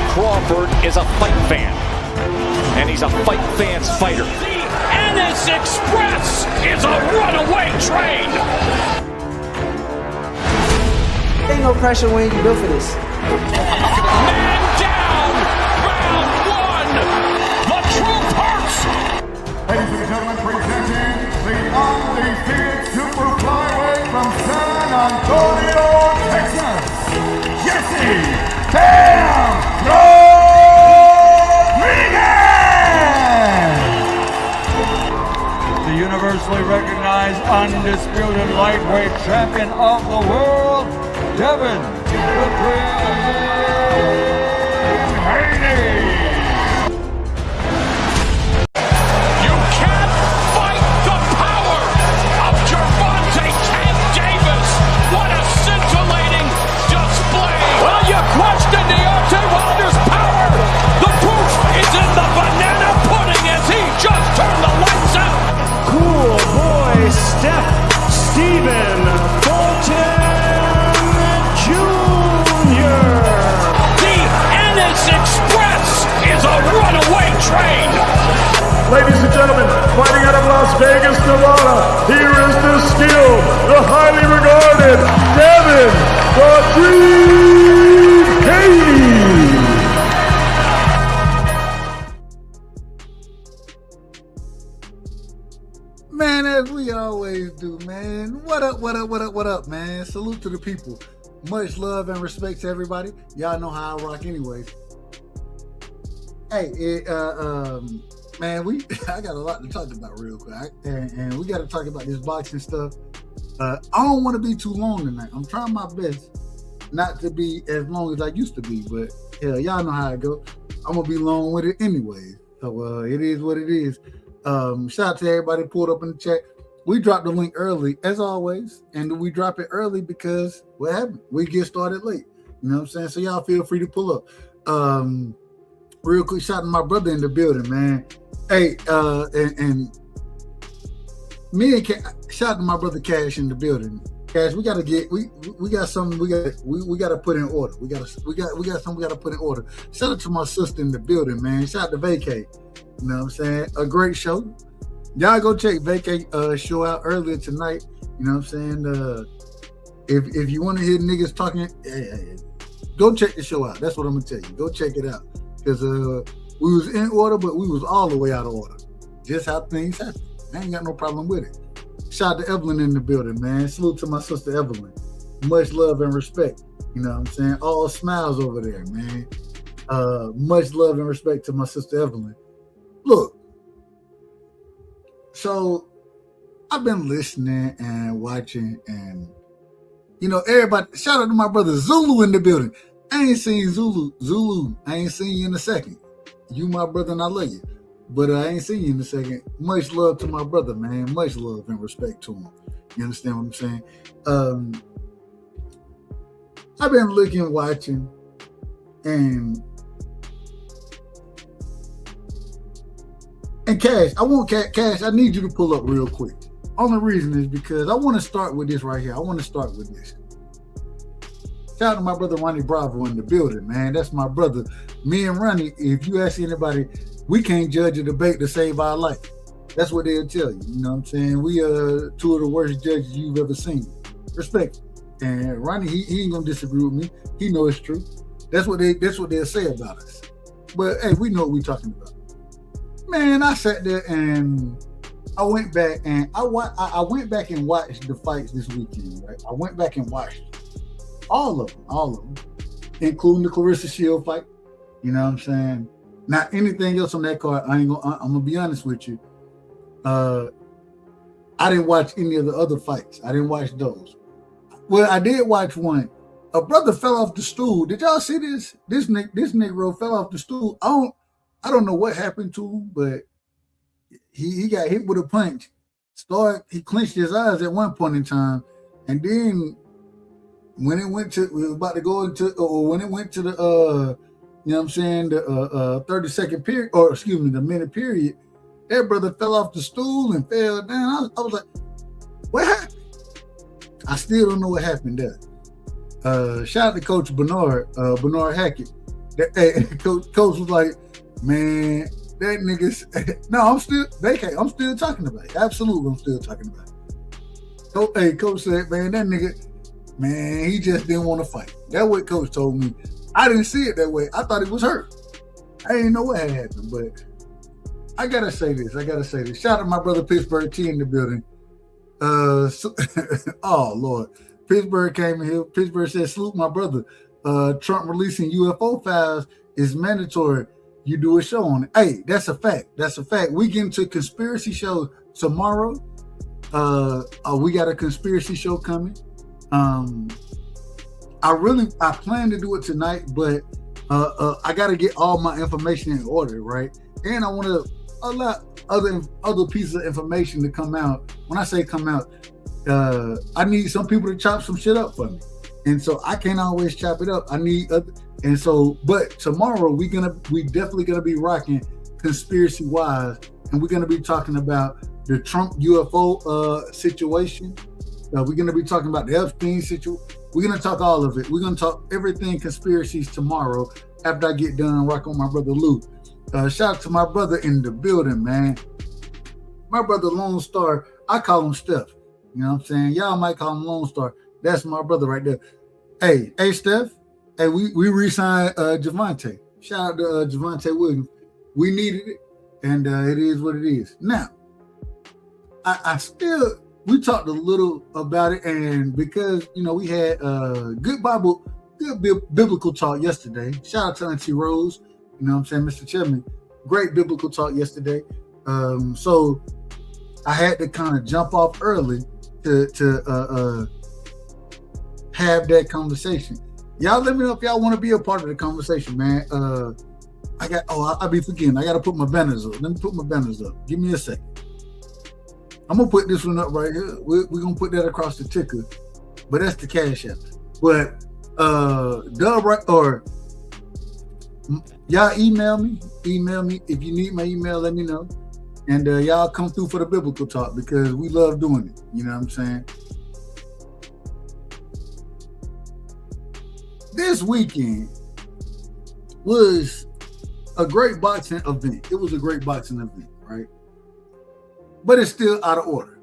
Crawford is a fight fan, and he's a fight fan's fighter. The Ennis Express is a runaway train. Ain't no pressure when you built for this. Man down, round one. The truth hurts. Ladies and gentlemen, presenting the undefeated super flyweight from San Antonio, Texas, Jesse Bam Rodriguez! The universally recognized undisputed lightweight champion of the world, Devin the Dream Haney! Question Deontay Wilder's power. The proof is in the banana pudding as he just turned the lights out. Cool boy Stephen Fulton Jr. The Ennis Express is a runaway train. Ladies and gentlemen, fighting out of Las Vegas, Nevada, here is the skill, the highly regarded Devin the Dream Haney. Man, as we always do, man. What up, man? Salute to the people. Much love and respect to everybody. Y'all know how I rock anyways. Hey, man, I got a lot to talk about real quick. And we got to talk about this boxing stuff. I don't want to be too long tonight. I'm trying my best not to be as long as I used to be, but hell, y'all know how it goes. I'm going to be long with it anyway. So it is what it is. Shout out to everybody pulled up in the chat. We dropped the link early, as always. And we drop it early because what happened? We get started late. You know what I'm saying? So y'all feel free to pull up. Real quick, shout out to my brother in the building, man. Hey, and me and shout out to my brother Cash in the building. Cash, we gotta get we got something we gotta put in order. We got something we gotta put in order. Shout out to my sister in the building, man. Shout out to Vacay. You know what I'm saying? A great show. Y'all go check Vacay show out earlier tonight. You know what I'm saying? If you want to hear niggas talking, go check the show out. That's what I'm gonna tell you. Go check it out. Because we was in order, but we was all the way out of order. Just how things happen. I ain't got no problem with it. Shout out to Evelyn in the building, man. Salute to my sister Evelyn. Much love and respect. You know what I'm saying? All smiles over there, man. Much love and respect to my sister Evelyn. Look, so I've been listening and watching and, you know, everybody, shout out to my brother Zulu in the building. I ain't seen Zulu. I ain't seen you in a second. You my brother and I love you. But I ain't seen you in a second. Much love to my brother, man. Much love and respect to him. You understand what I'm saying? I've been looking, watching, and Cash, I need you to pull up real quick. Only reason is because I want to start with this right here. I want to start with this. Shout out to my brother Ronnie Bravo in the building, man. That's my brother. Me and Ronnie, if you ask anybody, we can't judge a debate to save our life. That's what they'll tell you. You know what I'm saying? We are two of the worst judges you've ever seen. Respect. And Ronnie, he ain't gonna disagree with me. He knows it's true. That's what they'll say about us. But hey, we know what we're talking about. Man, I sat there and I went back and I went back and watched the fights this weekend, right? I went back and watched all of them, including the Clarissa Shield fight. You know what I'm saying? Not anything else on that card. I'm gonna be honest with you. I didn't watch any of the other fights. I didn't watch those. Well, I did watch one. A brother fell off the stool. Did y'all see this? This Negro fell off the stool. I don't know what happened to him, but he got hit with a punch. He clenched his eyes at one point in time, and then when it went to the you know what I'm saying, the 30-second period, or excuse me, the minute period, that brother fell off the stool and fell down. I was like, what happened? I still don't know what happened there. Shout out to Coach Bernard Hackett. Hey, coach was like, man, that nigga's no, I'm still talking about it. Absolutely, I'm still talking about it. Coach said, man, that nigga, man, he just didn't want to fight. That's what coach told me. I didn't see it that way. I thought he was hurt. I didn't know what had happened, but I gotta say this. Shout out to my brother Pittsburgh T in the building. Oh Lord, Pittsburgh came in here. Pittsburgh said, "Salute my brother. Trump releasing UFO files is mandatory. You do a show on it." Hey, that's a fact. We get into conspiracy shows tomorrow. We got a conspiracy show coming. I plan to do it tonight, but I got to get all my information in order, right? And I want to allow other pieces of information to come out. When I say come out, I need some people to chop some shit up for me, and so I can't always chop it up. I need other, and so. But tomorrow we definitely gonna be rocking conspiracy wise, and we're gonna be talking about the Trump UFO situation. We're gonna be talking about the Epstein situation. We're gonna talk all of it. We're gonna talk everything conspiracies tomorrow after I get done and rock on my brother Luke. Shout out to my brother in the building, man. My brother Lone Star, I call him Steph. You know what I'm saying? Y'all might call him Lone Star. That's my brother right there. Hey, Steph. Hey, we re-signed Javante. Shout out to Javante Williams. We needed it, and it is what it is. Now, we talked a little about it, and because we had good biblical talk yesterday. Shout out to Auntie Rose. You know what I'm saying, Mr. Chipman. Great biblical talk yesterday. So I had to kind of jump off early to have that conversation. Y'all let me know if y'all want to be a part of the conversation, man. I'll be forgetting. I got to put my banners up. Let me put my banners up. Give me a second. I'm going to put this one up right here. We're going to put that across the ticker, but that's the Cash App. But y'all email me. If you need my email, let me know. And y'all come through for the biblical talk because we love doing it. You know what I'm saying? This weekend was a great boxing event. It was a great boxing event, right? But it's still out of order.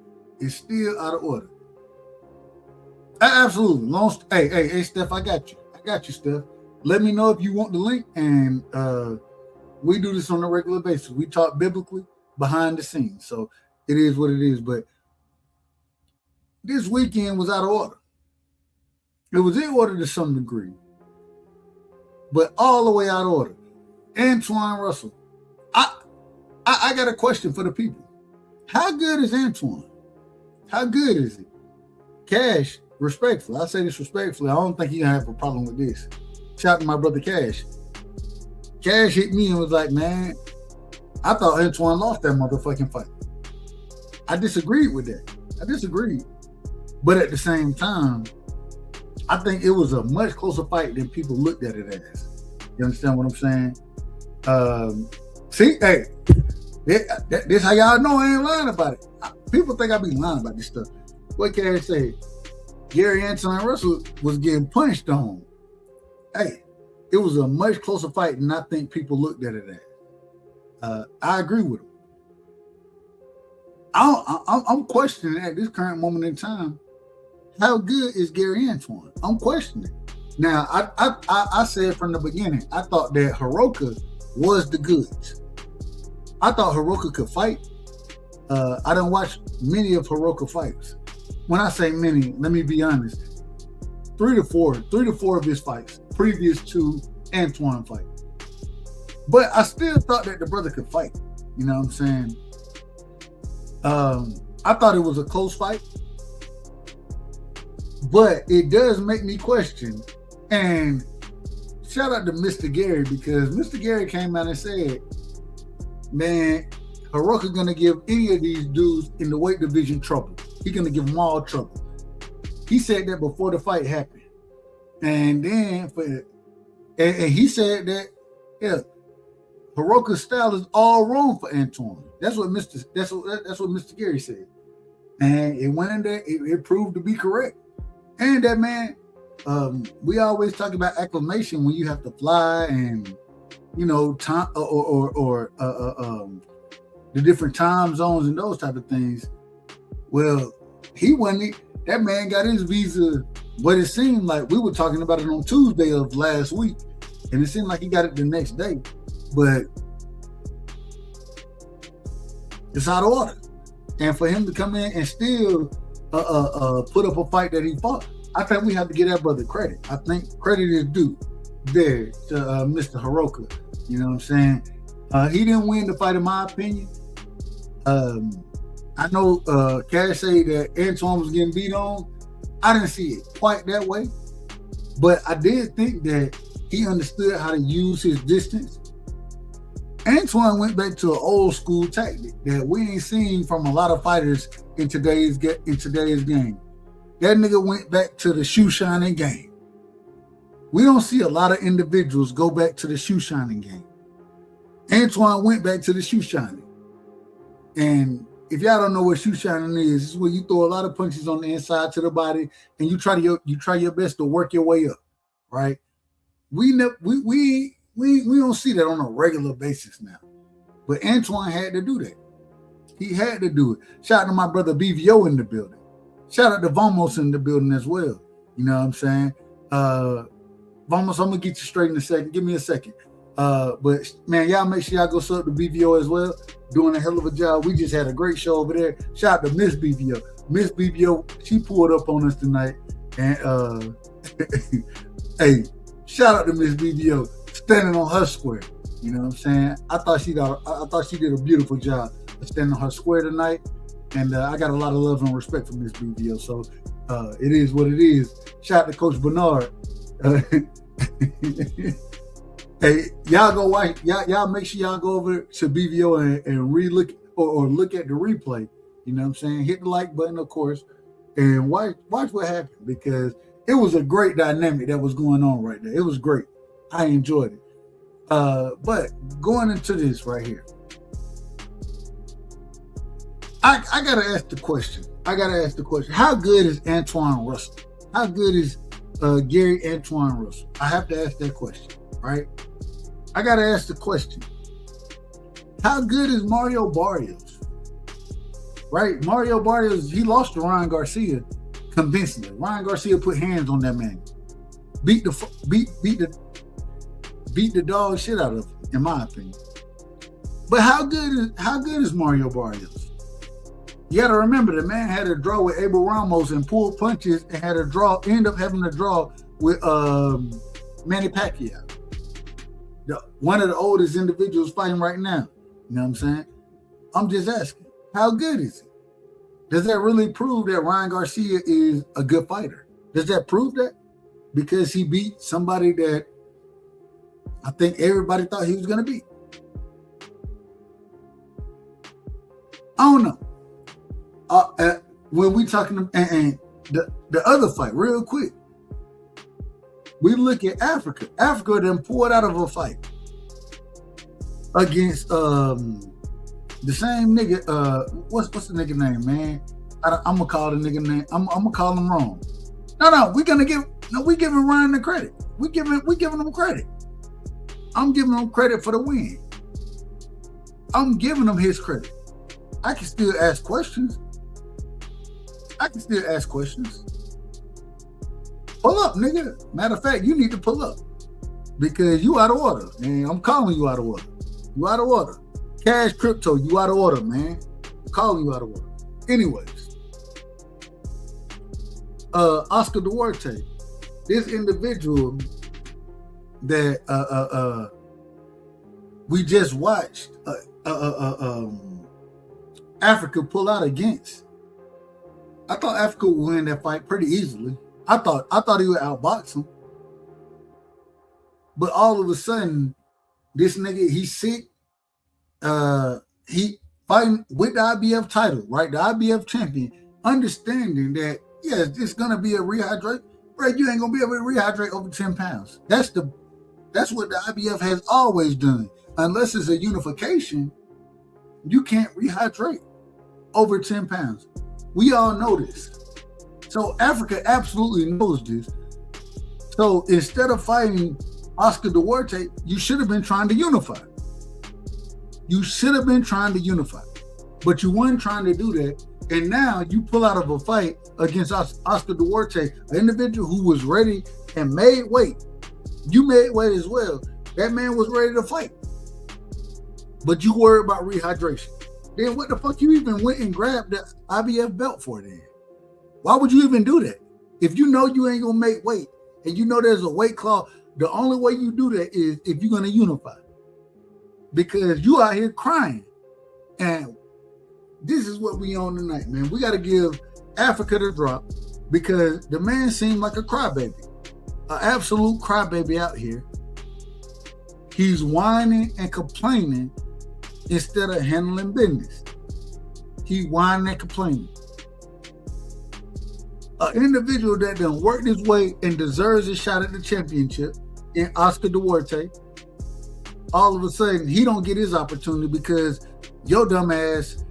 Absolutely. Hey, Steph, I got you, Steph. Let me know if you want the link, and we do this on a regular basis. We talk biblically behind the scenes, so it is what it is. But this weekend was out of order. It was in order to some degree, but all the way out of order. Antoine Russell. I got a question for the people. How good is Antoine? How good is he? Cash, respectfully. I say this respectfully. I don't think he's going to have a problem with this. Shout out to my brother Cash. Cash hit me and was like, man, I thought Antoine lost that motherfucking fight. I disagreed with that. But at the same time, I think it was a much closer fight than people looked at it as. You understand what I'm saying? This how y'all know I ain't lying about it. People think I be lying about this stuff. What can I say? Gary Antoine Russell was getting punched on. Hey, it was a much closer fight than I think people looked at it as. I agree with him. I'm questioning at this current moment in time, how good is Gary Antoine? I'm questioning. Now, I said from the beginning, I thought that Hiroka was the goods. I thought Hiroka could fight. I didn't watch many of Hiroka fights. When I say many, let me be honest. 3 to 4 of his fights previous to Antoine fight. But I still thought that the brother could fight. You know what I'm saying? I thought it was a close fight. But it does make me question. And shout out to Mr. Gary, because Mr. Gary came out and said, man, Hiroka gonna give any of these dudes in the weight division trouble. He's gonna give them all trouble. He said that before the fight happened. And then and he said that, yeah, Hiroka's style is all wrong for Antoine. That's what Mr. Gary said. And it went in there, it proved to be correct. And that man, We always talk about acclimation when you have to fly and time or the different time zones and those type of things. Well, he wasn't. That man got his visa. But it seemed like we were talking about it on Tuesday of last week, and it seemed like he got it the next day. But it's out of order, and for him to come in and still put up a fight that he fought, I think we have to give that brother credit. I think credit is due there to Mr. Hiroka. You know what I'm saying? He didn't win the fight, in my opinion. I know Cash say that Antoine was getting beat on. I didn't see it quite that way, but I did think that he understood how to use his distance. Antoine went back to an old school tactic that we ain't seen from a lot of fighters in today's game. That nigga went back to the shoe shining game. We don't see a lot of individuals go back to the shoe shining game. Antoine went back to the shoe shining. And if y'all don't know what shoe shining is, it's where you throw a lot of punches on the inside to the body and you try your best to work your way up, right? We don't see that on a regular basis now. But Antoine had to do that. He had to do it. Shout out to my brother BVO in the building. Shout out to Vamos in the building as well. You know what I'm saying? Vamos, I'm gonna get you straight in a second. Give me a second. But man, y'all make sure y'all go sub to BVO as well. Doing a hell of a job. We just had a great show over there. Shout out to Miss BVO. Miss BVO, she pulled up on us tonight. And hey, shout out to Miss BVO standing on her square. You know what I'm saying? I thought she did a beautiful job of standing on her square tonight. And I got a lot of love and respect for Miss BVO. So it is what it is. Shout out to Coach Bernard. Hey, y'all go watch. Y'all make sure y'all go over to BVO and re-look or look at the replay. You know what I'm saying? Hit the like button, of course, and watch what happened, because it was a great dynamic that was going on right there. It was great. I enjoyed it. But going into this right here, I gotta ask the question. How good is Antoine Russell? How good is Gary Antoine Russell? I have to ask that question, right? I gotta ask the question. How good is Mario Barrios? Right? Mario Barrios, he lost to Ryan Garcia convincingly. Ryan Garcia put hands on that man. Beat the dog shit out of him, in my opinion. But how good is Mario Barrios? You got to remember, the man had a draw with Abel Ramos and pulled punches and ended up having a draw with Manny Pacquiao, one of the oldest individuals fighting right now. You know what I'm saying? I'm just asking, how good is it? Does that really prove that Ryan Garcia is a good fighter? Does that prove that? Because he beat somebody that I think everybody thought he was going to beat. I don't know. When we talking and the other fight, real quick, we look at Africa. Africa then pulled out of a fight against the same nigga. What's the nigga name, man? I'm gonna call the nigga name. I'm gonna call him wrong. No, we giving Ryan the credit. We giving him credit. I'm giving him credit for the win. I'm giving him his credit. I can still ask questions. Pull up, nigga. Matter of fact, you need to pull up because you out of order, and I'm calling you out of order. You out of order. Cash Crypto, you out of order, man. I'm calling you out of order. Anyways, Oscar Duarte, this individual that we just watched Africa pull out against. I thought Africa would win that fight pretty easily. I thought he would outbox him. But all of a sudden, this nigga, he's sick. He fighting with the IBF title, right? The IBF champion, understanding that, yes, it's gonna be a rehydrate. Right, you ain't gonna be able to rehydrate over 10 pounds. That's what the IBF has always done. Unless it's a unification, you can't rehydrate over 10 pounds. We all know this. So Africa absolutely knows this. So instead of fighting Oscar Duarte, you should have been trying to unify. You should have been trying to unify. But you weren't trying to do that. And now you pull out of a fight against Oscar Duarte, an individual who was ready and made weight. You made weight as well. That man was ready to fight. But you worried about rehydration. Then what the fuck you even went and grabbed the IBF belt for then? Why would you even do that? If you know you ain't gonna make weight and you know there's a weight clause, the only way you do that is if you're gonna unify. Because you out here crying. And this is what we on tonight, man. We gotta give Africa the drop because the man seemed like a crybaby. An absolute crybaby out here. He's whining and complaining instead of handling business. He whining and complaining. An individual that done worked his way and deserves a shot at the championship in Oscar Duarte, all of a sudden he don't get his opportunity because your dumb ass,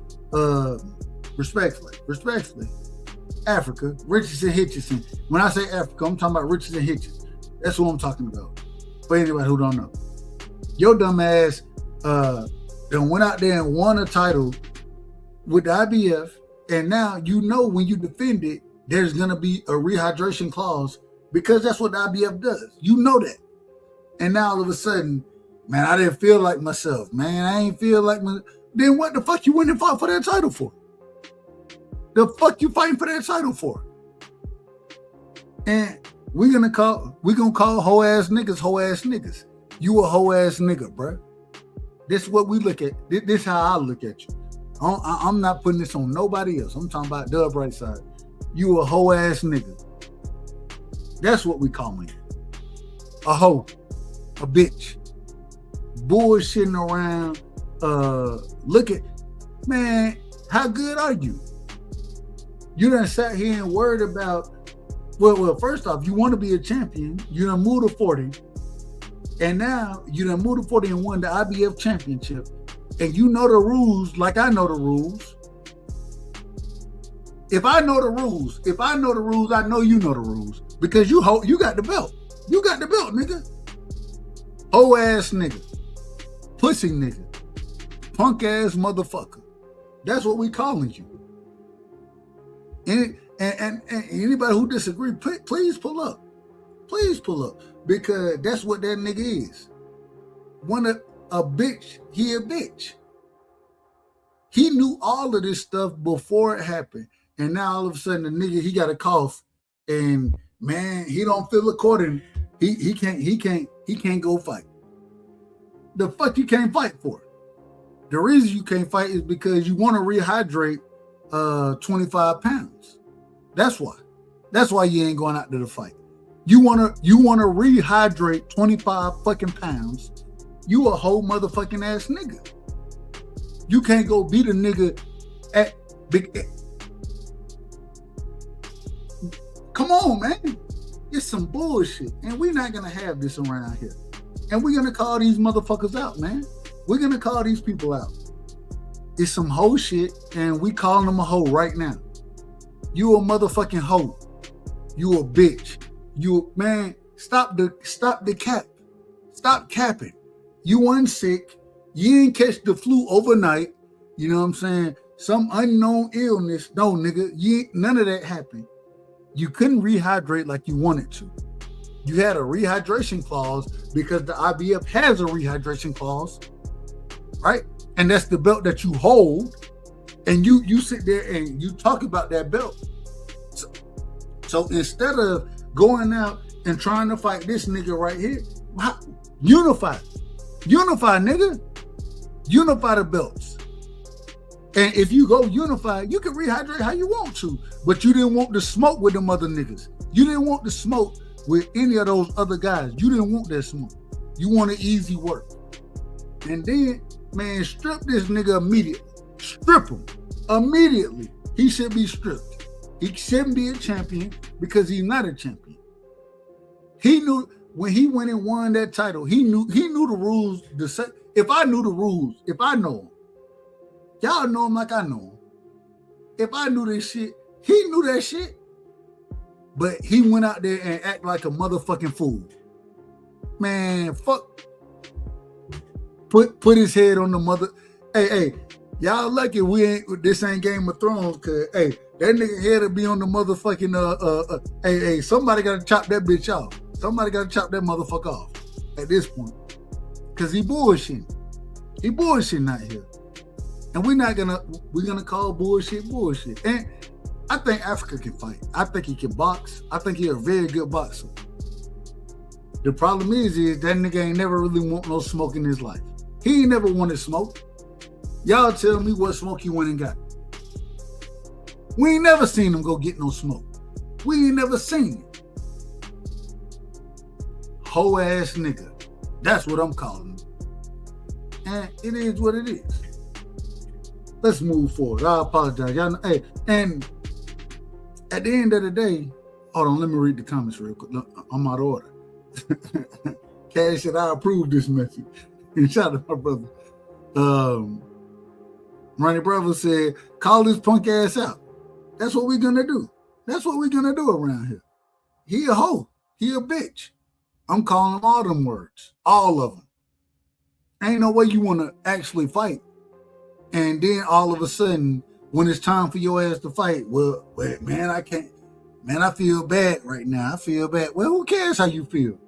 respectfully, Africa, Richardson Hitchison. When I say Africa, I'm talking about Richardson Hitchison. That's what I'm talking about. For anybody who don't know. Your dumb ass then went out there and won a title with the IBF, and now you know when you defend it, there's gonna be a rehydration clause because that's what the IBF does. You know that. And now all of a sudden, man, I didn't feel like myself. Man, I ain't feel like my. Then what the fuck you went and fought for that title for? The fuck you fighting for that title for? And we're gonna call hoe ass niggas. You a hoe ass nigga, bruh. This is what we look at. This is how I look at you. I'm not putting this on nobody else. I'm talking about Dub right side. You a hoe ass nigga. That's what we calling you. A hoe, a bitch, bullshitting around. Look at, man, how good are you? You done sat here and worried about, well, first off, you want to be a champion. You done moved to 40. And now you done moved to 40 and won the IBF championship. And you know the rules like I know the rules. If I know the rules, I know you know the rules. Because you got the belt. You got the belt, nigga. Hoe ass nigga. Pussy nigga. Punk ass motherfucker. That's what we calling you. And anybody who disagree, please pull up. Please pull up. Because that's what that nigga is. A bitch, he a bitch. He knew all of this stuff before it happened. And now all of a sudden the nigga, he got a cough and man, he don't feel according. He can't go fight. The fuck you can't fight for? The reason you can't fight is because you want to rehydrate 25 pounds. That's why. That's why you ain't going out to the fight. You wanna rehydrate 25 fucking pounds. You a whole motherfucking ass nigga. You can't go beat a nigga at big. Come on, man. It's some bullshit. And we're not gonna have this around here. And we're gonna call these motherfuckers out, man. We're gonna call these people out. It's some hoe shit, and we calling them a hoe right now. You a motherfucking hoe. You a bitch. Man, stop the cap. Stop capping. You weren't sick. You ain't catch the flu overnight. You know what I'm saying? Some unknown illness. No, nigga, none of that happened. You couldn't rehydrate like you wanted to. You had a rehydration clause because the IBF has a rehydration clause, right? And that's the belt that you hold. And you sit there and you talk about that belt. So instead of going out and trying to fight this nigga right here, unify. Unify, nigga. Unify the belts. And if you go unify, you can rehydrate how you want to. But you didn't want to smoke with them other niggas. You didn't want to smoke with any of those other guys. You didn't want that smoke. You wanted easy work. And then, man, strip this nigga immediately. Strip him. Immediately. He should be stripped. He shouldn't be a champion because he's not a champion. He knew when he went and won that title, he knew the rules. If I knew the rules, if I know him, y'all know him like I know him. If I knew this shit, he knew that shit. but he went out there and act like a motherfucking fool. Man, fuck. Put his head on the mother. Hey, y'all lucky this ain't Game of Thrones, cause hey, that nigga head will be on the motherfucking hey, somebody gotta chop that bitch off. Somebody gotta chop that motherfucker off at this point. Cause he bullshitting. He bullshitting out here. And we're gonna call bullshit. And I think Africa can fight. I think he can box. I think he's a very good boxer. The problem is that nigga ain't never really want no smoke in his life. He ain't never wanted smoke. Y'all tell me what smoke he went and got. We ain't never seen him go get no smoke. We ain't never seen it. Hoe ass nigga. That's what I'm calling him. And it is what it is. Let's move forward. I apologize. Y'all know, hey, and at the end of the day, hold on, let me read the comments real quick. Look, I'm out of order. Cash said, I approve this message. And shout out to my brother. Ronnie Bravo said, call this punk ass out. That's what we're gonna do. That's what we're gonna do around here. He a hoe. He a bitch. I'm calling him all them words. All of them. Ain't no way you want to actually fight. And then all of a sudden, when it's time for your ass to fight, well, man, I can't. Man, I feel bad right now. I feel bad. Well, who cares how you feel?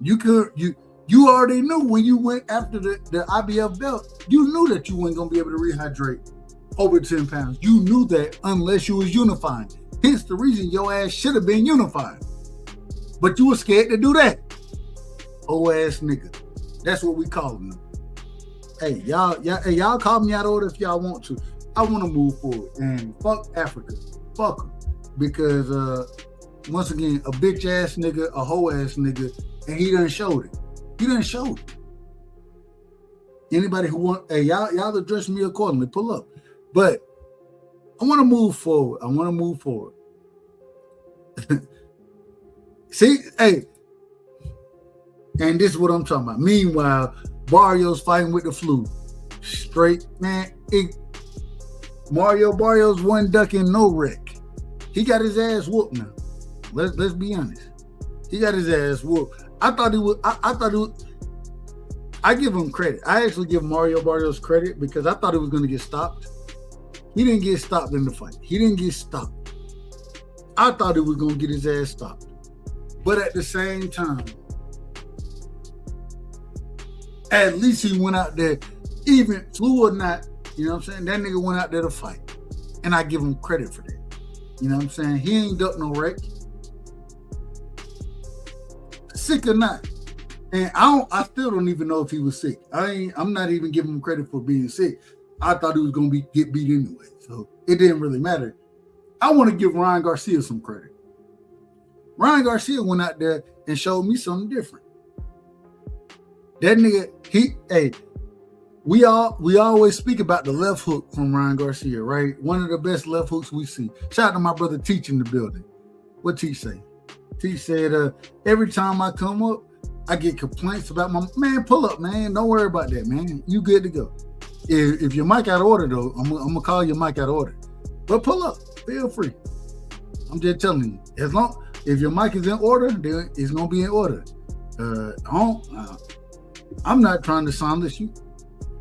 You already knew when you went after the IBF belt, you knew that you weren't going to be able to rehydrate over 10 pounds. You knew that unless you was unifying. Hence the reason your ass should have been unified. But you were scared to do that. Oh ass nigga. That's what we call them. Hey, y'all call me out of order if y'all want to. I want to move forward. And fuck Africa. Fuck them. Because once again, a bitch ass nigga, a hoe ass nigga, and he done showed it. He done showed it. Anybody who want, hey, y'all address me accordingly. Pull up. But I want to move forward. See, hey, and this is what I'm talking about. Meanwhile, Barrios fighting with the flu. Straight, man. Barrios one ducking, no wreck. He got his ass whooped now. Let's be honest. He got his ass whooped. I thought he was. I give him credit. I actually give Mario Barrios credit because I thought he was going to get stopped. He didn't get stopped in the fight. He didn't get stopped. I thought he was going to get his ass stopped. But at the same time, at least he went out there, even flu or not, you know what I'm saying? That nigga went out there to fight. And I give him credit for that. You know what I'm saying? He ain't ducked no wreck. Sick or not. And I still don't even know if he was sick. I'm not even giving him credit for being sick. I thought he was going to get beat anyway. So it didn't really matter. I want to give Ryan Garcia some credit. Ryan Garcia went out there and showed me something different. That nigga, we always speak about the left hook from Ryan Garcia, right? One of the best left hooks we see. Shout out to my brother Teach in the building. What Teach say? Teach said, every time I come up, I get complaints about my man. Pull up, man. Don't worry about that, man. You good to go. If your mic out of order, though, I'm gonna call your mic out of order. But pull up, feel free. I'm just telling you, if your mic is in order, then it's gonna be in order. I'm not trying to silence you.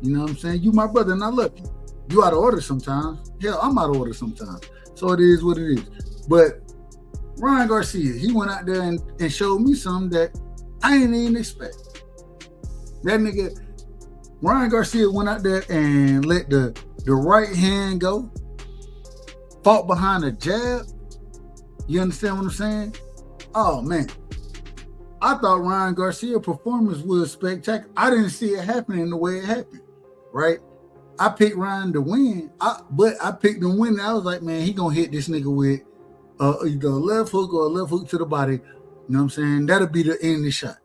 You know what I'm saying? You my brother, and I love you. You out of order sometimes. Hell, I'm out of order sometimes. So it is what it is. But Ryan Garcia, he went out there and showed me something that I didn't even expect. That nigga, Ryan Garcia went out there and let the right hand go, fought behind a jab. You understand what I'm saying? Oh, man. I thought Ryan Garcia's performance was spectacular. I didn't see it happening the way it happened, right? I picked Ryan to win, but I picked him to win. I was like, man, he going to hit this nigga with either a left hook or a left hook to the body. You know what I'm saying? That'll be the end of the shot.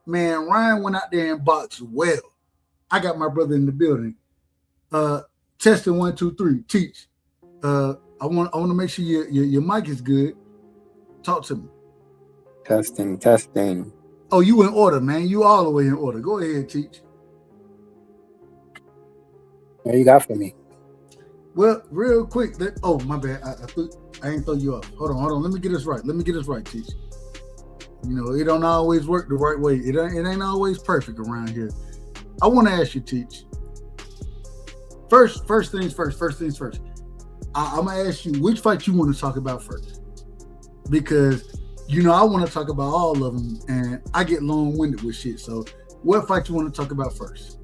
Man, Ryan went out there and boxed well. I got my brother in the building. Testing 1, 2, 3. Teach. I want to make sure your mic is good. Talk to me. Testing. Oh, you in order, man. You all the way in order. Go ahead, Teach. What you got for me? Well, real quick. Oh, my bad. I ain't throw you off. Hold on. Let me get this right, Teach. You know, it don't always work the right way. It ain't always perfect around here. I want to ask you, Teach. First things first. I'm gonna ask you which fight you want to talk about first, because you know I want to talk about all of them, and I get long-winded with shit. So, what fight you want to talk about first?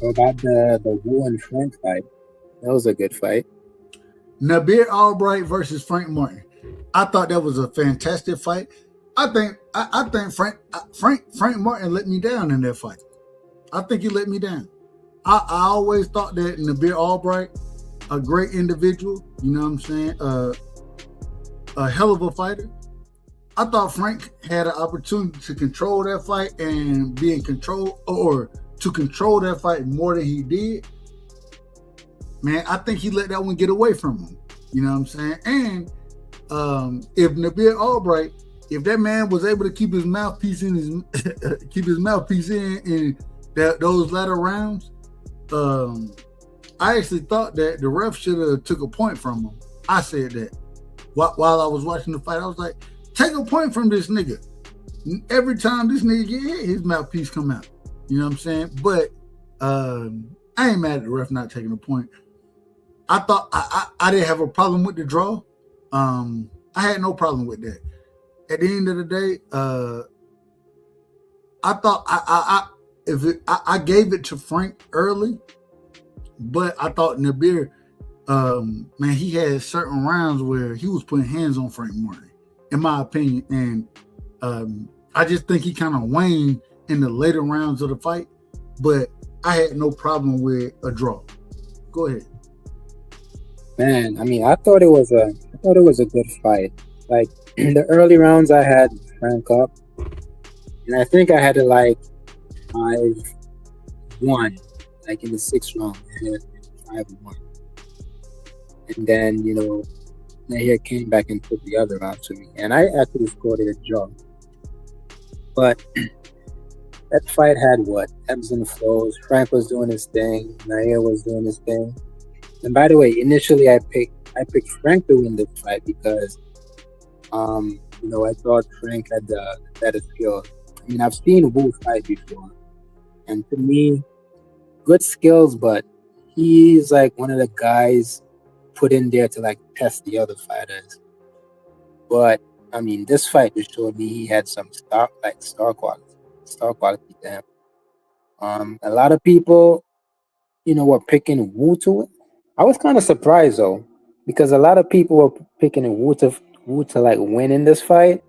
About the Wu and Frank fight. That was a good fight. Nabir Albright versus Frank Martin. I thought that was a fantastic fight. I think Frank Martin let me down in that fight. I think he let me down. I always thought that Nabir Albright, a great individual, you know what I'm saying, a hell of a fighter. I thought Frank had an opportunity to control that fight and be in control, or to control that fight more than he did. Man, I think he let that one get away from him. You know what I'm saying? And if Nabir Albright, if that man was able to keep his mouthpiece in those latter rounds, I actually thought that the ref should have took a point from him. I said that while I was watching the fight. I was like, take a point from this nigga. Every time this nigga get hit, his mouthpiece come out. You know what I'm saying? But I ain't mad at the ref not taking a point. I thought I didn't have a problem with the draw. I had no problem with that. At the end of the day, I thought I gave it to Frank early, but I thought Nabir, man, he had certain rounds where he was putting hands on Frank Martin, in my opinion, and I just think he kind of waned in the later rounds of the fight. But I had no problem with a draw. Go ahead. Man, I mean, I thought it was a good fight. Like in the early rounds, I had Frank up, and I think I had it like 5-1, like in the 6th round, I had 5-1, and then Nahir came back and took the other round to me, and I actually scored it a draw. But that fight had ebbs and flows. Frank was doing his thing, Nahir was doing his thing. And by the way, initially I picked Frank to win this fight because I thought Frank had the better skill. I mean, I've seen Wu fight before, and to me, good skills, but he's like one of the guys put in there to like test the other fighters. But I mean, this fight just showed me he had some star quality to him. A lot of people, were picking Wu to win. I was kind of surprised though, because a lot of people were picking Wu to like win in this fight.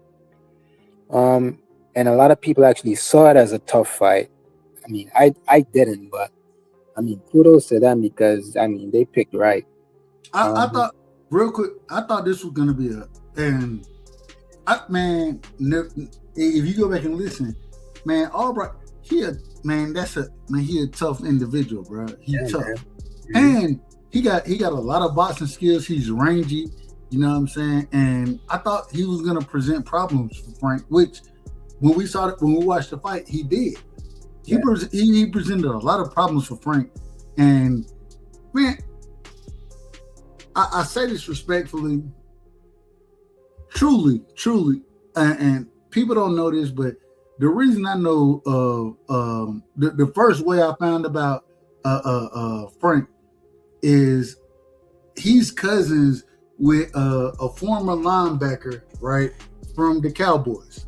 And a lot of people actually saw it as a tough fight. I mean, I didn't, but I mean, kudos to them because I mean they picked right. I thought real quick. I thought this was gonna be if you go back and listen, man, Albright, he a tough individual, bro. He's tough, and he got a lot of boxing skills. He's rangy, you know what I'm saying. And I thought he was gonna present problems for Frank, which when we watched the fight, he did. He presented a lot of problems for Frank, and man, I say this respectfully, truly, and people don't know this, but the reason I know the first way I found about Frank is he's cousins with a former linebacker, right, from the Cowboys.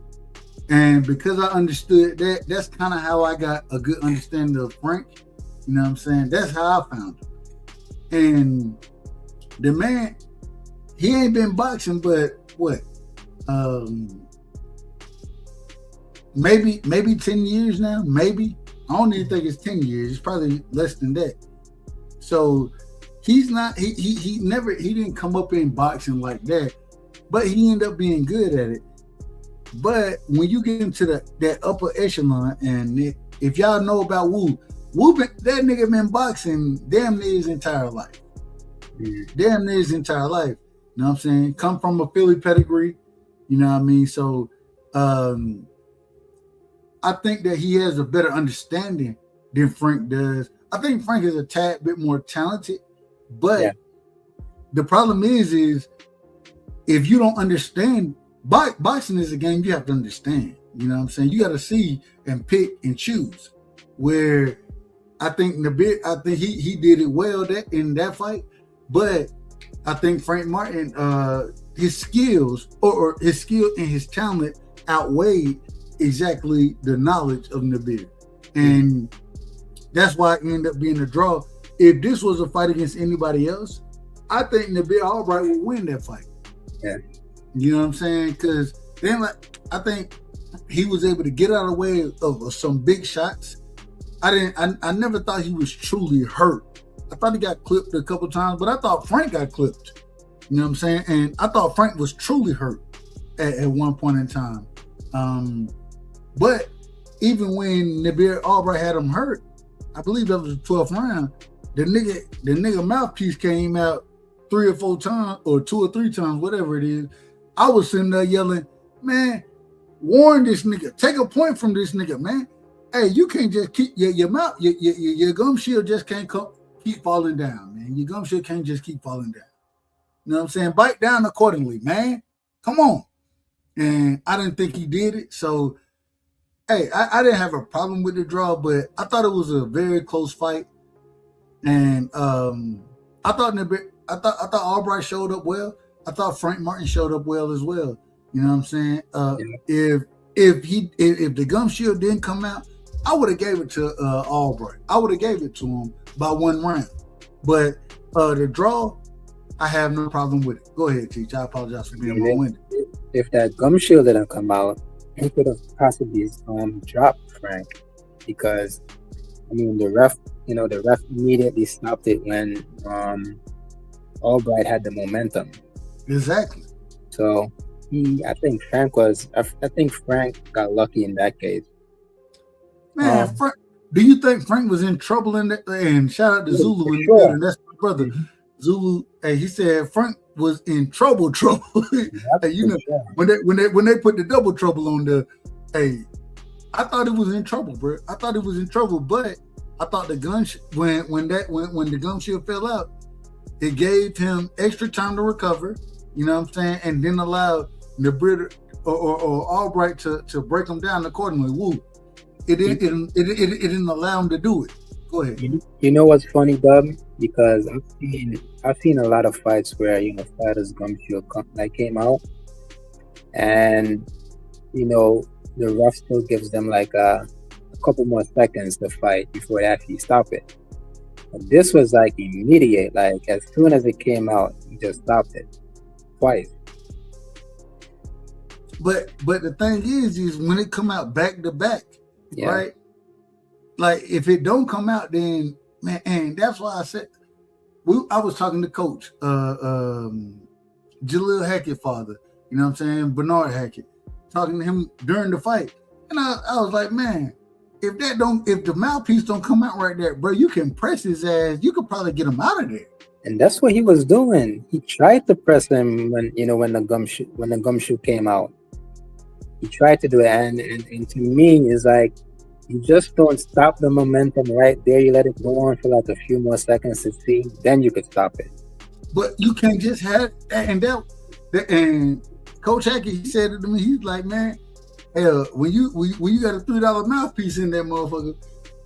And because I understood that, that's kind of how I got a good understanding of Frank. You know what I'm saying? That's how I found him. And the man, he ain't been boxing, but what? Maybe 10 years now, maybe. I don't even think it's 10 years. It's probably less than that. So he's not, he didn't come up in boxing like that, but he ended up being good at it. But when you get into that upper echelon, and if y'all know about Wu, that nigga been boxing damn near his entire life. Damn near his entire life. You know what I'm saying? Come from a Philly pedigree. You know what I mean? So I think that he has a better understanding than Frank does. I think Frank is a tad bit more talented, but the problem is if you don't understand, boxing is a game you have to understand. You know what I'm saying? You got to see and pick and choose. Where I think he did it well in that fight, but I think Frank Martin, his skills or his skill and his talent outweighed exactly the knowledge of Nabil, and that's why it ended up being a draw. If this was a fight against anybody else, I think Nabil Albright would win that fight. Yeah, you know what I'm saying? Because then, I think he was able to get out of the way of some big shots. I never thought he was truly hurt. I thought he got clipped a couple times, but I thought Frank got clipped. You know what I'm saying? And I thought Frank was truly hurt at one point in time. But even when Nabil Albright had him hurt, I believe that was the 12th round, the nigga mouthpiece came out 3 or 4 times, or 2 or 3 times, whatever it is. I was sitting there yelling, man, warn this nigga. Take a point from this nigga, man. Hey, you can't just keep your mouth, your gum shield just can't keep falling down, man. Your gum shield can't just keep falling down. You know what I'm saying? Bite down accordingly, man. Come on. And I didn't think he did it. So, hey, I didn't have a problem with the draw, but I thought it was a very close fight. And I thought Albright showed up well. I thought Frank Martin showed up well as well. You know what I'm saying? If the gum shield didn't come out, I would have gave it to Albright. I would have gave it to him by 1 round. But the draw, I have no problem with it. Go ahead, Teach. I apologize for being long-winded. If that gum shield didn't come out, he could have possibly dropped Frank, because I mean the ref immediately stopped it when Albright had the momentum. Exactly. So I think Frank got lucky in that case. Man, Frank, do you think Frank was in trouble in that? And shout out to Zulu in the building. That's my brother. Mm-hmm. Zulu, hey, he said Frank was in trouble. Hey, you know, when they put the double trouble on the, hey, I thought it was in trouble, bro. I thought it was in trouble, but I thought the gun when the gum shield fell out, it gave him extra time to recover. You know what I'm saying, and then allowed the Brit or Albright to break him down accordingly. Woo! It didn't allow him to do it. Go ahead. You know what's funny, Dub? Because I've seen a lot of fights where fighters' gum shield came out, and the ref still gives them like a couple more seconds to fight before they actually stop it. But this was like immediate. Like as soon as it came out, he just stopped it twice. But the thing is when it come out back to back, right? Like if it don't come out, then man, and that's why I said I was talking to Coach Jalil Hackett's father. You know what I'm saying? Bernard Hackett, talking to him during the fight, and I was like, man, if the mouthpiece don't come out right there, bro, you can press his ass. You could probably get him out of there. And that's what he was doing. He tried to press him when the gum shoe came out. He tried to do it, and to me, it's like you just don't stop the momentum right there. You let it go on for like a few more seconds to see, then you could stop it. But you can't just have and Coach Hackett, he said it to me. He's like, man, hell, when you got a $3 mouthpiece in that motherfucker,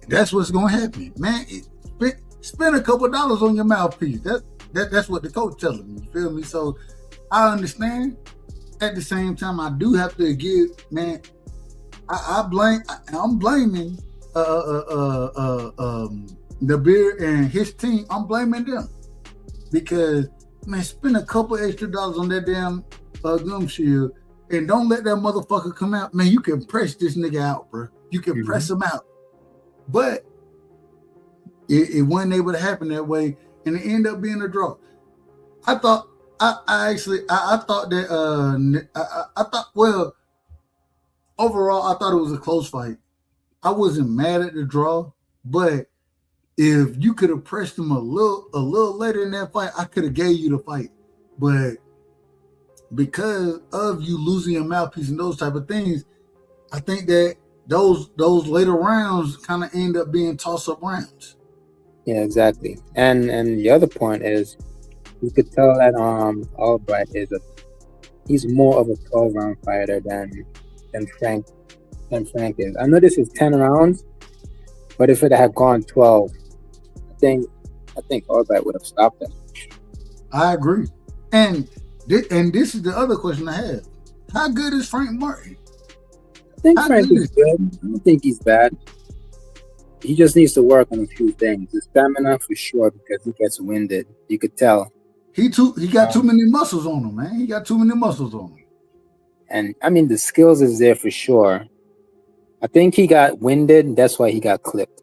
that's what's gonna happen, man. Spend a couple dollars on your mouthpiece. That's what the coach telling me. You feel me? So I understand. At the same time, I do have to give, man. I'm blaming the beer and his team. I'm blaming them because, man, spend a couple extra dollars on that damn gum shield and don't let that motherfucker come out. Man, you can press this nigga out, bro. You can press him out, but it wasn't able to happen that way, and it ended up being a draw. I thought overall, I thought it was a close fight. I wasn't mad at the draw, but if you could have pressed him a little later in that fight, I could have gave you the fight. But because of you losing your mouthpiece and those type of things, I think that those later rounds kind of end up being toss-up rounds. Yeah, exactly. And the other point is, you could tell that Albright he's more of a 12-round fighter than Frank is. I know this is 10 rounds, but if it had gone 12, I think Albright would have stopped him. I agree. And this is the other question I have. How good is Frank Martin? I think Frank is good. I don't think he's bad. He just needs to work on a few things. His stamina for sure, because he gets winded. You could tell. He got too many muscles on him, man. He got too many muscles on him. And I mean, the skills is there for sure. I think he got winded. That's why he got clipped,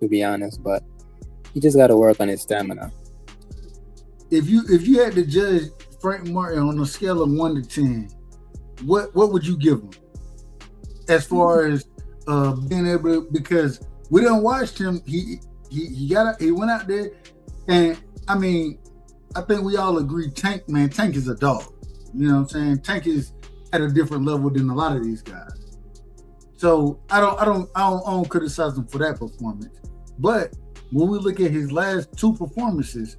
to be honest. But he just got to work on his stamina. If you had to judge Frank Martin on a scale of 1 to 10, what would you give him? As far as being able to, because we done watched him. He went out there, and I mean, I think we all agree. Tank is a dog. You know what I'm saying? Tank is at a different level than a lot of these guys. So I don't criticize him for that performance. But when we look at his last 2 performances,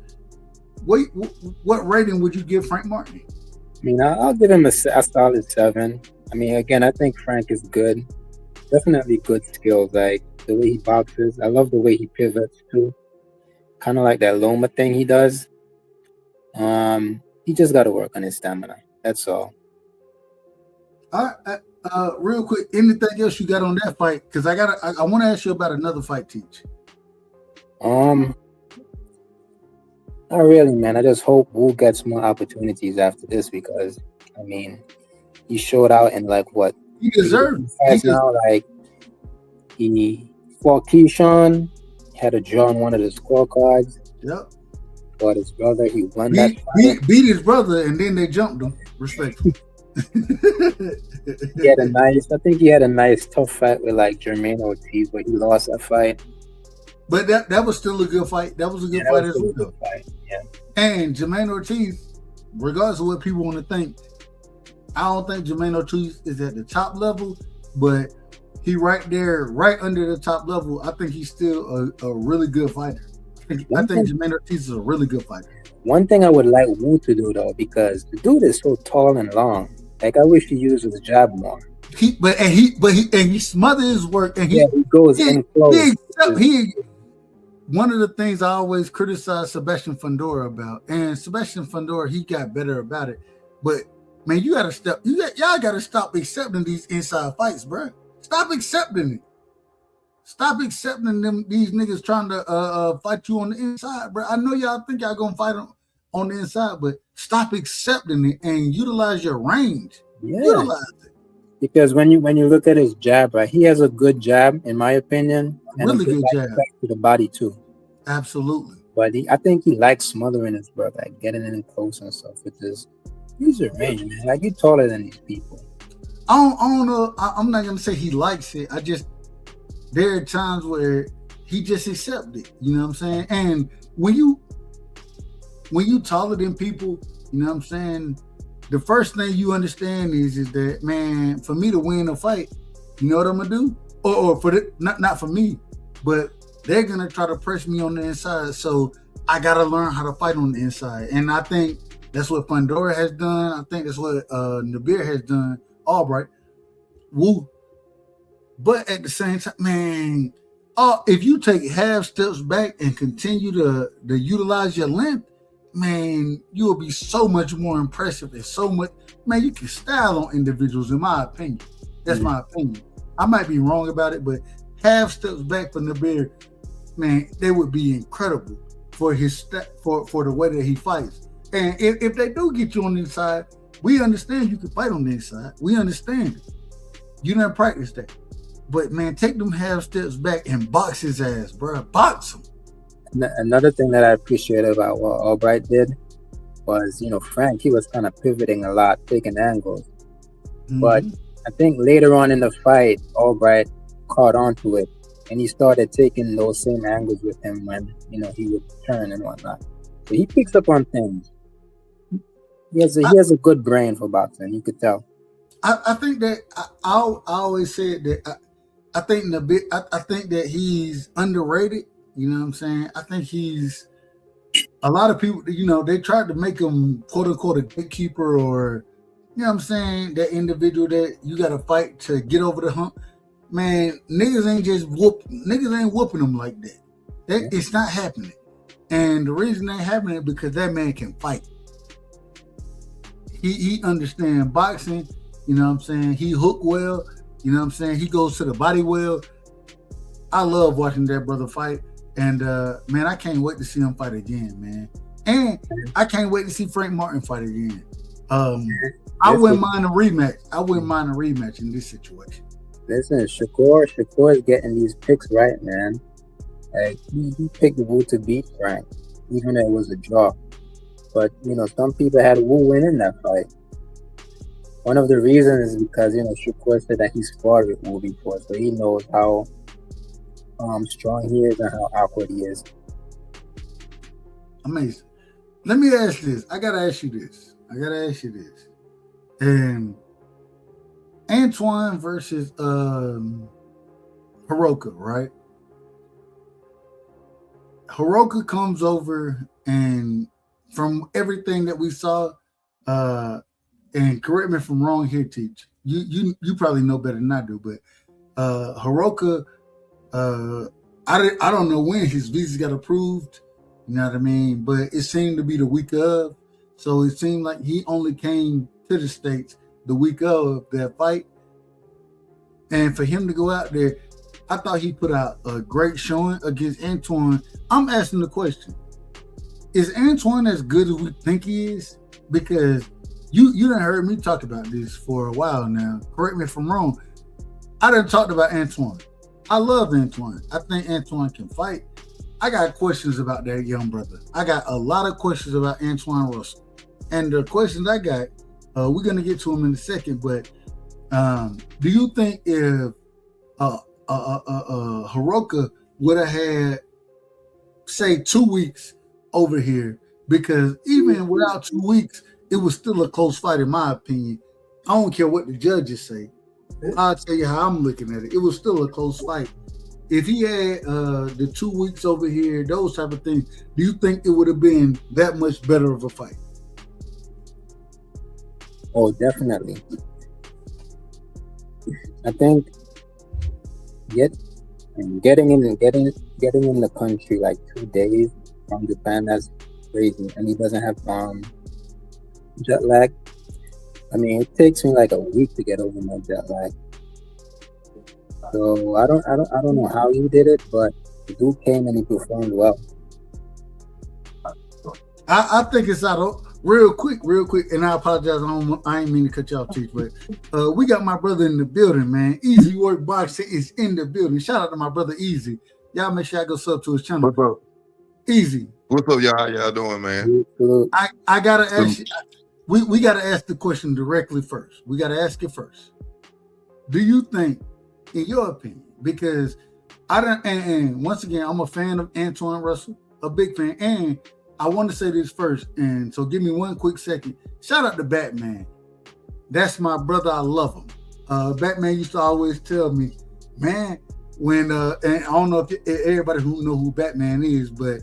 what rating would you give Frank Martin? I mean, I'll give him a solid 7. I mean, again, I think Frank is good. Definitely good skills, like the way he boxes. I love the way he pivots too. Kind of like that Loma thing he does. He just got to work on his stamina. That's all. Real quick, anything else you got on that fight? Because I want to ask you about another fight, Teach. Not really, man. I just hope Wu gets more opportunities after this, because I mean, he showed out in like what? He deserved it. Now, like he fought Keyshawn, had a draw on one of the scorecards. Yep. Fought his brother. He won that fight. Beat his brother, and then they jumped him. Respectfully. I think he had a nice tough fight with like Jermaine Ortiz, but he lost that fight. But that was still a good fight. That was a good fight as well. Good fight. Yeah. And Jermaine Ortiz, regardless of what people want to think, I don't think Jermaine Ortiz is at the top level, but he right there, right under the top level. I think he's still a really good fighter. I think Jermaine Ortiz is a really good fighter. One thing I would like Wu to do though, because the dude is so tall and long. Like I wish he used his jab more. He smothered his work, and he goes in close. One of the things I always criticize Sebastian Fundora about, and Sebastian Fundora, he got better about it. But man, y'all gotta stop accepting these inside fights, bro. Stop accepting it. Stop accepting these niggas trying to fight you on the inside, bro. I know y'all think y'all gonna fight on the inside, but stop accepting it and utilize your range. Yeah. Utilize it. Because when you look at his jab, right, he has a good jab, in my opinion. And really good jab to the body too. Absolutely. But I think he likes smothering his brother, like getting in close and stuff with his user range, man. Like you're taller than these people. I don't know. I'm not gonna say he likes it. There are times where he just accepts it. You know what I'm saying? And when you taller than people, you know what I'm saying, the first thing you understand is that, man, for me to win a fight, you know what I'm gonna do? Or for not for me, but they're gonna try to press me on the inside. So I gotta learn how to fight on the inside. And I think that's what Fundora has done. I think that's what Nabir has done. Albright, Wu. But at the same time, man, if you take half steps back and continue to utilize your length, man, you will be so much more impressive and so much, man, you can style on individuals, in my opinion. That's my opinion. I might be wrong about it, but half steps back from Nabir, man, they would be incredible for his for the way that he fights. And if they do get you on the inside, we understand you can fight on the inside. We understand it. You didn't practice that. But man, take them half steps back and box his ass, bro. Box him. Another thing that I appreciated about what Albright did was, Frank, he was kind of pivoting a lot, taking angles. Mm-hmm. But I think later on in the fight, Albright caught on to it, and he started taking those same angles with him when, he would turn and whatnot. So he picks up on things. He has a good brain for boxing, you could tell. I think that I always said that I think that he's underrated. You know what I'm saying? I think he's a lot of people, they tried to make him quote unquote a gatekeeper, or you know what I'm saying, that individual that you got to fight to get over the hump. Man, niggas ain't whooping him like that. It's not happening. And the reason that ain't happening because that man can fight. He understands boxing, you know what I'm saying? He hook well, you know what I'm saying? He goes to the body well. I love watching that brother fight. And man, I can't wait to see him fight again, man. And I can't wait to see Frank Martin fight again. I wouldn't mind a rematch. I wouldn't mind a rematch in this situation. Listen, Shakur is getting these picks right, man. Like he picked Wu to beat Frank, even though it was a draw. But some people had Wu win in that fight. One of the reasons is because Shakur said that he's fought with Wu before, so he knows how strong he is and how awkward he is. Amazing. Let me ask this. I gotta ask you this. And Antoine versus Hiroka, right? Hiroka comes over, and from everything that we saw, and correct me if I'm wrong here, Teach. You probably know better than I do, but Hiroka, I don't know when his visa got approved. You know what I mean? But it seemed to be the week of, so it seemed like he only came to the States the week of that fight. And for him to go out there, I thought he put out a great showing against Antoine. I'm asking the question: is Antoine as good as we think he is? Because you done heard me talk about this for a while now. Correct me if I'm wrong. I done talked about Antoine. I love Antoine. I think Antoine can fight. I got questions about that young brother. I got a lot of questions about Antoine Russell. And the questions I got, we're going to get to them in a second, but do you think if Hiroka would have had, say, 2 weeks over here, because even without 2 weeks, it was still a close fight in my opinion. I don't care what the judges say. I'll tell you how I'm looking at it. It was still a close fight. If he had the 2 weeks over here, those type of things, do you think it would have been that much better of a fight? Oh, definitely. I think getting in the country like 2 days from Japan, that's crazy, and he doesn't have jet lag. I mean, it takes me like a week to get over my jet lag. So I don't know how he did it, but the dude came and he performed well. I think it's out of real quick, and I apologize. I ain't mean to cut you off, Chief, but we got my brother in the building, man. Easy Work Boxing is in the building. Shout out to my brother Easy. Y'all make sure I go sub to his channel. What's up? Easy. What's up, y'all? How y'all doing, man? I gotta ask you. We gotta ask the question directly first. We gotta ask it first. Do you think, in your opinion, because I don't, and once again, I'm a fan of Antoine Russell, a big fan, and I want to say this first, and so give me 1 quick second. Shout out to Batman. That's my brother. I love him. Batman used to always tell me, man, when and I don't know if everybody who know who Batman is, but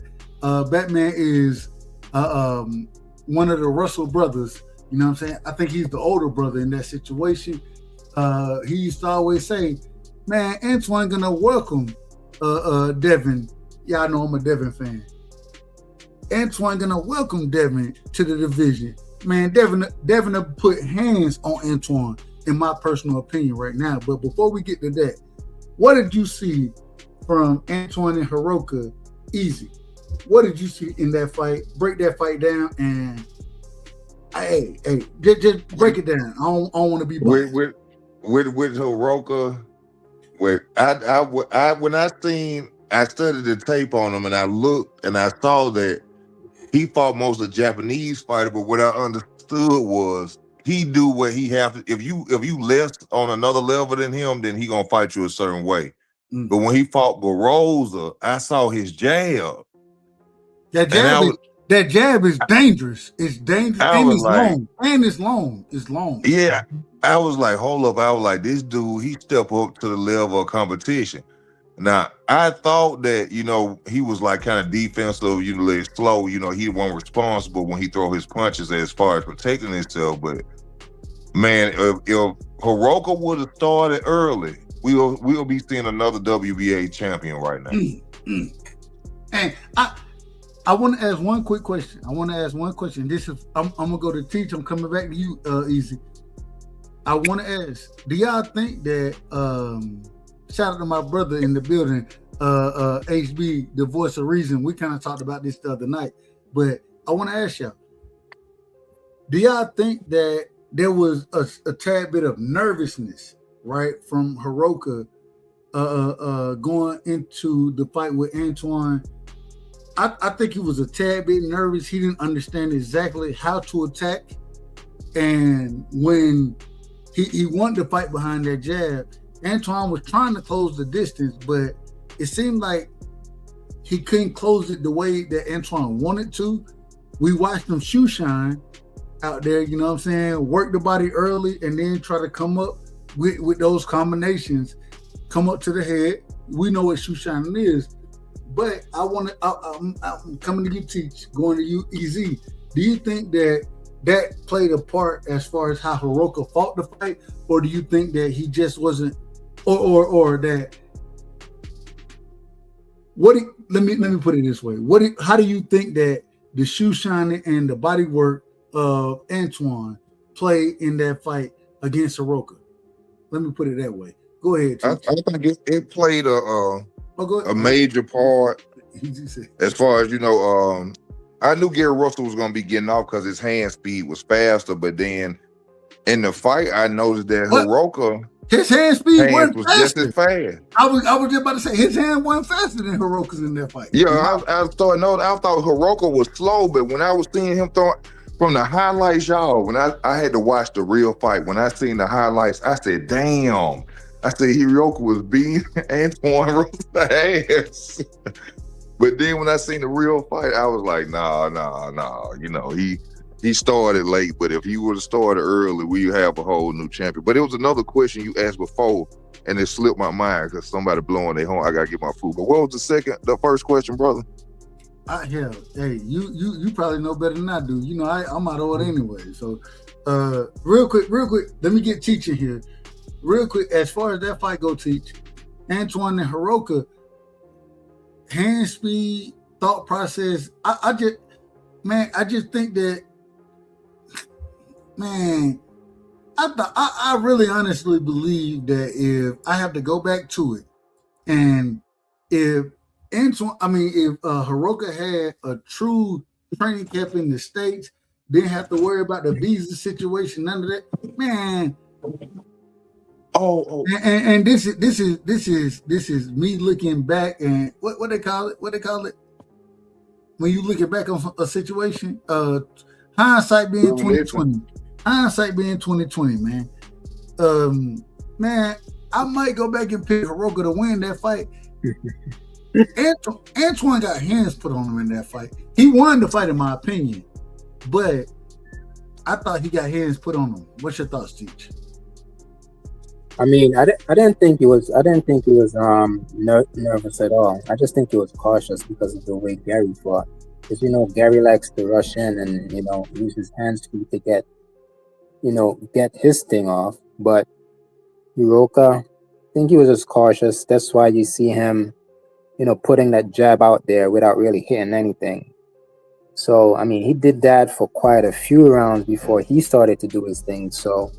Batman is one of the Russell brothers. You know what I'm saying? I think he's the older brother in that situation. He used to always say, man, Antoine gonna welcome Devin. Yeah, I know I'm a Devin fan. Antoine gonna welcome Devin to the division. Man, Devin will put hands on Antoine, in my personal opinion right now. But before we get to that, what did you see from Antoine and Hiroka? Easy. What did you see in that fight? Break that fight down, and hey, just break it down. I don't want to be biased. With Hiroka, I studied the tape on him, and I looked and I saw that he fought most of the Japanese fighters, but what I understood was he do what he have to. If you less on another level than him, then he gonna fight you a certain way. Mm. But when he fought Barroza, I saw his jab. That jab is dangerous. It's dangerous, and it's long. And it's long. It's long. Yeah, I was like, hold up. I was like, this dude, he stepped up to the level of competition. Now, I thought that, he was like kind of defensive, like slow, he wasn't responsible when he throw his punches as far as protecting himself. But man, if Hiroka would have started early, we'll be seeing another WBA champion right now. And I want to ask one quick question. This is I'm gonna go to Teach. I'm coming back to you, Easy. I want to ask, do y'all think that shout out to my brother in the building, HB, the voice of reason. We kind of talked about this the other night, but I want to ask y'all, do y'all think that there was a tad bit of nervousness, right, from Hiroka going into the fight with Antoine? I think he was a tad bit nervous. He didn't understand exactly how to attack, and when he wanted to fight behind that jab, Antoine was trying to close the distance, but it seemed like he couldn't close it the way that Antoine wanted to. We watched him shoe shine out there, you know what I'm saying? Work the body early and then try to come up with those combinations, come up to the head. We know what shoe shining is, but I'm coming to you, Teach, going to you, EZ. Do you think that played a part as far as how Hiroka fought the fight, or do you think that he just wasn't, or that? Let me put it this way. How do you think that the shoe shining and the body work of Antoine played in that fight against Hiroka? Let me put it that way. Go ahead. I think it played a major part as far as I knew Gary Russell was going to be getting off because his hand speed was faster, but then in the fight, I noticed that Hiroka, his hand speed was just as fast. I was just about to say his hand wasn't faster than Hiroka's in that fight. Yeah, I thought Hiroka was slow, but when I was seeing him throw from the highlights, y'all, when I had to watch the real fight, when I seen the highlights, I said, damn. I said Hiroka was beating Antoine Rose's ass. But then when I seen the real fight, I was like, nah. He started late, but if he would have started early, we have a whole new champion. But it was another question you asked before, and it slipped my mind because somebody blowing their horn. I gotta get my food. But what was the first question, brother? Hey, you probably know better than I do. I'm out of it anyway. So, real quick, let me get Teach in here. Real quick, as far as that fight go, Teach, Antoine and Hiroka, hand speed, thought process. I just think that, man, I really honestly believe that if I have to go back to it, and if Hiroka had a true training camp in the States, didn't have to worry about the visa situation, none of that, man. And this is me looking back, and what they call it when you looking back on a situation, hindsight being 2020. Hindsight being 2020, man. Man, I might go back and pick Hiroka to win that fight. Antoine got hands put on him in that fight. He won the fight, in my opinion, but I thought he got hands put on him. What's your thoughts, Teach? I mean, I didn't think he was nervous at all. I just think he was cautious because of the way Gary fought. Because Gary likes to rush in and use his hands to get his thing off. But Hiroka, I think he was just cautious. That's why you see him, putting that jab out there without really hitting anything. So I mean, he did that for quite a few rounds before he started to do his thing. So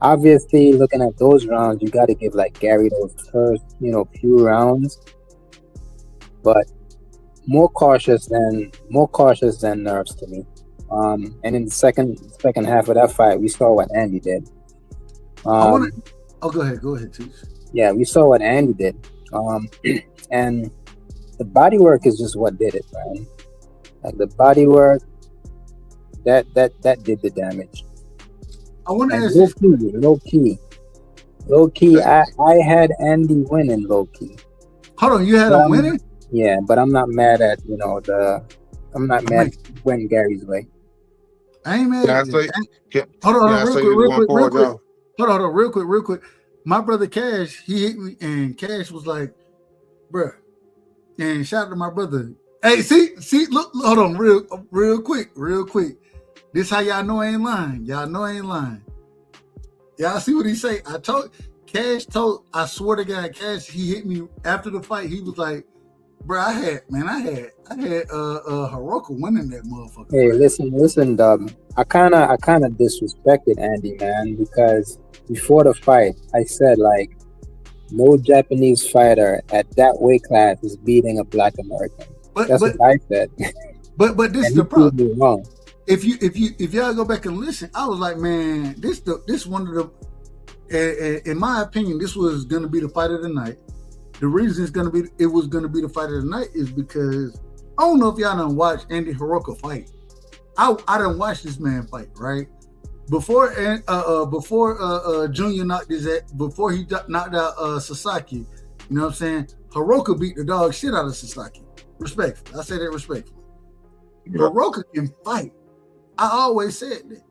obviously, looking at those rounds, you got to give Gary those first, few rounds, but more cautious than nerves to me. And in the second half of that fight, we saw what Andy did. Go ahead, Teach. Yeah, we saw what Andy did. And the body work is just what did it, man. The body work that did the damage. I want to ask low key. I had Andy winning low key. Hold on, you had him winning? Yeah, but I'm not mad at I'm not mad when Gary's way. I ain't mad at you. Hold on, real quick. My brother Cash, he hit me, and Cash was like, bruh. And shout out to my brother. Hey, see, look, hold on, real quick. This how y'all know I ain't lying. Y'all see what he say? I swear to God, Cash, he hit me after the fight. He was like, bro, I had Hiroko winning that motherfucker. Hey, listen, Dub. I kinda disrespected Andy, man, because before the fight, I said like no Japanese fighter at that weight class is beating a Black American. That's what I said. But this is And the he proved problem. me wrong. If y'all go back and listen, I was like, man, this one of the, in my opinion, this was gonna be the fight of the night. The reason it was gonna be the fight of the night is because I don't know if y'all done watched Andy Hiroko fight. I done watched this man fight, right? Before Junior knocked before he knocked out Sasaki, you know what I'm saying? Hiroko beat the dog shit out of Sasaki. Respectfully, I say that respectfully. Yeah. Hiroko can fight. I always said that.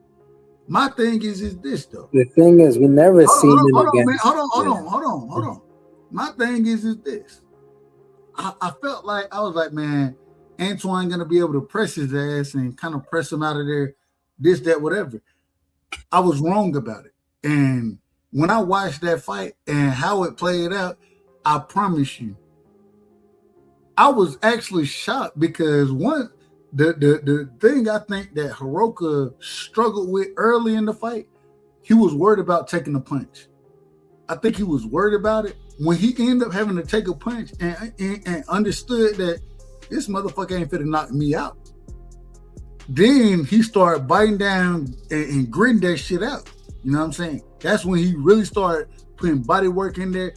My thing is this though. The thing is, we never seen him again. Man, hold on. My thing is this. I felt like I was like, man, Antoine gonna be able to press his ass and kind of press him out of there, this, that, whatever. I was wrong about it. And when I watched that fight and how it played out, I promise you, I was actually shocked because the thing I think that Hiroko struggled with early in the fight, he was worried about taking a punch. I think he was worried about it. When he ended up having to take a punch and understood that this motherfucker ain't finna knock me out, then he started biting down and gritting that shit out. You know what I'm saying? That's when he really started putting body work in there.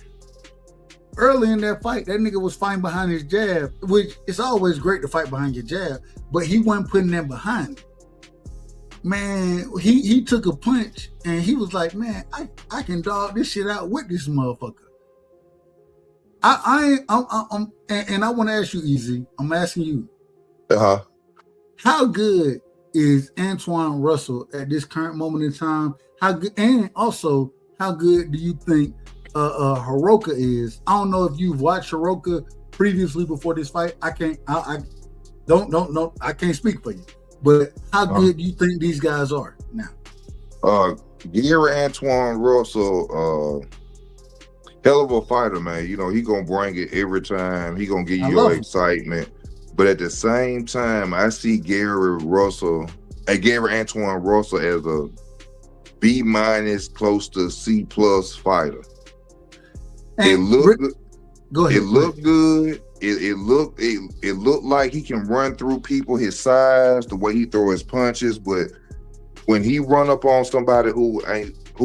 Early in that fight, that nigga was fighting behind his jab, which it's always great to fight behind your jab, but he wasn't putting that behind it. Man, he took a punch and he was like, man, I can dog this shit out with this motherfucker. And I want to ask you, Easy. I'm asking you, how good is Antoine Russell at this current moment in time? How good, and also how good do you think Hiroko is? I don't know if you've watched Hiroko previously before this fight. I can't speak for you. But how good do you think these guys are now? Gary Antoine Russell, hell of a fighter, man. You know, he gonna bring it every time. He gonna give you your excitement. But at the same time, I see Gary Antoine Russell as a B- close to C+ fighter. It looked good. It looked like he can run through people his size, the way he throw his punches, but when he run up on somebody who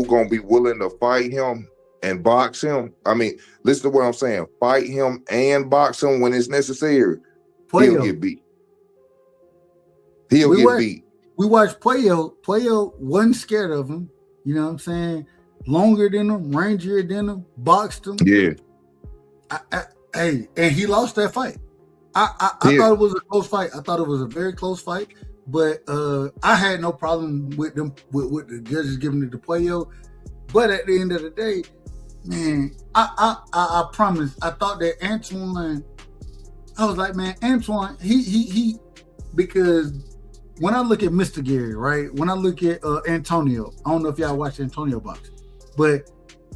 gonna be willing to fight him and box him, I mean, listen to what I'm saying, fight him and box him when it's necessary, he'll get beat. He'll get beat. We watched Puello. Puello wasn't scared of him. You know what I'm saying? Longer than him, rangier than him, boxed him. Yeah. And he lost that fight. I thought it was a close fight. I thought it was a very close fight, but I had no problem with them with the judges giving it to Puello. But at the end of the day, man, I promise. I thought that Antoine. I was like, man, Antoine. He because when I look at Mr. Gary, right? When I look at Antonio, I don't know if y'all watch Antonio box, but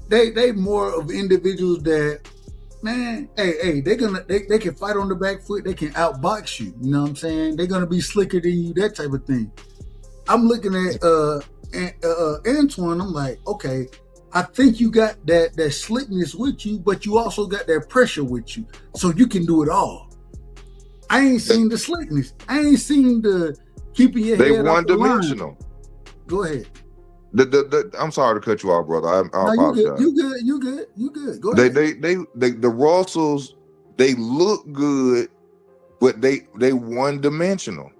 they more of individuals that, man, they can fight on the back foot, they can outbox you. You know what I'm saying? They're gonna be slicker than you, that type of thing. I'm looking at Antoine. I'm like, okay, I think you got that slickness with you, but you also got that pressure with you, so you can do it all. I ain't seen the slickness. I ain't seen the keeping your head up. They one-dimensional. Go ahead. I'm sorry to cut you off, brother. I apologize. You good. Go ahead. The Russells, they look good, but they one-dimensional.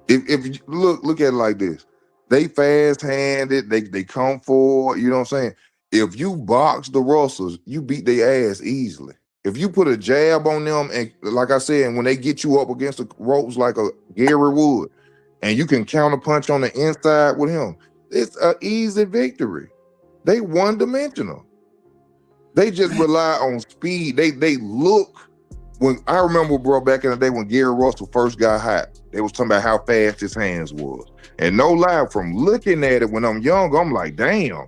If you look at it like this, they fast-handed, they come forward, you know what I'm saying? If you box the Russells, you beat their ass easily. If you put a jab on them, and like I said, when they get you up against the ropes like a Gary would, and you can counter punch on the inside with him, it's an easy victory. They one-dimensional. They just rely on speed. They look. When I remember, bro, back in the day when Gary Russell first got hot, they was talking about how fast his hands was. And no lie, from looking at it when I'm young, I'm like, damn,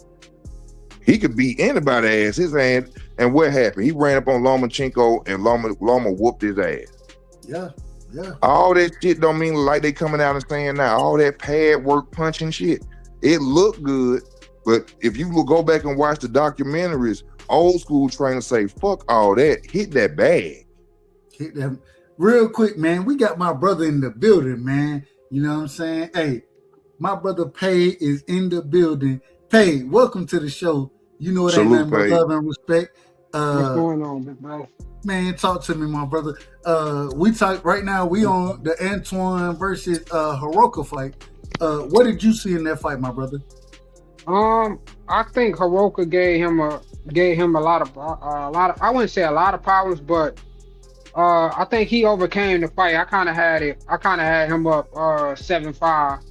he could beat anybody's ass. His hand. And what happened? He ran up on Lomachenko and Loma whooped his ass. Yeah. All that shit don't mean like they coming out and saying now. All that pad work punching shit. It looked good, but if you will go back and watch the documentaries, old school trainers say, fuck all that, hit that bag. Hit them real quick, man. We got my brother in the building, man. You know what I'm saying? Hey, my brother Pay is in the building. Pay, welcome to the show. You know it ain't nothing but love and respect. What's going on, big bro? Man, talk to me, my brother. We talk right now. We on the Antoine versus Hiroka fight. What did you see in that fight, my brother? I think Hiroka gave him a lot of I wouldn't say a lot of problems, but I think he overcame the fight. I kind of had him up 7-5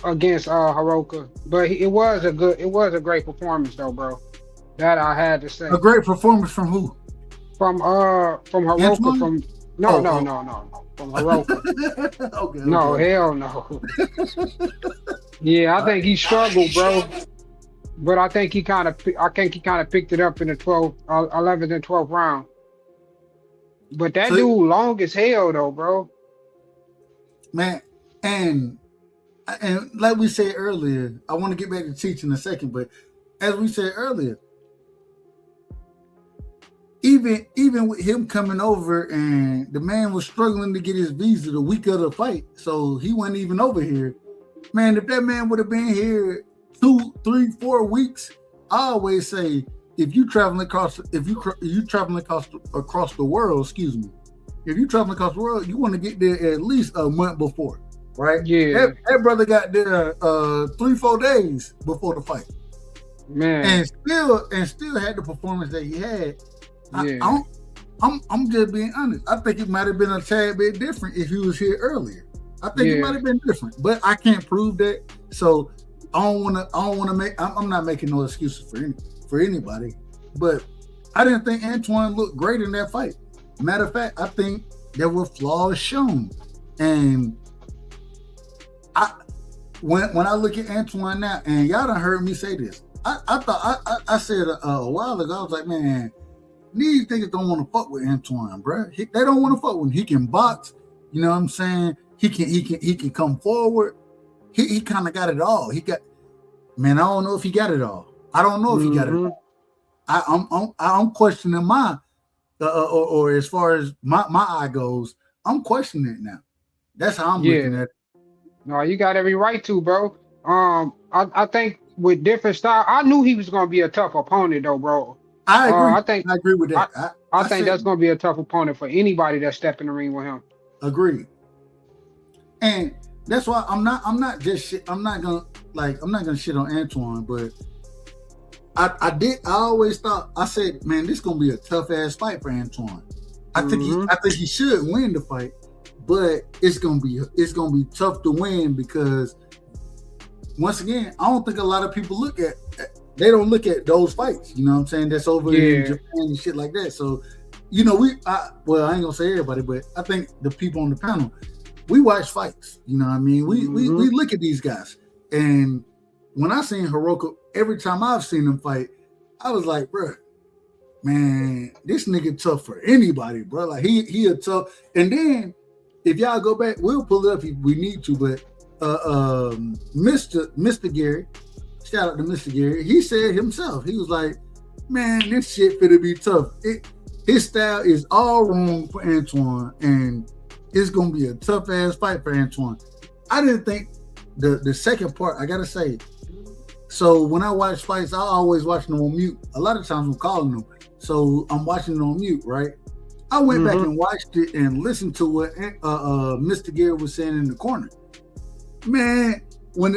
against Hiroka, but it was a great performance though, bro. That I had to say. A great performance from who? From Hiroka. Antoine? From no. From Hiroka. Okay. No, hell no. Yeah, I think he struggled, bro. But I think he kind of picked it up in the 11th and 12th round. But that dude long as hell though, bro. Man, and like we said earlier, I want to get back to teaching in a second, but as we said earlier, even with him coming over and the man was struggling to get his visa the week of the fight, so he wasn't even over here. Man, if that man would have been here 2, 3, 4 weeks, I always say if you traveling across the world, if you traveling across the world, you want to get there at least a month before, right? Yeah. That brother got there 3-4 days before the fight, man, and still had the performance that he had. Yeah. I'm just being honest. I think it might have been a tad bit different if he was here earlier. I think it might have been different, but I can't prove that. So I don't want to make. I'm not making no excuses for anybody. But I didn't think Antoine looked great in that fight. Matter of fact, I think there were flaws shown. And when I look at Antoine now, and y'all done heard me say this, I thought I said a while ago, I was like, man, these niggas don't want to fuck with Antoine, bro. They don't want to fuck with him. He can box, you know what I'm saying? He can come forward. He kind of got it all. I don't know if he got it all. I don't know if he got it all. I'm questioning my or as far as my eye goes, I'm questioning it now. That's how I'm looking at it. No, you got every right to, bro. I think with different style, I knew he was gonna be a tough opponent though, bro. I agree. I agree with that. I think that's gonna be a tough opponent for anybody that step in the ring with him. Agreed. And that's why I'm not gonna shit on Antoine, but I always thought, I said, man, this is gonna be a tough ass fight for Antoine. I think he should win the fight, but it's gonna be tough to win because once again, I don't think a lot of people look at those fights. You know what I'm saying? That's over in Japan and shit like that. So, you know, I ain't gonna say everybody, but I think the people on the panel, we watch fights. You know what I mean? We look at these guys. And when I seen Hiroka, every time I've seen him fight, I was like, bro, man, this nigga tough for anybody, bro. Like he a tough. And then if y'all go back, we'll pull it up if we need to, but Mr. Gary, shout out to Mr. Gary, he said himself, he was like, man, this shit finna be tough. His style is all wrong for Antoine, and it's gonna be a tough ass fight for Antoine. I didn't think the second part, I gotta say, so when I watch fights, I always watch them on mute. A lot of times I'm calling them, so I'm watching it on mute, right? I went back and watched it and listened to what Mr. Gary was saying in the corner. Man, when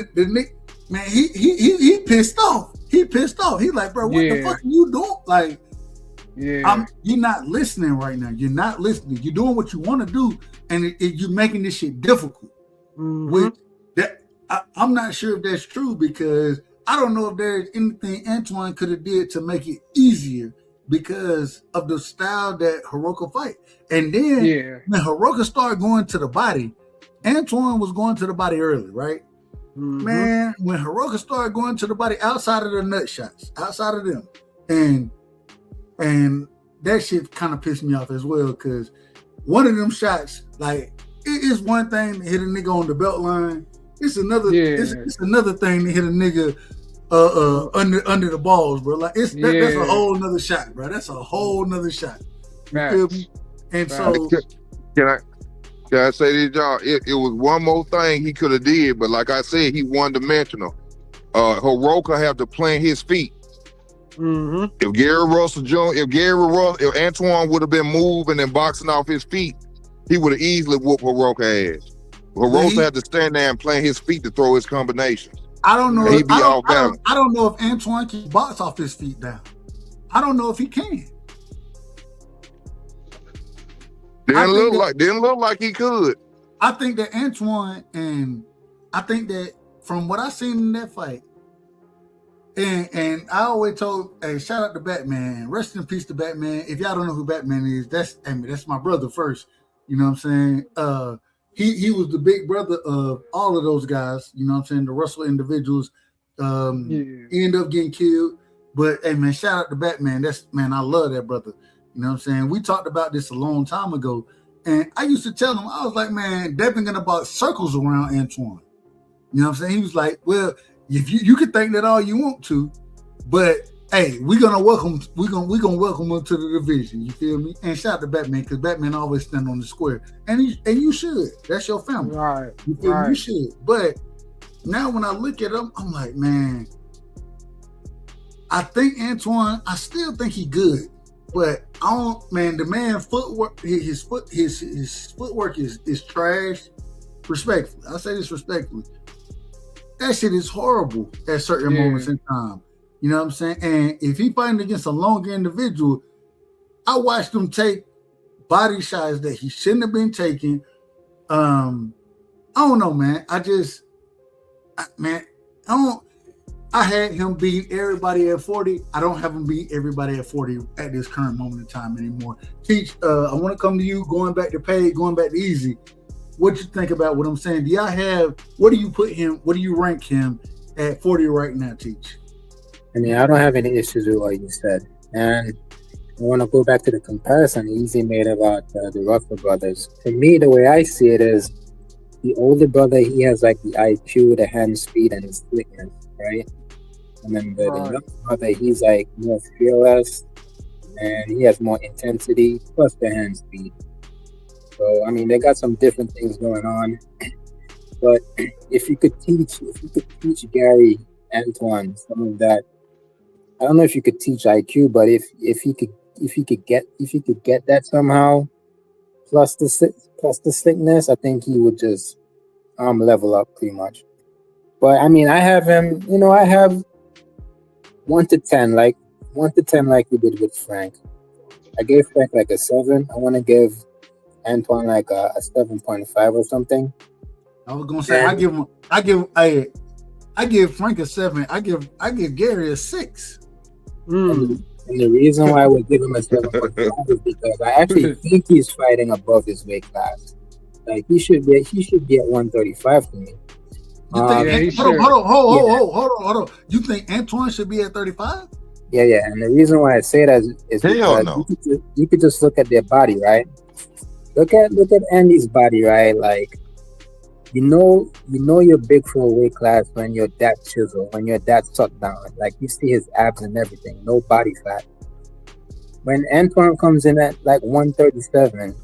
he pissed off. He pissed off. He like, bro, what the fuck are you doing? Like, you're not listening right now. You're not listening. You're doing what you want to do, and you're making this shit difficult. Which I'm not sure if that's true because I don't know if there's anything Antoine could have did to make it easier because of the style that Hiroka fight. And then when Hiroka started going to the body, Antoine was going to the body early, right? Mm-hmm. Man, when Hiroka started going to the body outside of the nut shots, outside of them, and that shit kind of pissed me off as well, because one of them shots, like, it is one thing to hit a nigga on the belt line. It's another. It's another thing to hit a nigga under the balls, bro. Like that's a whole nother shot, bro. That's a whole nother shot. You feel me? And so, can I say this, y'all? It was one more thing he could have did, but like I said, he one dimensional. Hiroka have to plant his feet. Mm-hmm. If Antoine would have been moving and boxing off his feet, he would have easily whooped Hiroka ass. Hiroka had to stand there and plant his feet to throw his combinations. I don't know. I don't know if Antoine can box off his feet down. I don't know if he can. Didn't look like he could. I think that Antoine, and I think that from what I seen in that fight, and I always told, hey, shout out to Batman, rest in peace to Batman. If y'all don't know who Batman is, that's my brother first. You know what I'm saying? He was the big brother of all of those guys. You know what I'm saying? The Russell individuals end up getting killed. But hey, man, shout out to Batman. I love that brother. You know what I'm saying? We talked about this a long time ago. And I used to tell him, I was like, man, they've been gonna box circles around Antoine. You know what I'm saying? He was like, well, if you can think that all you want to, but hey, we're gonna welcome him to the division. You feel me? And shout out to Batman, because Batman always stand on the square. And you should. That's your family. Right. You feel me? You should. But now when I look at him, I'm like, man, I think Antoine, I still think he good. But I don't, man, the man footwork, his footwork is trash. Respectfully. I say this respectfully. That shit is horrible at certain moments in time. You know what I'm saying? And if he fighting against a longer individual, I watched him take body shots that he shouldn't have been taking. I don't know, man. I had him beat everybody at 40. I don't have him beat everybody at 40 at this current moment in time anymore. Teach, I want to come to you, going back to Paid, going back to Easy. What you think about what I'm saying? What do you rank him at 40 right now, Teach? I mean, I don't have any issues with what you said. And I want to go back to the comparison Easy made about the Russell brothers. For me, the way I see it is the older brother, he has like the IQ, the hand speed, and the slickness, right? And then the younger brother, he's like more fearless, and he has more intensity, plus the hand speed. So, I mean, they got some different things going on. But if you could teach Gary Antoine some of that, I don't know if you could teach IQ, but if he could get that somehow, plus the sickness, I think he would just level up pretty much. But I mean, I have him. You know, I have 1 to 10, like we did with Frank. I gave Frank like a 7. I want to give Antoine like a 7.5 or something. I was gonna say I give Frank a 7. I give Gary a 6. And the reason why I would give him a 7.5 is because I actually think he's fighting above his weight class. Like he should be at 135 to me. Hold on. You think Antoine should be at 35? Yeah. And the reason why I say that is because you could just look at their body, right? Look at Andy's body, right? Like, you know you're big for a weight class when you're that chiseled, when you're that sucked down. Like, you see his abs and everything, no body fat. When Antoine comes in at like 137,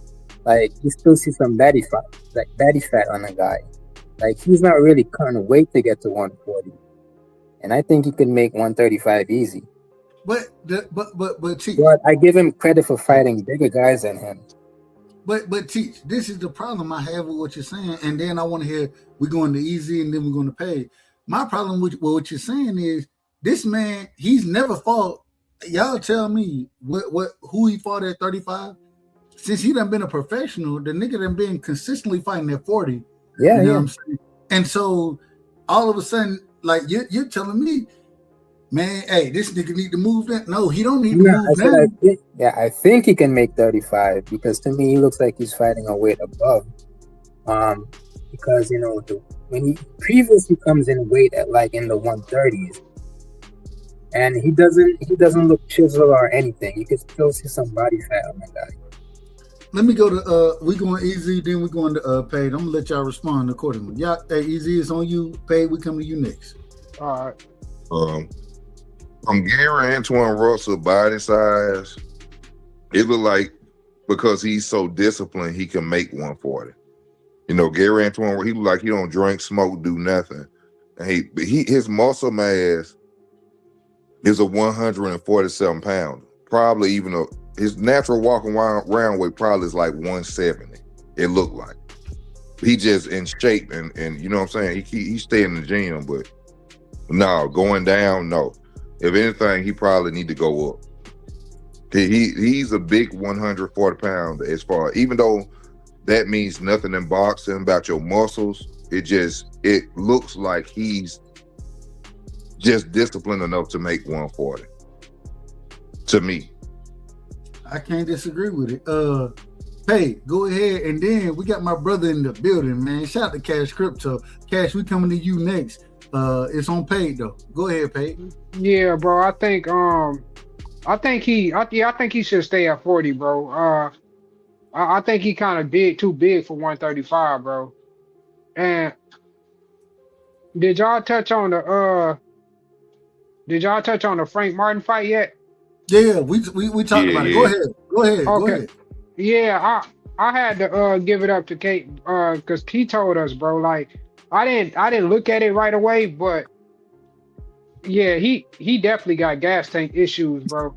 like, you still see some baddie fat on a guy. Like, he's not really cutting weight to get to 140. And I think he could make 135 easy. But Chief, But I give him credit for fighting bigger guys than him. But Teach, this is the problem I have with what you're saying. And then I want to hear, we're going to Easy and then we're going to Pay. My problem with what you're saying is, this man, he's never fought. Y'all tell me who he fought at 35. Since he done been a professional, the nigga done been consistently fighting at 40. Yeah, you know what I'm saying? And so all of a sudden, like you're telling me, man, hey, this nigga need to move that. No, he don't need to No, move now. I think he can make 35 because to me he looks like he's fighting a weight above. Because you know when he previously comes in weight at like in the 130s, and he doesn't look chiseled or anything. You can still see some body fat on that guy. Let me go to we going easy, then we going to Paid. I'm gonna let y'all respond accordingly. Yeah, hey, easy, it's on you. Paid, we come to you next. All right. From Gary Antoine Russell body size, it look like because he's so disciplined, he can make 140. You know, Gary Antoine, he look like he don't drink, smoke, do nothing. And his muscle mass is a 147 pounder. Probably even his natural walking around weight probably is like 170. It looked like. He just in shape and you know what I'm saying? He stay in the gym, but no, going down, no. If anything, he probably need to go up. He's a big 140 pounder as far, even though that means nothing in boxing about your muscles. It looks like he's just disciplined enough to make 140. To me. I can't disagree with it. Hey, go ahead, and then we got my brother in the building, man. Shout out to Cash Crypto. Cash, we coming to you next. It's on Paid though. Go ahead, Paid. Yeah, bro. I think he should stay at 40, bro. I think he kind of too big for 135, bro. And did y'all touch on the Frank Martin fight yet? Yeah, we talked about it. Go ahead. Okay. Go ahead. Yeah, I had to give it up to Kate because he told us, bro. Like I didn't look at it right away, but yeah, he definitely got gas tank issues, bro.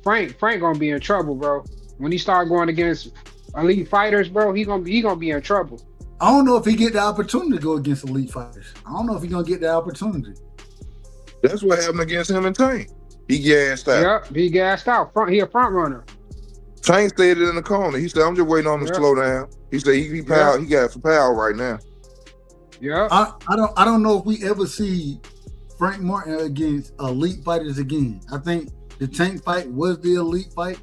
Frank gonna be in trouble, bro. When he start going against elite fighters, bro, he gonna be in trouble. I don't know if he get the opportunity to go against elite fighters. I don't know if he gonna get the opportunity. That's what happened against him and Tank. He gassed out. Yep, he gassed out. He a front runner. Tank stayed in the corner. He said, "I'm just waiting on him to slow down." He said, "He power. He got some power right now." Yeah. I don't know if we ever see Frank Martin against elite fighters again. I think the Tank fight was the elite fight.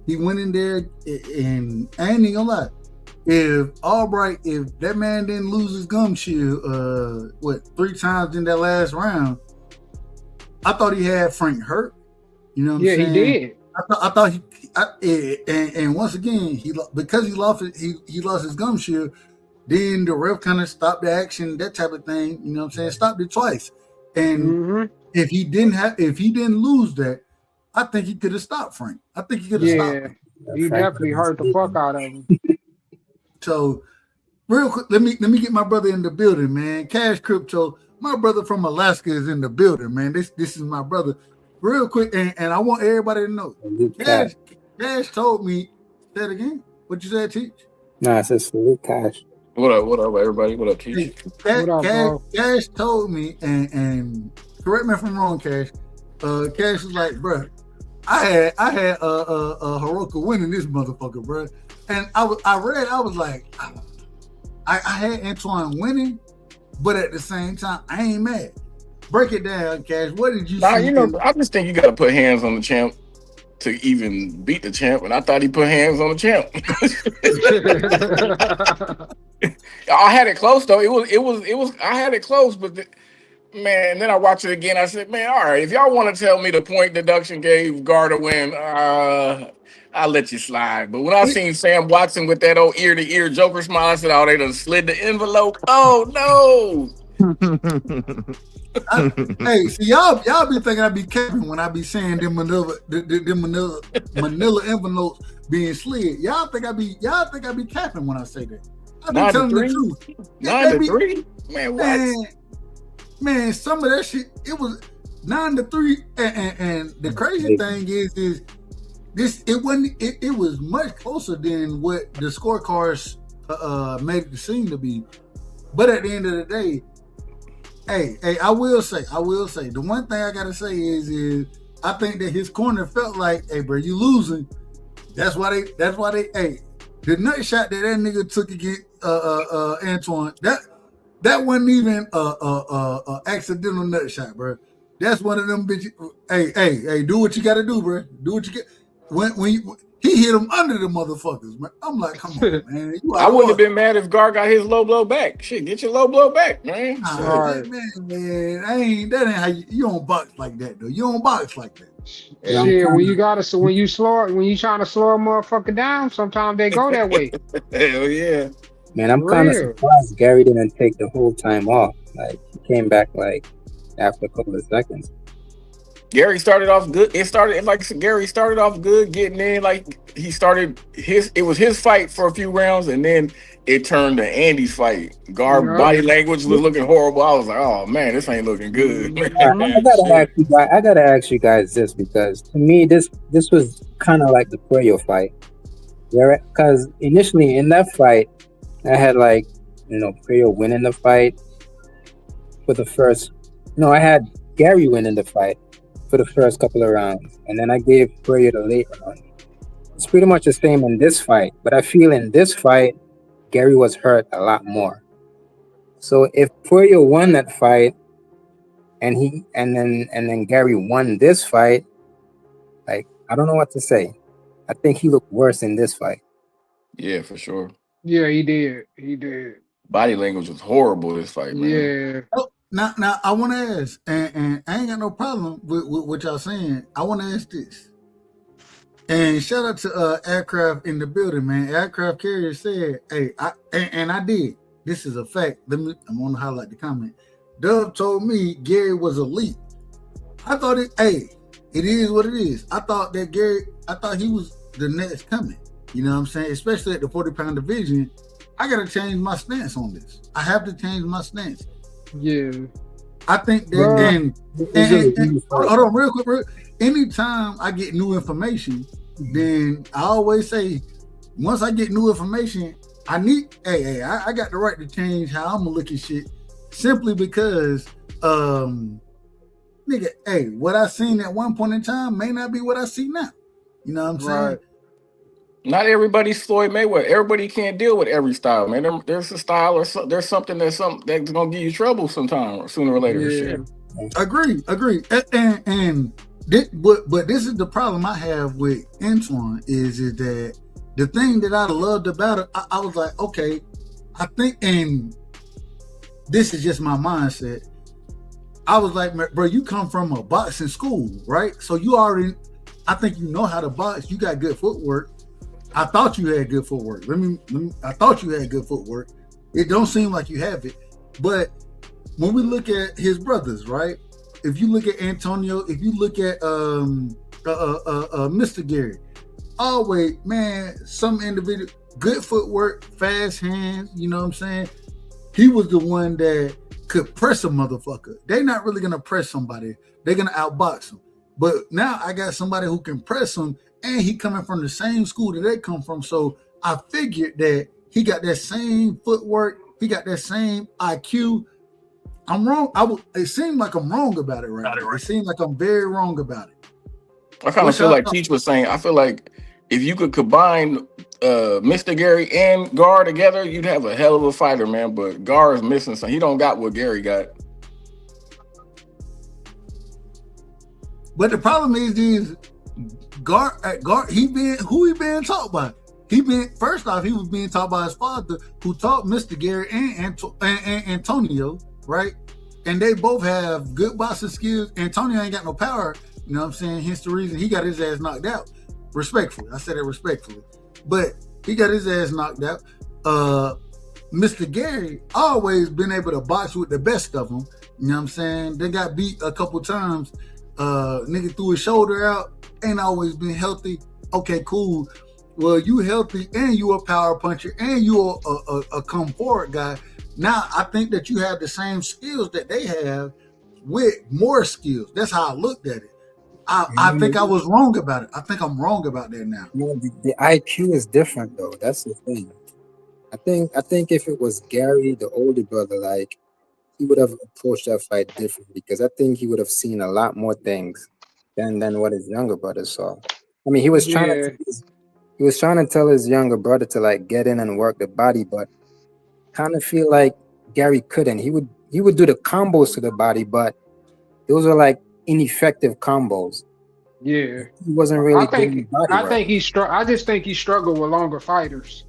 He went in there and I ain't even gonna lie. If that man didn't lose his gum shield, 3 times in that last round, I thought he had Frank hurt. You know what I'm saying? Yeah, he did. I thought and once again, because he lost his gum shield, then the ref kind of stopped the action, that type of thing. You know what I'm saying? Stopped it twice. And if he didn't lose that, I think he could have stopped Frank. I think he could have stopped him. He definitely hurt the fuck out of him. So, real quick, let me get my brother in the building, man. Cash Crypto, my brother from Alaska is in the building, man. This is my brother. Real quick, and I want everybody to know. Cash told me. Say it again. What you said, Teach? No, I said salute Cash. What up, everybody? What up, Teach? Cash told me, and correct me if I'm wrong, Cash. Cash was like, bro, I had Hiroka winning this motherfucker, bro. And I was like, I had Antoine winning, but at the same time, I ain't mad. Break it down, Cash. What did you see? I just think you gotta put hands on the champ to even beat the champ, and I thought he put hands on the champ. I had it close though. It was. I had it close, but man, then I watched it again. I said, man, all right, if y'all want to tell me the point deduction gave Gard a win, I'll let you slide. But when I seen Sam Watson with that old ear-to-ear Joker smile, I said, oh, they done slid the envelope. Oh, no. Hey, see, y'all be thinking I be capping when I be saying them manila envelopes being slid. Y'all think I be capping when I say that. I be telling the truth. 9-3? Man, what? Man, some of that shit, it was 9-3, and the crazy thing is this. It was much closer than what the scorecards made it seem to be. But at the end of the day, hey, I will say, the one thing I gotta say is I think that his corner felt like, hey, bro, you losing. That's why they, hey, the nut shot that nigga took against Antoine, That wasn't even a accidental nut shot, bro. That's one of them bitches. Hey, do what you got to do, bro. Do what you get. He hit him under the motherfuckers, man. I'm like, come on, man. You I out of wouldn't have order. been mad if Gar got his low blow back. Shit, get your low blow back, man. Nah, Shit. Right. man, that ain't how you don't box like that, though. You don't box like that. Yeah, I'm Shit, when kinda, you gotta, so when you trying to slow a motherfucker down, sometimes they go that way. Hell yeah. man, I'm For kind of real. surprised Gary didn't take the whole time off. Like he came back like after a couple of seconds. Gary started off good. Gary started off good, getting in. Like he started it was his fight for a few rounds, and then it turned to Andy's fight. Gar Yeah. body language was looking horrible. I was like, oh man, this ain't looking good. Mhm. I gotta ask you guys this because to me this was kind of like the Puello fight, because initially in that fight I had like Puello winning the fight for the first. No, I had Gary winning the fight for the first couple of rounds, and then I gave Puello the late round. It's pretty much the same in this fight, but I feel in this fight Gary was hurt a lot more. So if Puello won that fight and then Gary won this fight, like I don't know what to say. I think he looked worse in this fight. Yeah, for sure. Yeah, he did. He did. Body language was horrible this fight, man. Yeah. Oh, now I want to ask, and I ain't got no problem with what y'all saying. I want to ask this. And shout out to Aircraft in the building, man. Aircraft carrier said, "Hey, I did. This is a fact. I'm gonna highlight the comment. Dub told me Gary was elite. I thought it. Hey, it is what it is. I thought he was the next coming. You know what I'm saying? Especially at the 40-pound division. I gotta change my stance on this. I have to change my stance. Yeah. I think that and hold on real quick. Anytime I get new information, then I always say, once I get new information, I got the right to change how I'm gonna look at shit, simply because what I seen at one point in time may not be what I see now. You know what I'm saying? Right. Not everybody's Floyd Mayweather. Everybody can't deal with every style, man. There's a style or there's something that's gonna give you trouble sometime, sooner or later. Yeah. Shit. Agree. But this is the problem I have with Antoine is that the thing that I loved about it, I was like, okay, I think, and this is just my mindset. I was like, bro, you come from a boxing school, right? So I think you know how to box. You got good footwork. I thought you had good footwork. I thought you had good footwork. It don't seem like you have it. But when we look at his brothers, right? If you look at Antonio, if you look at Mr. Gary, always, man, some individual, good footwork, fast hands, you know what I'm saying? He was the one that could press a motherfucker. They're not really going to press somebody. They're going to outbox them. But now I got somebody who can press them, and he coming from the same school that they come from. So I figured that he got that same footwork. He got that same IQ. I'm wrong. It seemed like I'm wrong about it right now. It seemed like I'm very wrong about it. I kind of feel like Teach was saying, I feel like if you could combine Mr. Gary and Gar together, you'd have a hell of a fighter, man. But Gar is missing something. He don't got what Gary got. But the problem is Gar, he being taught by? First off, he was being taught by his father, who taught Mr. Gary and Antonio, right? And they both have good boxing skills. Antonio ain't got no power, you know what I'm saying? Hence the reason he got his ass knocked out. Respectfully, I said it respectfully, but he got his ass knocked out. Mr. Gary always been able to box with the best of them. You know what I'm saying? They got beat a couple times. Nigga threw his shoulder out. Ain't always been healthy. Okay, cool. Well, you healthy and you a power puncher and you a come forward guy. Now I think that you have the same skills that they have with more skills. That's how I looked at it. I think I was wrong about it. I think I'm wrong about that now. No, the IQ is different though. That's the thing. I think if it was Gary, the older brother, like he would have approached that fight differently because I think he would have seen a lot more things than what his younger brother saw. I mean, he was trying to tell his younger brother to like get in and work the body, but kind of feel like Gary couldn't. He would do the combos to the body, but those are like ineffective combos. Yeah, He wasn't really doing the body I work. think I just think he struggled with longer fighters,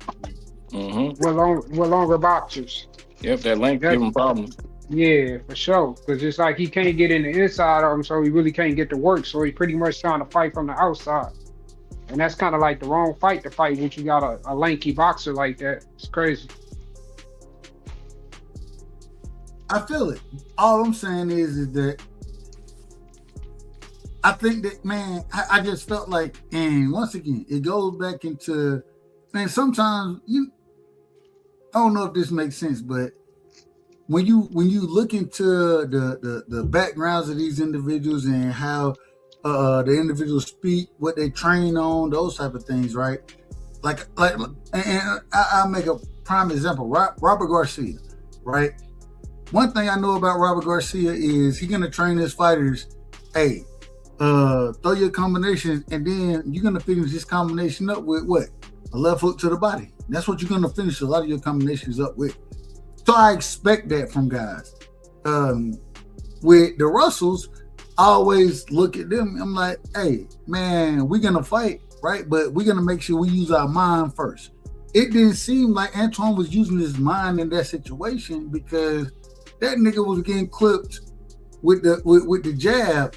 with longer boxers. Yep, that length give him problems. Yeah, for sure. Because it's like he can't get in the inside of him, so he really can't get to work. So he's pretty much trying to fight from the outside. And that's kind of like the wrong fight to fight when you got a lanky boxer like that. It's crazy. I feel it. All I'm saying is that I think that, man, I just felt like, and once again, it goes back into, man, sometimes I don't know if this makes sense, but when you look into the backgrounds of these individuals and how the individuals speak, what they train on, those type of things, right? And I'll make a prime example. Robert Garcia, right? One thing I know about Robert Garcia is he's gonna train his fighters, hey, throw your combinations, and then you're gonna finish this combination up with what? A left hook to the body. That's what you're gonna finish a lot of your combinations up with. So I expect that from guys. With the Russells, I always look at them. I'm like, hey, man, we're gonna fight, right? But we're gonna make sure we use our mind first. It didn't seem like Antoine was using his mind in that situation because that nigga was getting clipped with the jab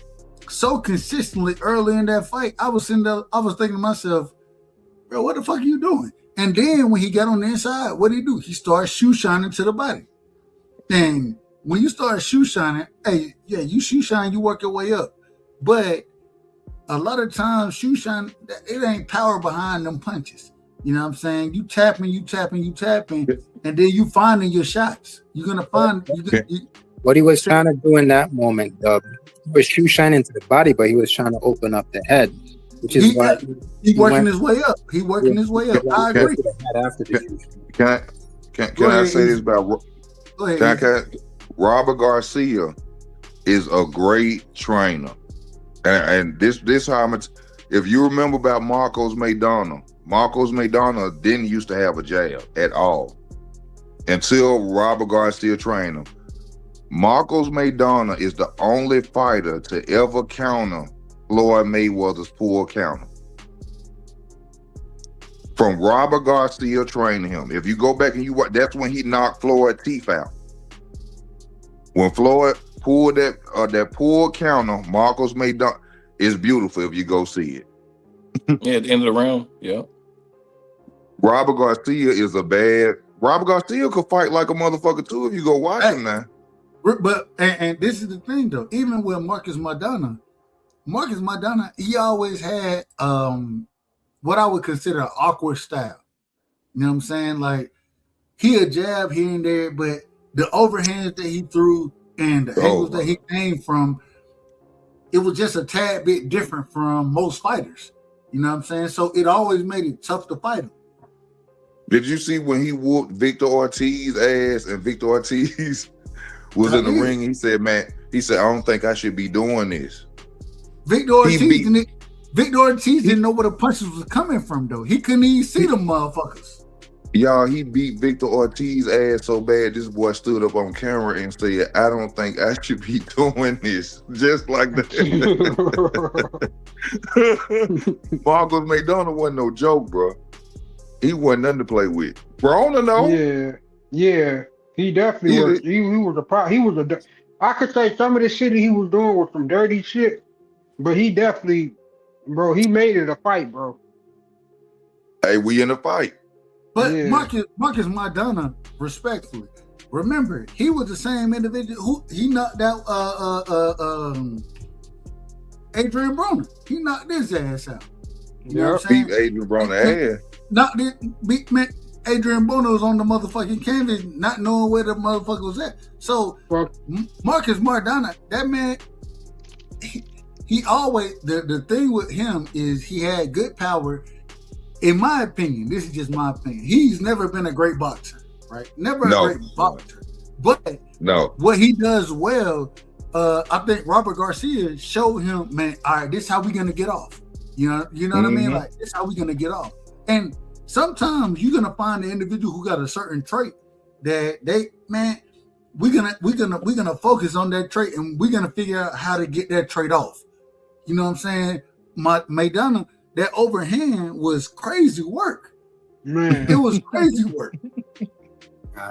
so consistently early in that fight. I was thinking to myself, bro, what the fuck are you doing? And then when he got on the inside, what did he do? He started shoe shining to the body. And when you start shoe shining, hey, yeah, you shoe shine, you work your way up. But a lot of times, shoe shine, it ain't power behind them punches. You know what I'm saying? You tapping, and then you finding your shots. You're gonna find. What he was trying to do in that moment, he was shoe shining to the body, but he was trying to open up the head, which is why he working his way up. He working his way up. I agree. Can I say this about Robert Garcia is a great trainer, and this how I'm. If you remember about Marcos Maidana didn't used to have a jab at all until Robert Garcia trained him. Marcos Maidana is the only fighter to ever counter Floyd Mayweather's pull counter. From Robert Garcia training him. If you go back and you watch, that's when he knocked Floyd's teeth out. When Floyd pulled that pull counter, Marcos Maidana is beautiful if you go see it. Yeah, at the end of the round, yeah. Robert Garcia Robert Garcia could fight like a motherfucker too if you go watch him now. But and this is the thing though, even with Marcos Maidana, he always had what I would consider an awkward style. You know what I'm saying? Like he'll jab here and there, but the overhands that he threw and the angles that he came from, it was just a tad bit different from most fighters. You know what I'm saying? So it always made it tough to fight him. Did you see when he whooped Victor Ortiz's ass and Victor Ortiz was in the ring? He said, I don't think I should be doing this. Victor Ortiz didn't know where the punches was coming from, though. He couldn't even see them motherfuckers. Y'all, he beat Victor Ortiz's ass so bad, this boy stood up on camera and said, I don't think I should be doing this. Just like that. Marcos Maidana wasn't no joke, bro. He wasn't nothing to play with. Broner, though. Yeah. He definitely was. He was I could say some of the shit he was doing was some dirty shit, but he definitely, bro, he made it a fight, bro. Hey, we in a fight. But Marcos Maidana, respectfully, remember, he was the same individual who he knocked out Adrian Broner. He knocked his ass out. You know what I'm saying? Beat Adrian Broner ass. Adrian Broner was on the motherfucking canvas, not knowing where the motherfucker was at. So Marcos Maidana, that man, he always the thing with him is he had good power. In my opinion, this is just my opinion. He's never been a great boxer, right? Never a great boxer. But what he does well, I think Robert Garcia showed him, man, all right, this is how we're gonna get off. You know what I mean? Like, this is how we're gonna get off. And sometimes you're gonna find an individual who got a certain trait that we're gonna focus on that trait, and we're gonna figure out how to get that trait off. You know what I'm saying? Maidana, that overhand was crazy work. Man, It was crazy work.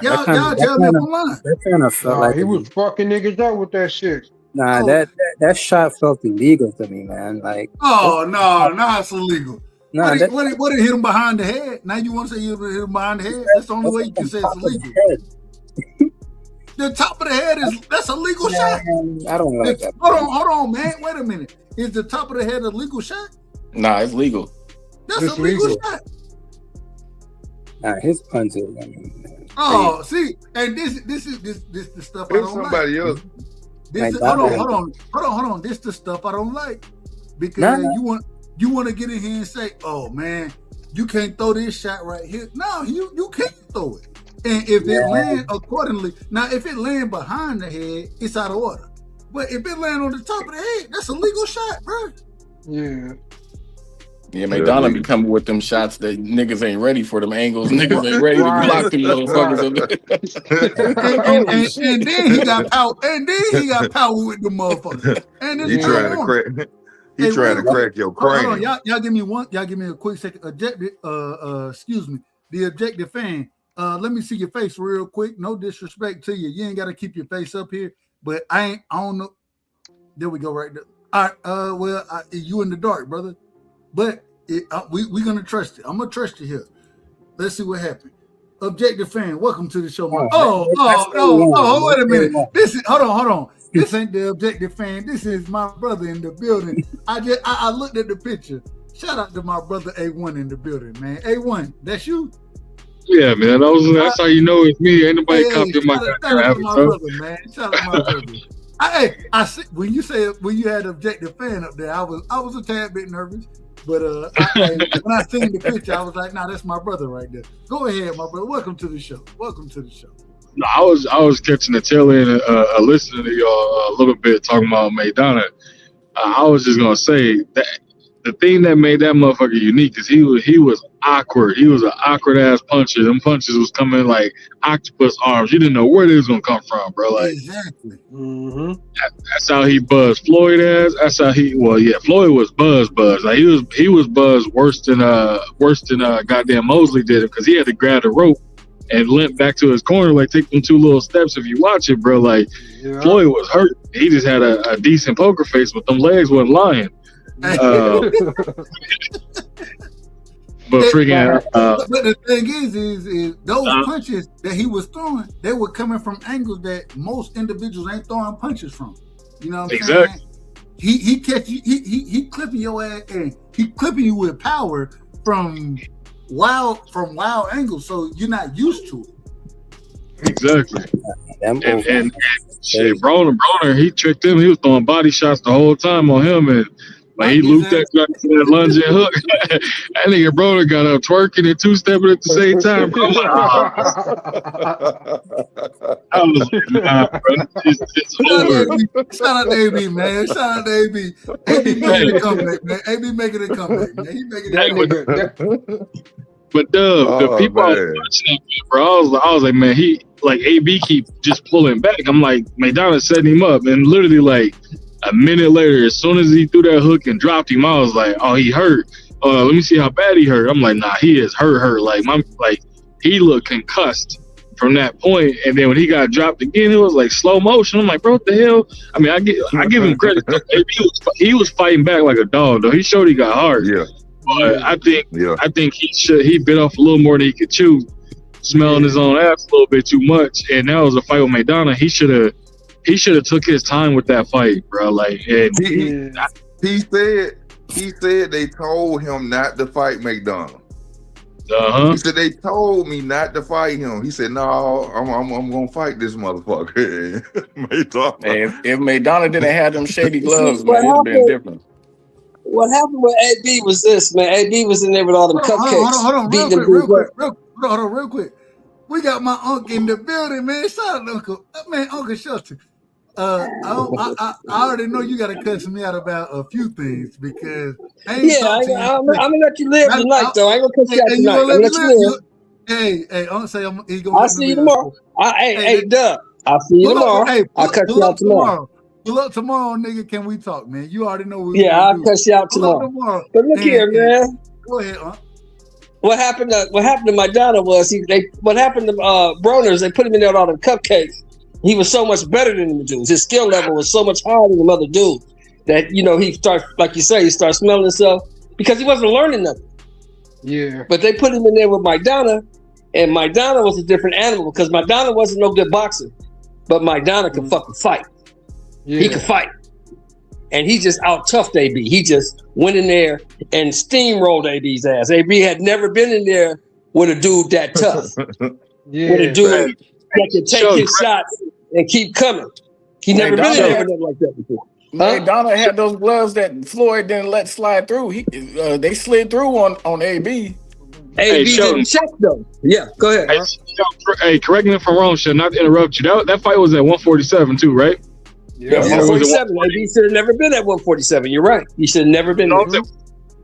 Y'all That tell me kinda- I'm lying. That kind of felt like he was fucking niggas up with that shit. nah. Oh. That shot felt illegal to me, man. Like Oh no, it's illegal. nah, What that, it hit him behind the head? Now you want to say you hit him behind the head? That's the only way you can say it's illegal. The top of the head that's a legal shot. I don't like that. Hold on, man. Wait a minute. Is the top of the head a legal shot? Nah, it's legal. That's It's a legal legal. shot. Nah, his punches. I mean, Oh, see, and this is the stuff I It's don't somebody like. else. Hold on. This is the stuff I don't like because Nah. you want to get in here and say, "Oh man, you can't throw this shot right here." No, you can't throw it. And if it land accordingly, now if it land behind the head, it's out of order. But if it land on the top of the head, that's a legal shot, bro. Yeah. Yeah, McDonough be coming with them shots that niggas ain't ready for, them angles. Niggas ain't ready to Right. block them motherfuckers. And then he got power. And then he got power with the motherfuckers. And He it's trying to on. crack. He Hey, trying to real quick. crack your Hold on, cranium. y'all give me one. Y'all give me a quick second. Excuse me. The objective fan. Let me see your face real quick. No disrespect to you. You ain't got to keep your face up here. But I don't know. There we go. Right there. All right. You in the dark, brother. But we gonna trust it. I'm gonna trust you here. Let's see what happened. Objective fan, welcome to the show. Man. Wait a minute. Hold on. This ain't the objective fan. This is my brother in the building. I looked at the picture. Shout out to my brother A1 in the building, man. A1, that's you? Yeah, man. That's how you know it's me. Ain't nobody copying my Shout out to my brother, man. Shout out to my brother. I see, when you had objective fan up there, I was a tad bit nervous. But when I seen the picture, I was like, "Nah, that's my brother right there." Go ahead, my brother. Welcome to the show. No, I was catching the tail end, listening to y'all a little bit talking about Maidana. I was just gonna say that the thing that made that motherfucker unique is he was awkward. He was an awkward ass puncher. Them punches was coming like octopus arms. You didn't know where they was gonna come from, bro. Like Exactly. that's how he buzzed Floyd ass. That's how Floyd was buzz. Like he was buzzed worse than goddamn Mosley did it because he had to grab the rope and limp back to his corner, like take them 2 little steps. If you watch it, bro, like Floyd was hurt. He just had a decent poker face, but them legs wasn't lying. But freaking. But the thing is those punches that he was throwing, they were coming from angles that most individuals ain't throwing punches from. You know what I'm saying? He catch you, he clipping your ass, and he clipping you with power from wild angles, so you're not used to it. Exactly. And shit, Broner, he tricked him. He was throwing body shots the whole time on him, and like he looped that lunge and hook. That nigga Broner got up twerking and 2-stepping at the same time, bro. I was like, nah, bro, it's over. Shout out to AB, man. Shout out to AB. AB making a comeback, man. AB making a comeback, man. He making a comeback. But the people I was watching, bro, I was like, man, he like AB keep just pulling back. I'm like, Maidana setting him up, and literally like a minute later, as soon as he threw that hook and dropped him, I was like, oh, he hurt. Let me see how bad he hurt. I'm like, nah, he is hurt. Like he looked concussed from that point. And then when he got dropped again, it was like slow motion. I'm like, bro, what the hell? I mean, I give him credit. He was fighting back like a dog, though. He showed he got hard. Yeah. But I think he bit off a little more than he could chew, smelling his own ass a little bit too much. And that was a fight with Maidana. He should have took his time with that fight, bro. Like, and he said they told him not to fight McDonough. He said they told me not to fight him. He said, no, I'm gonna fight this motherfucker. If Maidana didn't have them shady gloves, man, it'd have been different. What happened with AB was this, man. AB was in there with all them cupcakes. Hold on, real quick. We got my uncle in the building, man. Shout out to Uncle. Man, Uncle Shelton. I already know you got to cuss me out about a few things because I'm gonna let you live tonight, though. I ain't gonna cuss you out tonight. I'm gonna let you live. Hey, I'm gonna say he I'll see you tomorrow. Hey, Dub. I'll see you tomorrow. Hey, I'll cut you out tomorrow. Pull up tomorrow, nigga. Can we talk, man? You already know what Yeah, I'll cut you out tomorrow. But look here, man. Go ahead, huh? What happened to Maidana was what happened to Broners, they put him in there with all the cupcakes. He was so much better than the dudes. His skill level was so much higher than the other dudes that, you know, he starts, like you say, he starts smelling himself because he wasn't learning nothing. Yeah. But they put him in there with Maidana, and Maidana was a different animal because Maidana wasn't no good boxer, but Maidana could fucking fight. Yeah. He could fight. And he just out-toughed AB. He just went in there and steamrolled AB's ass. AB had never been in there with a dude that tough. Yeah. With a dude that can take his shots and keep coming. He never been in there with nothing like that before. Maidana had those gloves that Floyd didn't let slide through. They slid through on AB. AB didn't check though. Yeah, go ahead. Hey, correct me if I'm wrong, Sean, not to interrupt you. That fight was at 147 too, right? Yeah, 147. AB should have never been at 147. You're right. He should have never been there.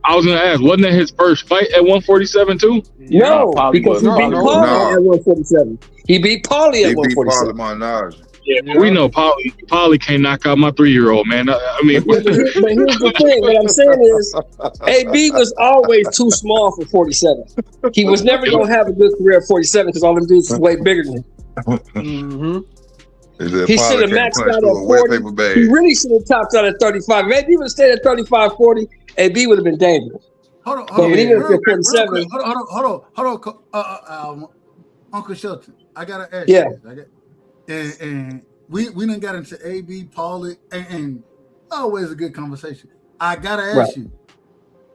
I was going to ask, wasn't that his first fight at 147 too? No, because he beat Paulie at 147. He beat Paulie at 147. Yeah, but we know Paulie can't knock out my 3-year-old, man. I mean, but here's the thing. What I'm saying is, AB was always too small for 47. He was never going to have a good career at 47 because all them dudes was way bigger than him. Mm-hmm. He should have maxed out at 40. He really should have topped out at 35. If AB would have stayed at 35, 40, AB would have been dangerous. Hold on. But when he went to 47. Hold on. Uncle Shelton, I got to ask you this. And we done got into AB, Paulie, and always a good conversation. I got to ask you,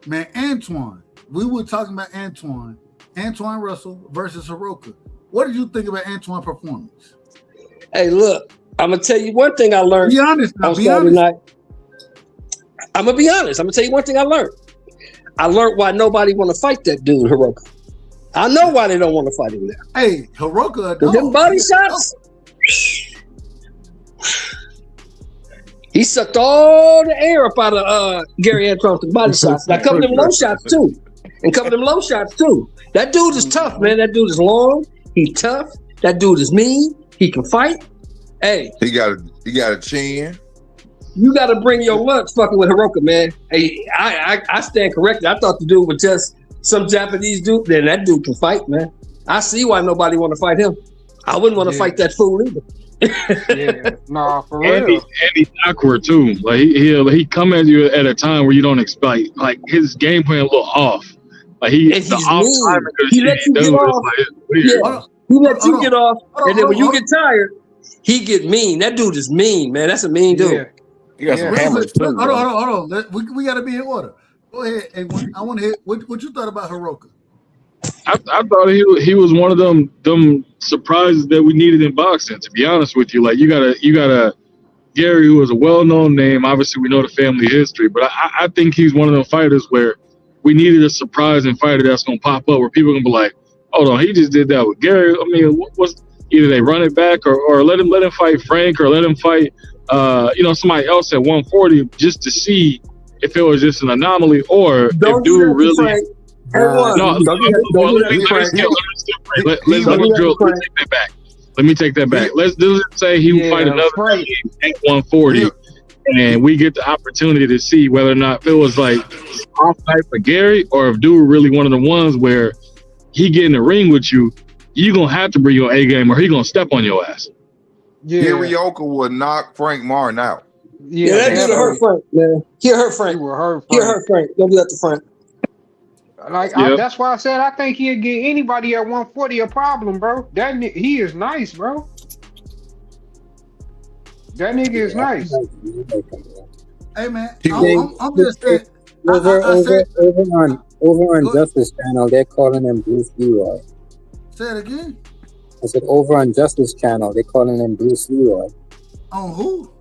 man, Antoine, we were talking about Antoine Russell versus Hiroka. What did you think about Antoine's performance? Hey, look, I'm going to tell you one thing I learned. Be honest now, on Saturday night. I'm going to be honest. I'm going to tell you one thing I learned. I learned why nobody want to fight that dude, Hiroka. I know why they don't want to fight him there. Hey, Hiroka, them body shots. He sucked all the air up out of Gary Antoine's body shots. Now cover them low shots too. That dude is tough, man. That dude is long. He's tough. That dude is mean. He can fight. Hey. He got a chin. You got to bring your lunch fucking with Hiroka, man. Hey, I stand corrected. I thought the dude was just some Japanese dude. Then that dude can fight, man. I see why nobody want to fight him. I wouldn't want to fight that fool either. Yeah, nah, for real. And he's awkward too. Like he come at you at a time where you don't expect. Like his game plan a little off. Like he lets you get off. He lets you get off, and then when you get tired, he get mean. That dude is mean, man. That's a mean dude. You got some hammers too. Hold on. We got to be in order. Go ahead. Hey, I want to hear what you thought about Hiroka. I thought he was one of them surprises that we needed in boxing. To be honest with you, like you got a Gary who is a well-known name. Obviously, we know the family history, but I think he's one of them fighters where we needed a surprising fighter that's gonna pop up where people are gonna be like, hold on, he just did that with Gary. I mean, what's either they run it back or let him fight Frank or let him fight somebody else at 140 just to see if it was just an anomaly or if dude really. Let me take that back. Let's say he would fight another fight at 140, and we get the opportunity to see whether or not if it was like off type for Gary or if dude really one of the ones where he get in the ring with you, you gonna have to bring your A game or he gonna step on your ass. Yeah, Gary Yoka would knock Frank Martin out. Yeah, that dude hurt Frank, man. He hurt Frank. Don't do that to Frank. That's why I said I think he'll get anybody at 140 a problem, bro. He is nice, bro. That nigga is nice. Hey man, I'm just saying. Over on Justice Channel, they're calling him Bruce Leroy. Say it again. I said over on Justice Channel, they're calling him Bruce Leroy. On who?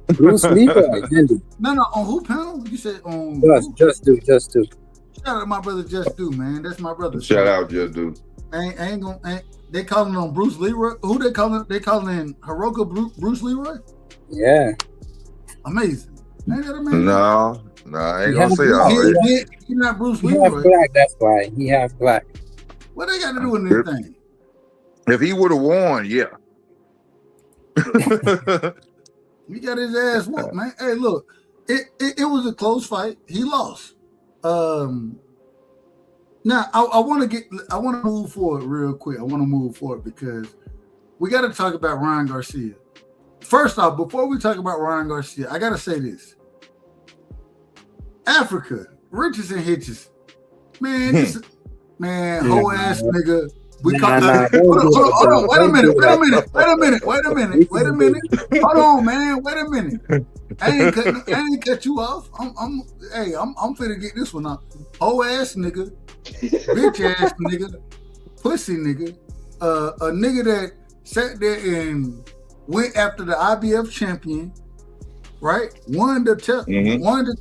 Bruce Leroy. No, on who panel? You said on Just Do. Shout out to my brother Just Do, man. That's my brother. Shout out Just Do. They calling on Bruce Leroy. Who they calling? They calling Hiroka Bruce Leroy? Yeah. Amazing. Ain't that amazing? No, I ain't gonna say all that. He not Bruce He Leroy. Half black, that's why. He half black. What they got to do with this thing? If he would have won, yeah. He got his ass whooped, man. Hey, look, it was a close fight. He lost. Now I want to move forward real quick. I want to move forward because we got to talk about Ryan Garcia. First off, before we talk about Ryan Garcia, I got to say this. Africa, riches and hitches. Man, whole ass nigga. We call hold on, wait a minute. Hold on, man, wait a minute. I ain't cut you off. I'm finna get this one out. Whole ass nigga, bitch ass nigga, pussy nigga, a nigga that sat there and went after the IBF champion, right? Won the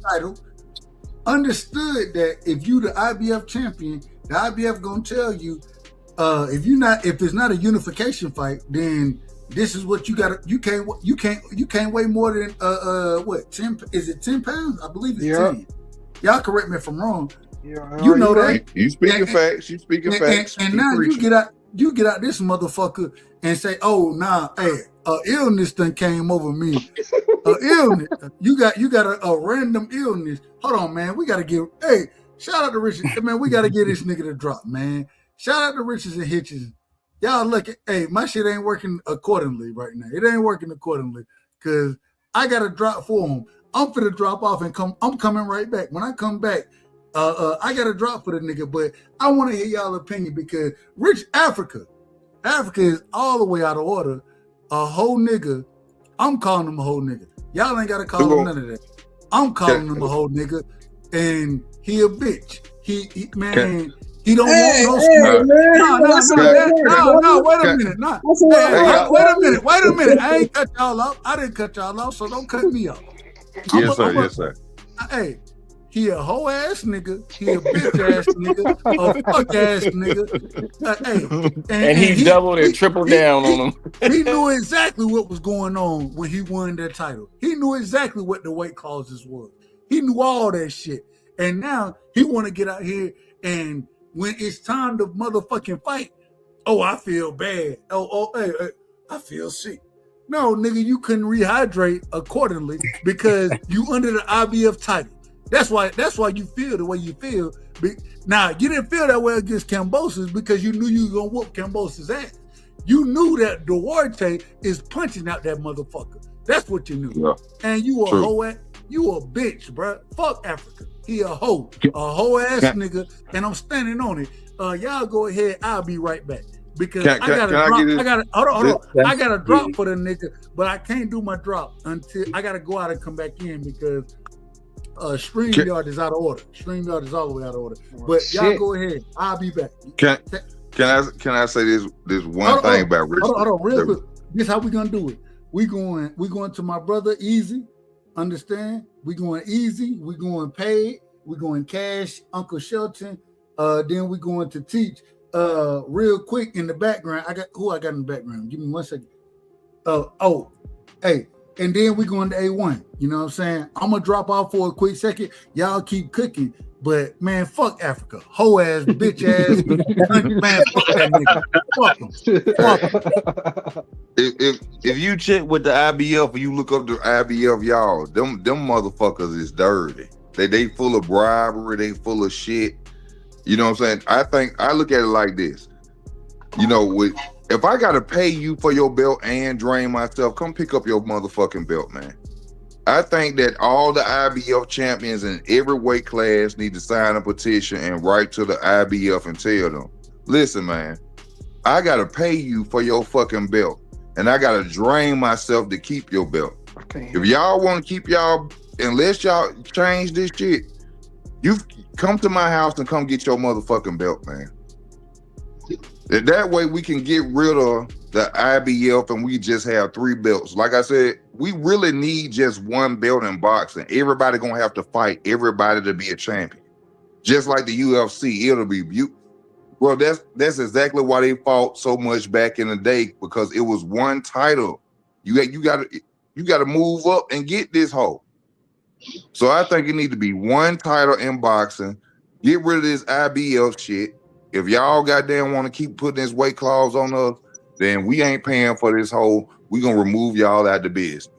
title. Understood that if you the IBF champion, the IBF gonna tell you, if it's not a unification fight, then this is what you gotta. You can't weigh more than what 10? Is it 10 pounds? I believe it's 10. Y'all correct me if I'm wrong. Yeah, you know that. You speaking facts. You speaking facts. And now you get out this motherfucker and say, oh nah, hey, illness done came over me. Illness. You got a random illness. Hold on, man. We gotta give. Hey, shout out to Richard. Man, we gotta get this nigga to drop, man. Shout out to Riches and Hitches. Y'all look at, hey, my shit ain't working accordingly right now. It ain't working accordingly because I got to drop for him. I'm finna drop off and I'm coming right back. When I come back, I got to drop for the nigga, but I want to hear y'all opinion because Africa is all the way out of order. A whole nigga. I'm calling him a whole nigga. Y'all ain't got to call him none of that. I'm calling him a whole nigga, and he a bitch. He He don't want no smoke. No, wait a minute. Wait a minute. I ain't cut y'all off. I didn't cut y'all off, so don't cut me off. Yes, sir. Hey, he a hoe ass nigga. He a bitch ass nigga. A fuck ass nigga. And he doubled and tripled down on him. He knew exactly what was going on when he won that title. He knew exactly what the weight clauses was. He knew all that shit. And now he want to get out here and when it's time to motherfucking fight, oh, I feel bad. Hey, I feel sick. No, nigga, you couldn't rehydrate accordingly because you under the IBF title. That's why you feel the way you feel. Now, you didn't feel that way against Kambosos because you knew you was gonna whoop Kambosos' ass. You knew that Duarte is punching out that motherfucker. That's what you knew. Yeah. And you a hoe ass. You a bitch, bruh. Fuck Africa. He a hoe ass nigga, and I'm standing on it. Y'all go ahead. I'll be right back because I gotta drop for the nigga, but I can't do my drop until I gotta go out and come back in because StreamYard is out of order. StreamYard is all the way out of order. But y'all go ahead. I'll be back. Can I say this one thing about Richard? Hold on, real quick. This how we gonna do it. We going to my brother Easy. Understand? We going easy. We going paid. We going cash. Uncle Shelton. Then we going to teach. Real quick in the background. I got in the background. Give me 1 second. Hey. And then we going to A1. You know what I'm saying? I'm gonna drop off for a quick second. Y'all keep cooking. But man, fuck Africa. Hoe ass, bitch ass. Man, fuck that nigga. Fuck him. If you check with the IBF or you look up the IBF, y'all, them motherfuckers is dirty. They full of bribery, they full of shit. You know what I'm saying? I look at it like this. You know, if I gotta pay you for your belt and drain myself, come pick up your motherfucking belt, man. I think that all the IBF champions in every weight class need to sign a petition and write to the IBF and tell them, listen, man, I gotta pay you for your fucking belt, and I gotta drain myself to keep your belt. Okay. If y'all want to keep y'all, unless y'all change this shit, you come to my house and come get your motherfucking belt, man. That way we can get rid of the IBF and we just have 3 belts. Like I said, we really need just 1 belt in boxing. Everybody gonna have to fight everybody to be a champion. Just like the UFC, it'll be well, that's exactly why they fought so much back in the day, because it was 1 title. You gotta move up and get this hoe. So I think it need to be 1 title in boxing. Get rid of this IBF shit. If y'all goddamn want to keep putting this weight clause on us, then we ain't paying for this whole. we're gonna remove y'all out the business.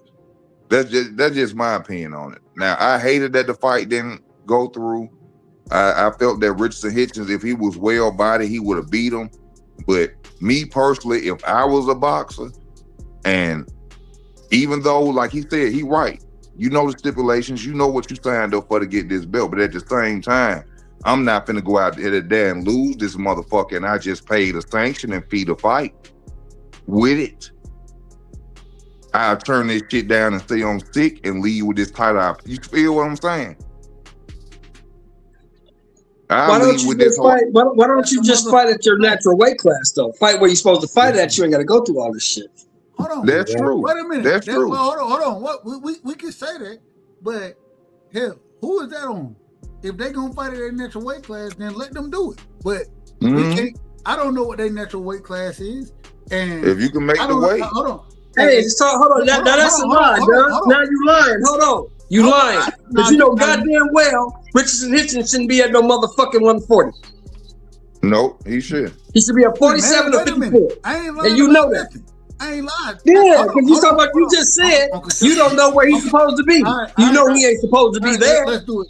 That's just my opinion on it. Now, I hated that the fight didn't go through. I felt that Richardson Hitchens, if he was well bodied, he would have beat him. But me personally, if I was a boxer, and even though, like he said, he right, you know the stipulations, you know what you signed up for to get this belt, but at the same time, I'm not finna go out there and lose this motherfucker, and I just paid a sanctioning fee to fight with it. I'll turn this shit down and stay on sick and leave with this title out. You feel what I'm saying? Why don't you just fight? Why don't you just fight at your natural weight class though? Fight where you're supposed to fight at. You ain't got to go through all this shit. Hold on. That's true. Wait a minute. That's true. Well, hold on. What we can say that, but hell, who is that on? If they gonna fight at their natural weight class, then let them do it. But we can't. I don't know what their natural weight class is, and if you can make the weight, hold on. Hey, hold on. Now that's a lie, dog. Now you lying. Hold on. You lying. Because you know goddamn well Richardson Hitchens shouldn't be at no motherfucking 140. No, he should. He should be at 47 or 54. I ain't lying. And you know that. I ain't lying. Yeah, because you talking about you just said you don't know where he's supposed to be. You know he ain't supposed to be there. Let's do it.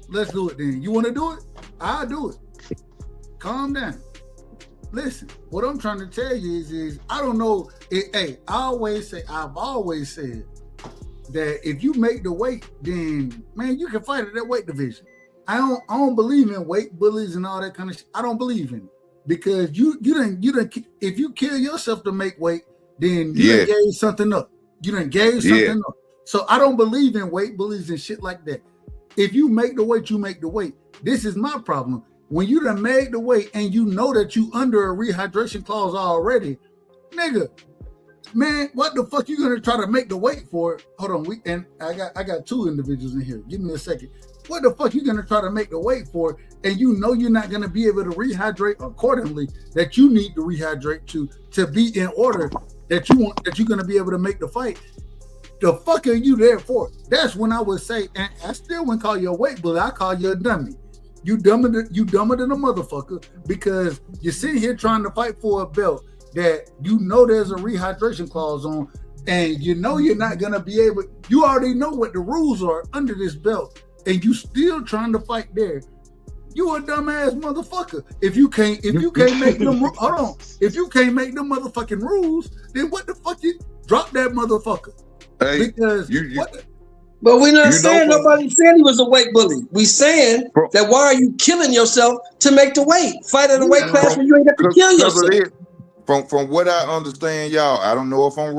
Let's do it then. You want to do it? I'll do it. Calm down. Listen, what I'm trying to tell you is I don't know. I've always said that if you make the weight, then man, you can fight at that weight division. I don't believe in weight bullies and all that kind of shit. I don't believe in it because you didn't. If you kill yourself to make weight, then you done gave something up. You done gave something up. So I don't believe in weight bullies and shit like that. If you make the weight, you make the weight. This is my problem. When you done made the weight and you know that you under a rehydration clause already, nigga, man, what the fuck you gonna try to make the weight for? Hold on, I got two individuals in here. Give me a second. What the fuck you gonna try to make the weight for? And you know you're not gonna be able to rehydrate accordingly. That you need to rehydrate to be in order that you're gonna be able to make the fight. The fuck are you there for? That's when I would say, and I still wouldn't call you a weight bully. I call you a dummy. You dumber than a motherfucker because you're sitting here trying to fight for a belt that you know there's a rehydration clause on, and you know you're not gonna be able. You already know what the rules are under this belt, and you still trying to fight there. You a dumbass motherfucker. If you can't make them if you can't make them motherfucking rules, then what the fuck you drop that motherfucker? Hey, because but we're not saying nobody said he was a weight bully. We saying that why are you killing yourself to make the weight? Fight at a weight class where you ain't got to kill yourself. From what I understand, y'all, I don't know if I'm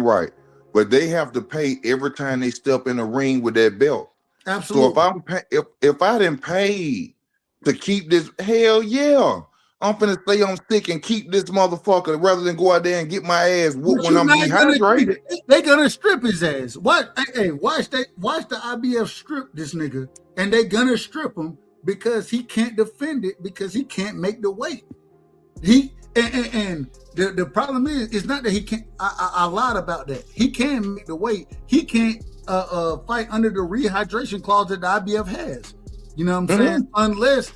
right. But they have to pay every time they step in the ring with that belt. Absolutely. So if I didn't pay to keep this, hell yeah. I'm finna stay on stick and keep this motherfucker rather than go out there and get my ass whooped when I'm dehydrated. They gonna strip his ass. What? Hey, watch the IBF strip this nigga, and they gonna strip him because he can't defend it because he can't make the weight. And the problem is, it's not that he can't. I lied about that. He can make the weight. He can't fight under the rehydration clause that the IBF has. You know what I'm saying? Unless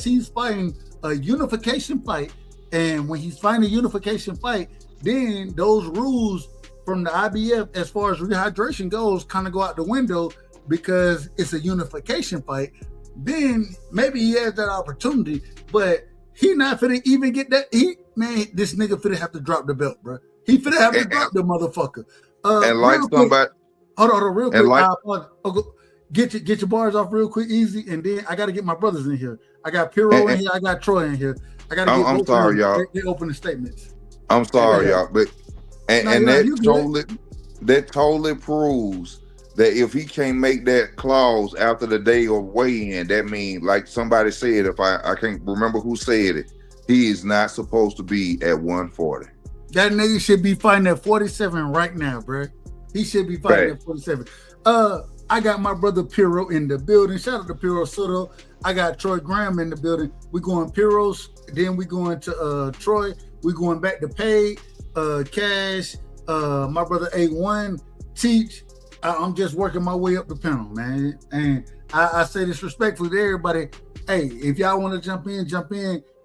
he's fighting a unification fight, and when he's fighting a unification fight, then those rules from the IBF as far as rehydration goes kind of go out the window because it's a unification fight. Then maybe he has that opportunity, but he not finna even get that. This nigga finna have to drop the belt, bro. He finna have to drop the motherfucker. And like somebody, hold on, real quick. Get your bars off real quick, easy, and then I got to get my brothers in here. I got Piro in here. I got Troy in here. I got to get. I'm sorry, y'all. They open the statements. I'm sorry, y'all, but that totally proves that if he can't make that clause after the day of weigh-in, that means, like somebody said, if I can't remember who said it, he is not supposed to be at 140. That nigga should be fighting at 47 right now, bro. He should be fighting at 47. I got my brother Piro in the building. Shout out to Piro Soto. I got Troy Graham in the building. We going Piro's, then we going to Troy. We going back to Pay, Cash, my brother A1, Teach. I'm just working my way up the panel, man. And I say this respectfully to everybody. Hey, if y'all want to jump in,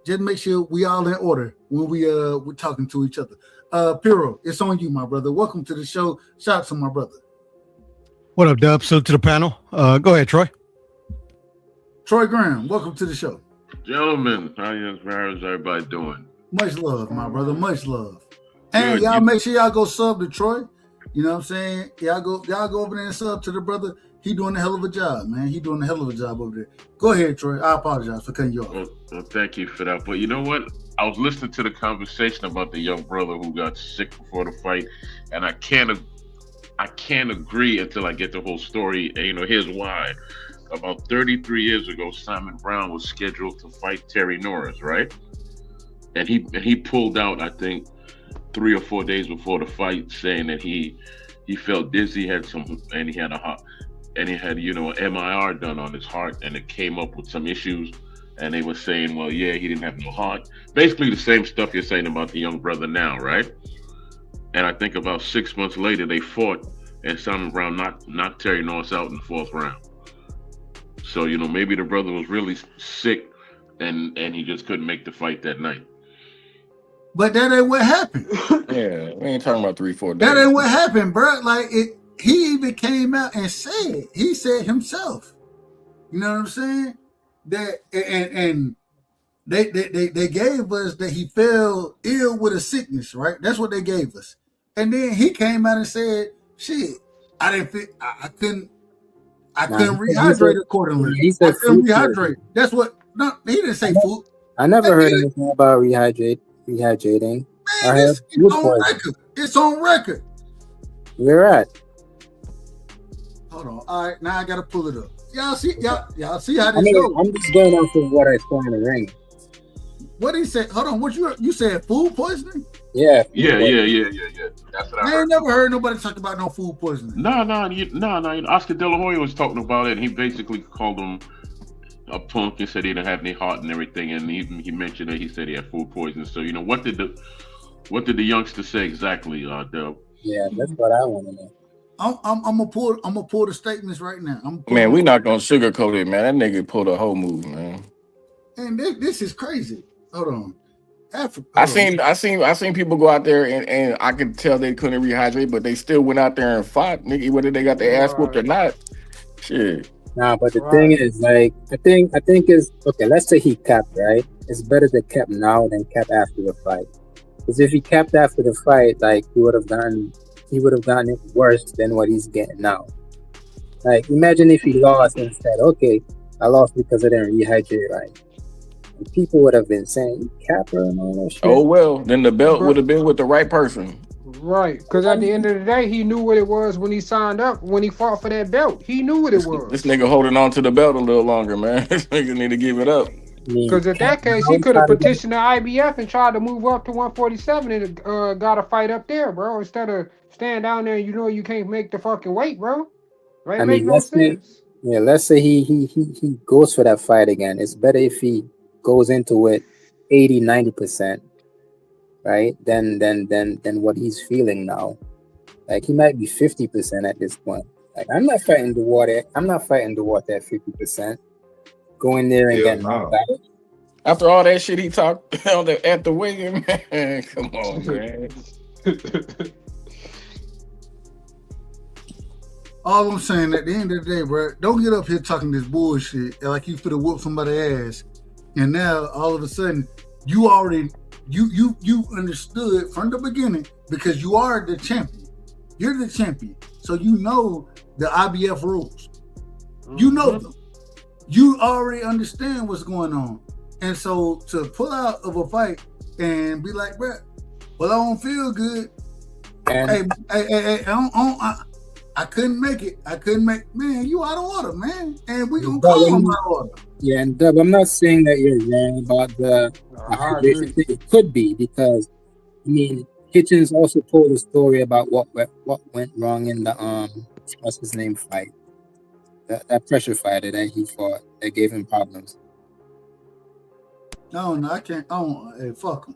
just make sure we all in order when we're talking to each other. Piro, it's on you, my brother. Welcome to the show. Shout out to my brother. What up, Dub? Salute to the panel. Go ahead, Troy. Troy Graham, welcome to the show. Gentlemen, how is everybody doing? Much love, my brother. Much love. And y'all make sure y'all go sub to Troy. You know what I'm saying? Y'all go over there and sub to the brother. He doing a hell of a job, man. He doing a hell of a job over there. Go ahead, Troy. I apologize for cutting you off. Well, thank you for that. But you know what? I was listening to the conversation about the young brother who got sick before the fight, and I can't agree until I get the whole story. And, you know, here's why. About 33 years ago, Simon Brown was scheduled to fight Terry Norris, right? And he pulled out, I think, 3 or 4 days before the fight, saying that he felt dizzy, he had you know, an MIR done on his heart, and it came up with some issues. And they were saying, well, yeah, he didn't have no heart. Basically the same stuff you're saying about the young brother now, right? And I think about 6 months later, they fought, and Simon Brown knocked Terry Norris out in the 4th round. So, you know, maybe the brother was really sick, and he just couldn't make the fight that night. But that ain't what happened. Yeah, we ain't talking about 3-4 days. That ain't what happened, bro. Like he even came out and he said himself. You know what I'm saying? That and they gave us that he fell ill with a sickness, right? That's what they gave us. And then he came out and said, "Shit, I didn't fit. I couldn't rehydrate accordingly. He said I couldn't food rehydrate." poisoning. That's what. No, he didn't say food. I never heard anything about rehydrating. Man, I have it's food on poisoning. record. It's on record. Where at? Hold on. All right, now I gotta pull it up. Y'all see how this I mean, goes. I'm just going off of what I saw in the ring. What did he say? Hold on. What you said? Food poisoning? Yeah. Yeah. That's what I I heard. ain't never heard nobody talk about no food poisoning. No. Oscar De La Hoya was talking about it, and he basically called him a punk and said he didn't have any heart and everything, and he mentioned that he said he had food poisoning. So, you know, what did the youngster say exactly, Del? Yeah, that's what I want to know. I'm gonna pull the statements right now. Man, we not gonna sugarcoat it, man. That nigga pulled a whole move, man. And this is crazy. Hold on. I seen people go out there and I could tell they couldn't rehydrate, but they still went out there and fought, nigga, whether they got their ass whooped or not. Shit. Nah, but the thing is, like, I think is okay. Let's say he capped, right? It's better to cap now than cap after the fight. Because if he capped after the fight, like he would have gotten it worse than what he's getting now. Like, imagine if he lost and said, "Okay, I lost because I didn't rehydrate right." And people would have been saying, "Capper and all that shit." Oh well, then the belt would have been with the right person. Right, because at the end of the day, he knew what it was when he signed up, when he fought for that belt. He knew what it was. This nigga holding on to the belt a little longer, man. This nigga need to give it up. Because in that case, he could have petitioned the IBF and tried to move up to 147 and got a fight up there, bro. Instead of staying down there, you know you can't make the fucking weight, bro. Right? I mean, let's say he goes for that fight again. It's better if he goes into it 80-90%, right? Than what he's feeling now. Like, he might be 50% at this point. Like, I'm not fighting the water at 50%. Go in there and get knocked out. After all that shit he talked at the weigh-in, man. Come on, man. All I'm saying, at the end of the day, bro, don't get up here talking this bullshit like you finna whoop somebody's ass, and now all of a sudden you already you understood from the beginning because you are the champion. You're the champion, so you know the IBF rules. You know them. You already understand what's going on, and so to pull out of a fight and be like, bro, well, I don't feel good. And I couldn't make it. Man, you out of order, man. And we gonna call him out of order. Yeah, and Dub, I'm not saying that you're wrong about the hydration thing. It could be because, I mean, Hitchens also told a story about what went wrong in the what's his name fight, that pressure fighter that he fought that gave him problems. No, I can't. Hey, fuck him.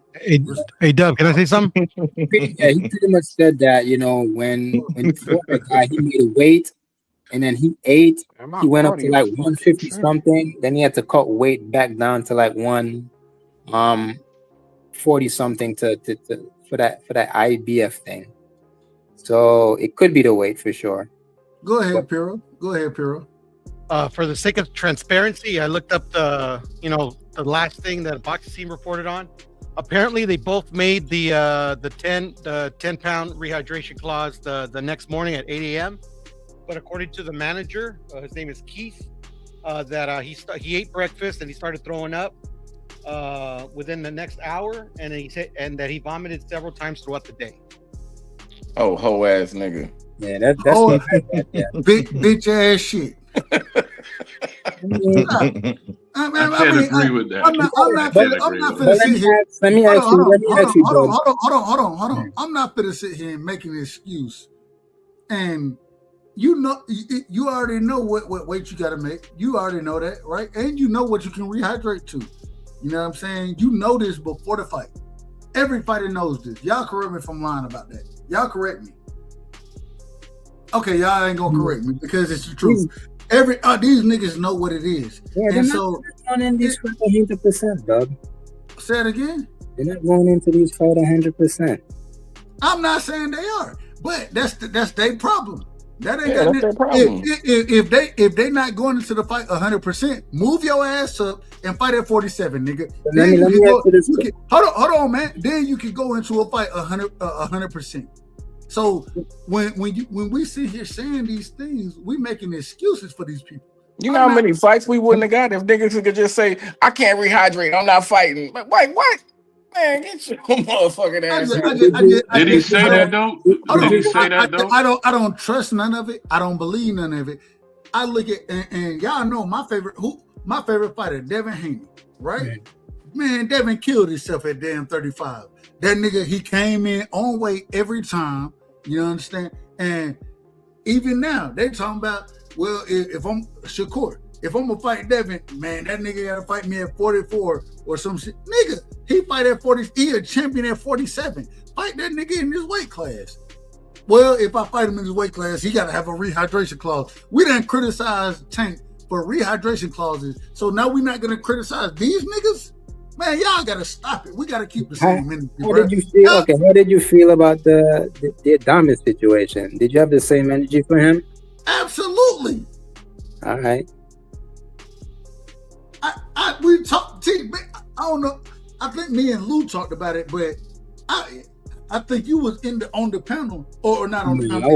Hey, Dub, can I say something? Yeah, he pretty much said that, you know, when he fought the guy, he made a weight, and then he ate. He went up to like 150 something. Then he had to cut weight back down to like 1 40 something to for that IBF thing. So it could be the weight for sure. Go ahead, Piro. For the sake of transparency, I looked up the last thing that boxing team reported on. Apparently, they both made the 10-pound rehydration clause the next morning at 8 a.m. But according to the manager, his name is Keith, that he ate breakfast and he started throwing up within the next hour, and he said that he vomited several times throughout the day. Oh, hoe ass nigga. Yeah, that's what bitch ass shit. I can't agree with that. I'm not finna sit here. Let me ask you. Hold on. I'm not finna sit here and make an excuse. And you already know what weight you gotta make. You already know that, right? And you know what you can rehydrate to. You know what I'm saying? You know this before the fight. Every fighter knows this. Y'all correct me if I'm lying about that. Y'all correct me. Okay, y'all ain't gonna correct me because it's the truth. These niggas know what it is. Yeah, and so going in these fights 100%, dog. Say it again. They're not going into these fights 100%. I'm not saying they are, but that's their problem. That ain't that's their problem. If they not going into the fight 100%, move your ass up and fight at 47, nigga. Hold on, man. Then you can go into a fight 100%. So when we sit here saying these things, we making excuses for these people. You know how many fights we wouldn't have got if niggas could just say, "I can't rehydrate. I'm not fighting." But wait, what? Man, get your motherfucking ass. Did he say that though? Did he say that though? I don't trust none of it. I don't believe none of it. I look at and y'all know my favorite fighter, Devin Haney, right? Man, Devin killed himself at damn 35. That nigga, he came in on weight every time. You understand? And even now, they talking about, well, if I'm Shakur, if I'm gonna fight Devin, man, that nigga gotta fight me at 44 or some shit. Nigga, he fight at 40. He a champion at 47. Fight that nigga in his weight class. Well, if I fight him in his weight class, he gotta have a rehydration clause. We didn't criticize Tank for rehydration clauses, so now we're not gonna criticize these niggas. Man, y'all gotta stop it. We gotta keep the same energy. How did you feel? Okay, how did you feel about the Adames situation? Did you have the same energy for him? Absolutely. All right. We talked. I don't know. I think me and Lou talked about it, but I think you was on the panel or not on the panel. I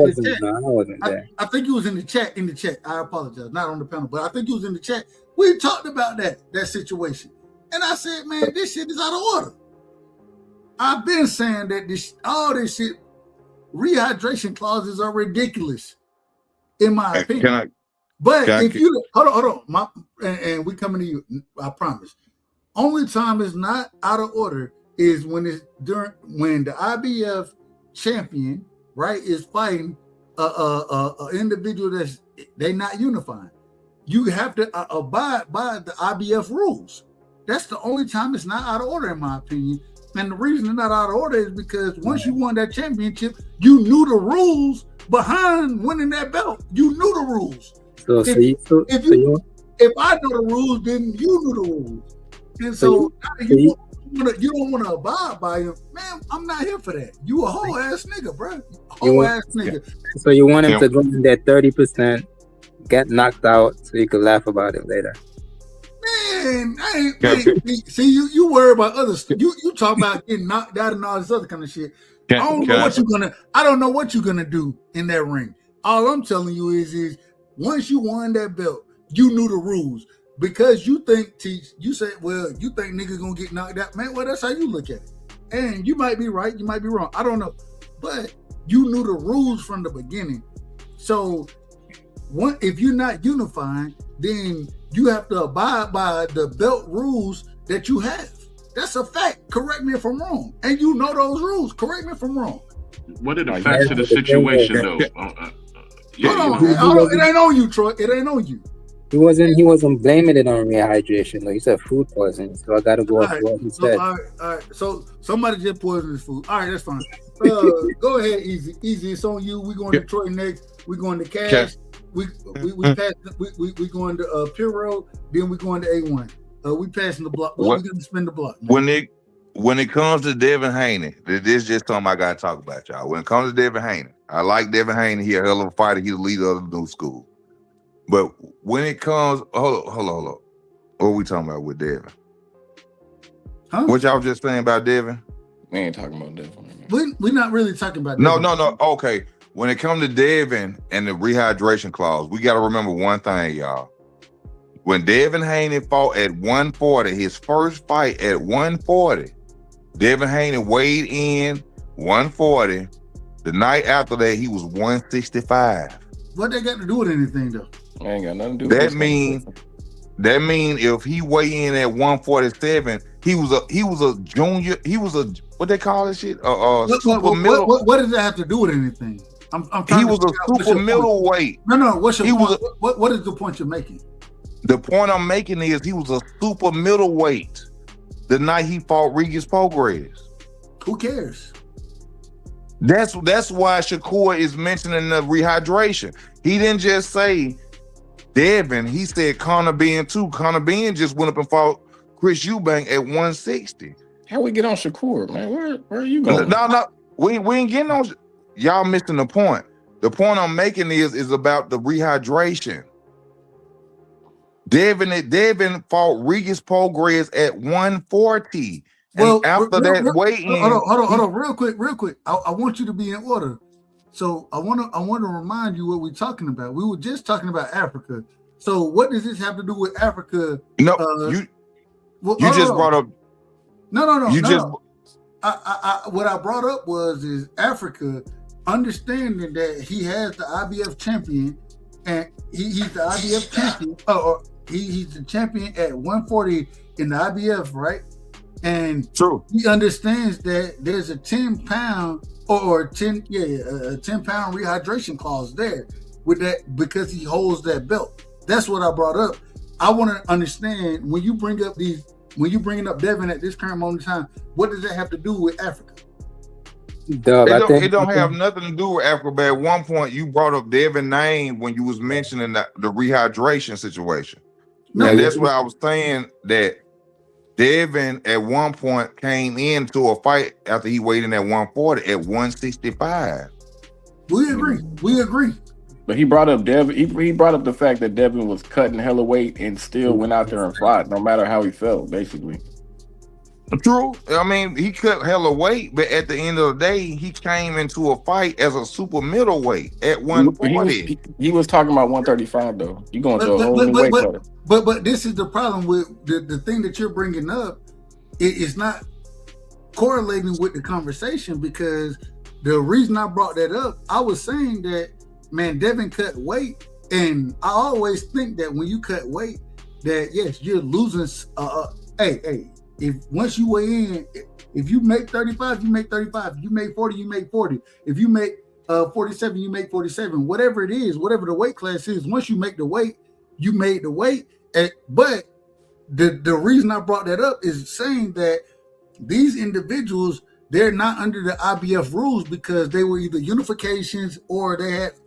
wasn't there. I think you was in the chat. I apologize, not on the panel, but I think you was in the chat. We talked about that situation. And I said, man, this shit is out of order. I've been saying that all this shit, rehydration clauses are ridiculous, in my opinion. Hold on, and we coming to you. I promise. Only time it's not out of order is when the IBF champion, right, is fighting a individual that's they not unifying. You have to abide by the IBF rules. That's the only time it's not out of order, in my opinion. And the reason it's not out of order is because once you won that championship, you knew the rules behind winning that belt. You knew the rules. If I know the rules, then you knew the rules. And so you don't want to abide by them. Man, I'm not here for that. You a whole ass nigga, bro. Nigga. So you want him to go in that 30%, get knocked out so you can laugh about it later. Man, see you worry about other stuff. You talk about getting knocked out and all this other kind of shit. I don't know what you're gonna do in that ring. All I'm telling you is once you won that belt, you knew the rules. Because you think you say, well, you think niggas gonna get knocked out, man. Well, that's how you look at it. And you might be right, you might be wrong. I don't know. But you knew the rules from the beginning. So if you're not unifying, then you have to abide by the belt rules that you have. That's a fact. Correct me if I'm wrong. And you know those rules. Correct me if I'm wrong. What are the facts of the situation, though? Hold on. It ain't on you, Troy. It ain't on you. He wasn't blaming it on rehydration. Though. He said food poisoning. So I got to go off what he said. All right. So somebody just poisoned his food. All right, that's fine. Go ahead, Easy. Easy, it's on you. We're going to Detroit next. We're going to Cash. We going to Pure Road, then we're going to A1. We passing the block. What- We gonna spin the block. Man. When it comes to Devin Haney, this is just something I gotta talk about, y'all. When it comes to Devin Haney, I like Devin Haney. He a hell of a fighter. He's the leader of the new school. But when it comes, hold on. What are we talking about with Devin? Huh? What y'all just saying about Devin? We ain't talking about Devin. We're not really talking about No. Devin. Okay. When it comes to Devin and the rehydration clause, we got to remember one thing, y'all. When Devin Haney fought at 140, his first fight at 140, Devin Haney weighed in 140. The night after that, he was 165. What they got to do with anything, though? Ain't got nothing to do with That mean if he weighed in at 147, he was a junior. He was a what they call this shit? Super middle. What does that have to do with anything? He was a super middleweight. No. What's your point? What is the point you're making? The point I'm making is he was a super middleweight the night he fought Regis Prograis. Who cares? That's why Shakur is mentioning the rehydration. He didn't just say Devin. He said Conor Benn too. Conor Benn just went up and fought Chris Eubank at 160. How we get on Shakur, man? Where are you going? No. We ain't getting on. Y'all missing the point. The point I'm making is about the rehydration. Devin fought Regis Prograis at 140. And after that weigh-in, hold on, real quick. I want you to be in order. So I want to remind you what we're talking about. We were just talking about Africa. So what does this have to do with Africa? No, you just brought up. No. You just. What I brought up is Africa understanding that he has the IBF champion, and he's the IBF champion. He's the champion at 140 in the IBF, right? And true, he understands that there's a 10-pound or 10 a 10-pound rehydration clause there with that because he holds that belt. That's what I brought up. I want to understand when you bring up bringing up Devin at this current moment in time, what does that have to do with Africa? It don't have nothing to do with Africa, but at one point you brought up Devin's name when you was mentioning the rehydration situation. No, and that's why I was saying that Devin at one point came into a fight after he weighed in at 140 at 165. We agree. But he brought up Devin. He brought up the fact that Devin was cutting hella weight and still went out there and fought, no matter how he felt, basically. True. I mean, he cut hella weight, but at the end of the day, he came into a fight as a super middleweight at 140. He was talking about 135 though. You going to a whole new weight cutter. But this is the problem with the thing that you're bringing up. It is not correlating with the conversation because the reason I brought that up, I was saying that, man, Devin cut weight, and I always think that when you cut weight, that yes, you're losing. Hey. If once you weigh in, if you make 35, you make 35. If you make 40, you make 40. If you make 47, you make 47. Whatever it is, whatever the weight class is, once you make the weight, you made the weight. But the reason I brought that up is saying that these individuals, they're not under the IBF rules because they were either unifications or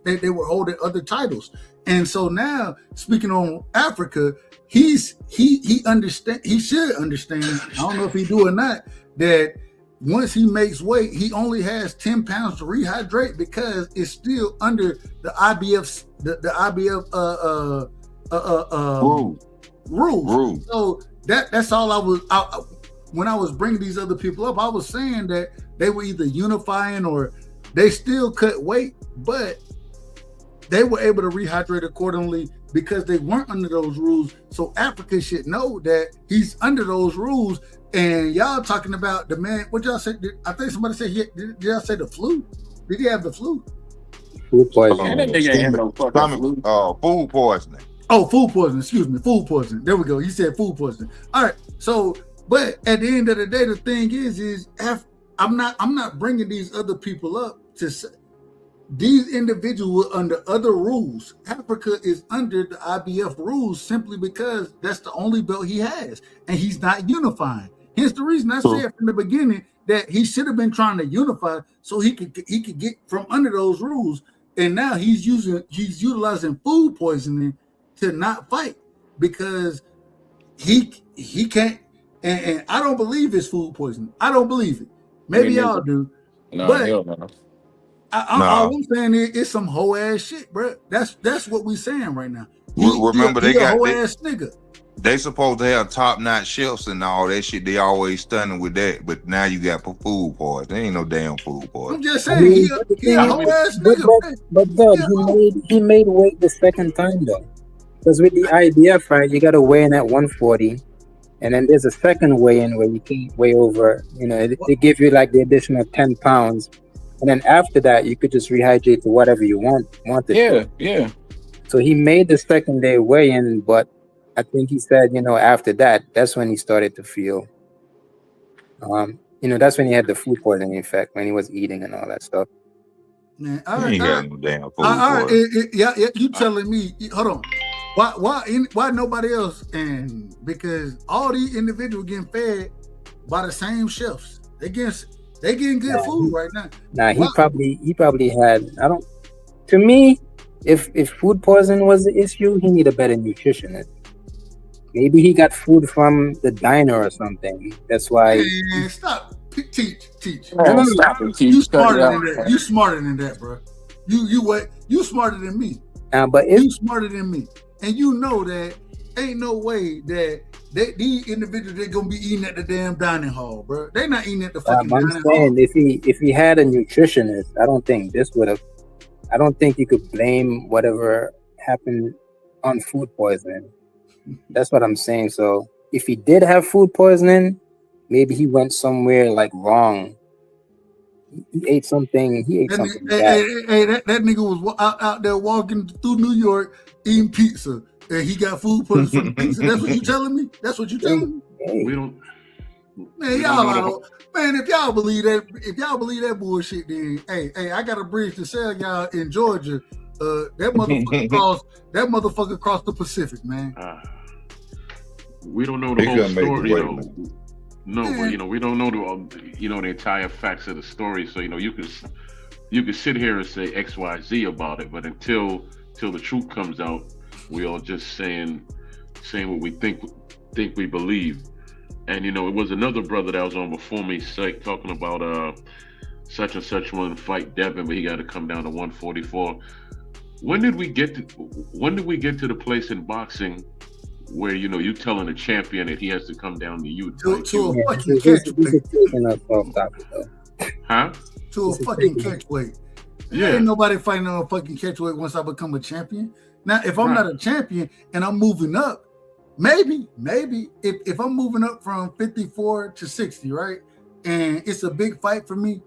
they were holding other titles. And so now, speaking on Africa, he should understand. I don't know if he do or not, that once he makes weight, he only has 10 pounds to rehydrate because it's still under the IBF rules. So that's all I was. When I was bringing these other people up, I was saying that they were either unifying or they still cut weight, but they were able to rehydrate accordingly because they weren't under those rules. So Africa should know that he's under those rules. And y'all talking about the man, what y'all said? I think somebody said, did y'all say the flu? Did he have the flu? Food poisoning. Man, that nigga ain't have no fucking flu. Food poisoning. Oh, food poisoning. Excuse me. Food poisoning. There we go. He said food poisoning. All right. So, but at the end of the day, the thing is I'm not bringing these other people up to say, these individuals were under other rules. Africa is under the IBF rules simply because that's the only belt he has, and he's not unifying. Hence the reason I said from the beginning that he should have been trying to unify so he could get from under those rules. And now he's utilizing food poisoning to not fight because he can't, and I don't believe it's food poisoning. I don't believe it. Maybe y'all do, No, but hell no. all I'm saying is it's some hoe ass shit, bro. That's what we saying right now. Remember, he a hoe ass nigga. They supposed to have top notch chefs and all that shit. They always stunning with that, but now you got food poisoning. There ain't no damn food poisoning. I'm just saying he a hoe ass nigga. But God, he made weight the second time though, because with the IBF fight, you got to weigh in at 140, and then there's a second weigh-in where you can't weigh over. You know, they give you like the additional 10 pounds, and then after that, you could just rehydrate to whatever you wanted. Yeah. So he made the second day weigh-in, but I think he said, after that, that's when he started to feel, that's when he had the food poisoning effect, when he was eating and all that stuff. Man, He ain't got no damn food poisoning. Yeah, you telling me, hold on. Why nobody else? And because all these individuals getting fed by the same chefs. They getting good food right now. Nah, he probably had, to me, if food poisoning was the issue, he need a better nutritionist. Maybe he got food from the diner or something. That's why. Man, stop. Teach. Man, stop it, teach. You smarter than that. You smarter than that, bro. You smarter than me. But you smarter than me, and you know that ain't no way that these individuals they're gonna be eating at the damn dining hall, bro. They not eating at the fucking dining hall. I'm saying if he had a nutritionist, I don't think this would have. I don't think you could blame whatever happened on food poisoning. That's what I'm saying. So if he did have food poisoning, maybe he went somewhere like wrong. He ate something. Something bad. Hey, that nigga was out there walking through New York eating pizza, and he got food poisoning from the pizza. That's what you telling me? That's what you telling me? Hey. We don't. Man, y'all man, if y'all believe that bullshit, then hey, I got a bridge to sell y'all in Georgia. That motherfucker crossed the Pacific, man. We don't know the whole story, though. No, but we don't know the entire facts of the story. So you could sit here and say X, Y, Z about it, but until the truth comes out, we all just saying what we think we believe. And it was another brother that was on before me, talking about such and such one fight Devin, but he got to come down to 144. When did we get to the place in boxing where you telling a champion that he has to come down to you to a fucking catchweight? Huh? To a fucking catchweight. Yeah. Ain't nobody fighting on a fucking catchweight once I become a champion. Now, if I'm not a champion and I'm moving up, maybe if I'm moving up from 54 to 60, right, and it's a big fight for me,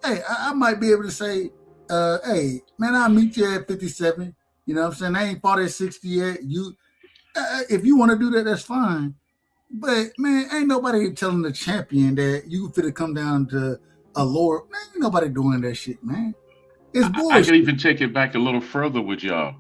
hey, I might be able to say, hey, man, I'll meet you at 57. You know what I'm saying? I ain't fought at 60 yet. If you want to do that, that's fine. But, man, ain't nobody telling the champion that you finna come down to a lower. Man, ain't nobody doing that shit, man. It's bullshit. I can even take it back a little further with y'all.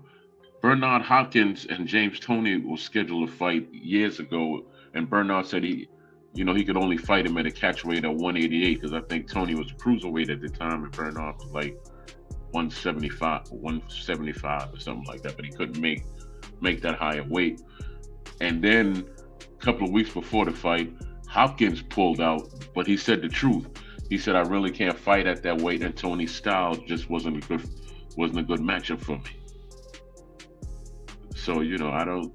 Bernard Hopkins and James Toney were scheduled to fight years ago, and Bernard said he could only fight him at a catch weight of 188 because I think Toney was a cruiserweight at the time, and Bernard was like 175 or something like that, but he couldn't make that higher weight. And then a couple of weeks before the fight, Hopkins pulled out, but he said the truth. He said, "I really can't fight at that weight, and Tony's style just wasn't a good matchup for me." So I don't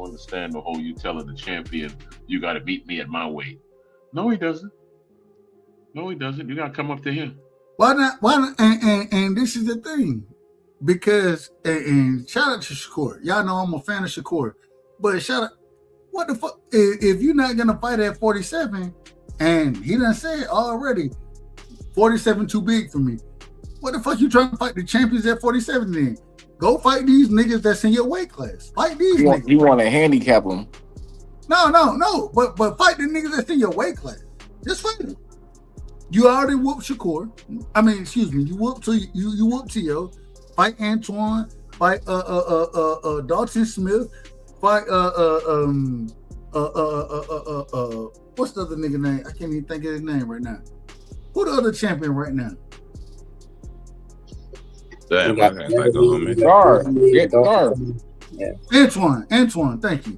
understand the whole you telling the champion you got to beat me at my weight. No, he doesn't. You got to come up to him. Why not? And this is the thing, because and shout out to Shakur. Y'all know I'm a fan of Shakur, but shout out. What the fuck? If you're not gonna fight at 47, and he done said already, 47 too big for me. What the fuck you trying to fight the champions at 47 then? Go fight these niggas that's in your weight class. Fight these niggas. You want to handicap them? No. But fight the niggas that's in your weight class. Just fight them. You already whooped Shakur. I mean, excuse me. You whooped Tio. Fight Antoine. Fight Dalton Smith. Fight what's the other nigga name? I can't even think of his name right now. Who the other champion right now? Damn, I can't think of him. Antoine, thank you.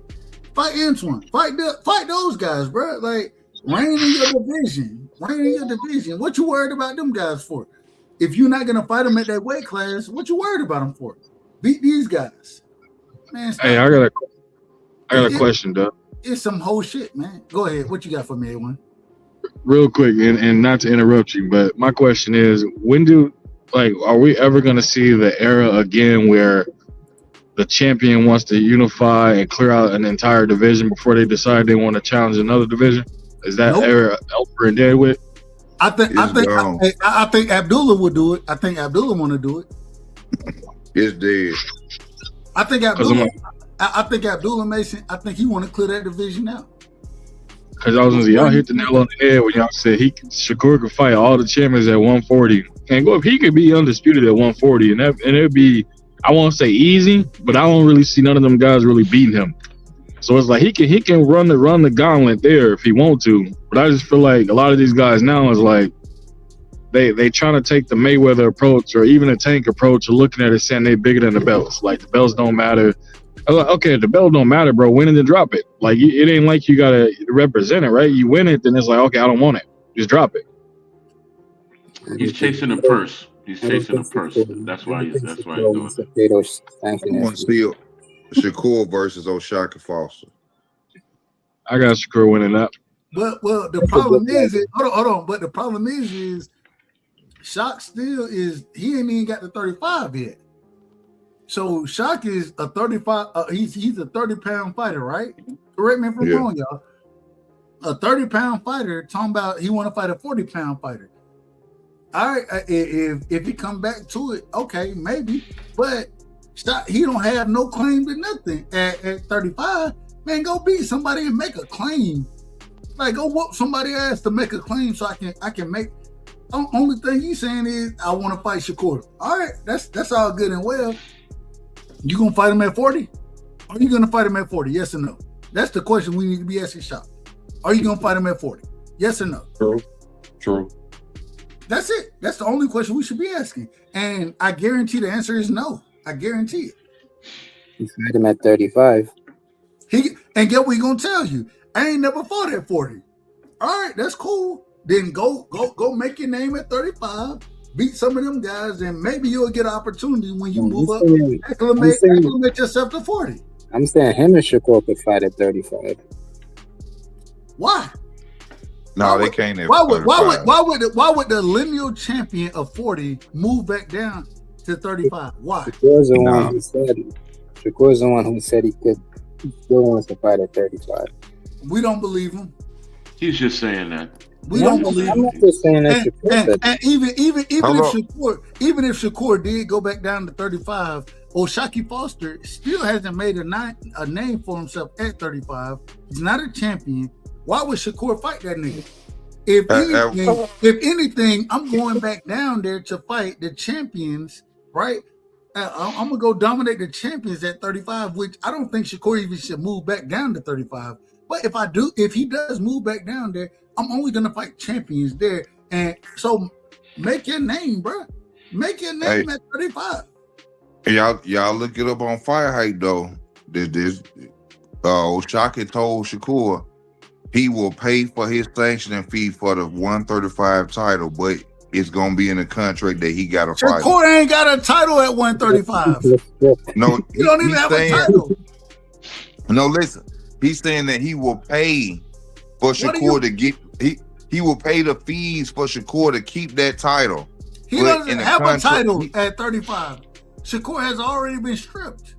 Fight Antoine. Fight those guys, bro. Like, reign in your division. Reign in your division. What you worried about them guys for? If you're not gonna fight them at that weight class, what you worried about them for? Beat these guys, man. Stop. Hey, I got a question, Doug. It's some whole shit, man. Go ahead. What you got for me, A1? Real quick, and not to interrupt you, but my question is, are we ever going to see the era again where the champion wants to unify and clear out an entire division before they decide they want to challenge another division? Is that era over and dead with? I think Abdullah would do it. I think Abdullah want to do it. It's dead. I think Abdullah Mason. I think he want to clear that division out. Because y'all hit the nail on the head when y'all said Shakur could fight all the champions at 140, and if he could be undisputed at 140, and it'd be, I won't say easy, but I don't really see none of them guys really beating him. So it's like he can run the gauntlet there if he want to, but I just feel like a lot of these guys now is like they trying to take the Mayweather approach or even a Tank approach of looking at it saying they bigger than the belts. Like the belts don't matter. I'm like, okay, the belt don't matter, bro. Win it and drop it. Like it ain't like you gotta represent it, right? You win it, then it's like, okay, I don't want it. Just drop it. He's chasing a purse. He's chasing a purse. That's why he's doing it. I want to see Shakur versus O'Shaquie Foster. I got Shakur winning that. Well, the problem is, hold on. But the problem is Shock still is, he ain't even got the 35 yet. So Shock is a 35. He's a 30-pound fighter, right? Correct me if I'm wrong, y'all. A 30-pound fighter talking about he want to fight a 40-pound fighter. All right, if he come back to it, okay, maybe. But he don't have no claim to nothing at 35. Man, go beat somebody and make a claim. Like, go whoop somebody ass to make a claim so I can make. Only thing he's saying is I want to fight Shakur. All right, that's all good and well. You gonna fight him at 40? Are you gonna fight him at 40? Yes or no? That's the question we need to be asking Shock. Are you gonna fight him at 40? Yes or no? True. That's it. That's the only question we should be asking. And I guarantee the answer is no. I guarantee it. You fight him at 35. And get what he gonna tell you. I ain't never fought at 40. All right, that's cool. Then go make your name at 35. Beat some of them guys, and maybe you'll get an opportunity when you move up. Acclimate yourself to 40. I'm saying him and Shakur could fight at 35. Why? No, they can't. Why would the lineal champion of 40 move back down to 35? Why? Shakur's the one who said he still wants to fight at 35. We don't believe him. He's just saying that. We don't believe him. I'm not just saying that. And even if Shakur did go back down to 35, O'Shaquie Foster still hasn't made a name for himself at 35. He's not a champion. Why would Shakur fight that nigga? If anything, I'm going back down there to fight the champions, right? I'm gonna go dominate the champions at 35, which I don't think Shakur even should move back down to 35. But if he does move back down there, I'm only gonna fight champions there. And so make your name, bro. Make your name at 35. Y'all look it up on Fire Hype though. O'Shaquie told Shakur he will pay for his sanctioning fee for the 135 title, but it's gonna be in the contract that he got to fight. Shakur ain't got a title at 135. No, he don't even have a title. No, listen. He's saying that he will pay for Shakur to get he will pay the fees for Shakur to keep that title. He doesn't have a title at 35. Shakur has already been stripped.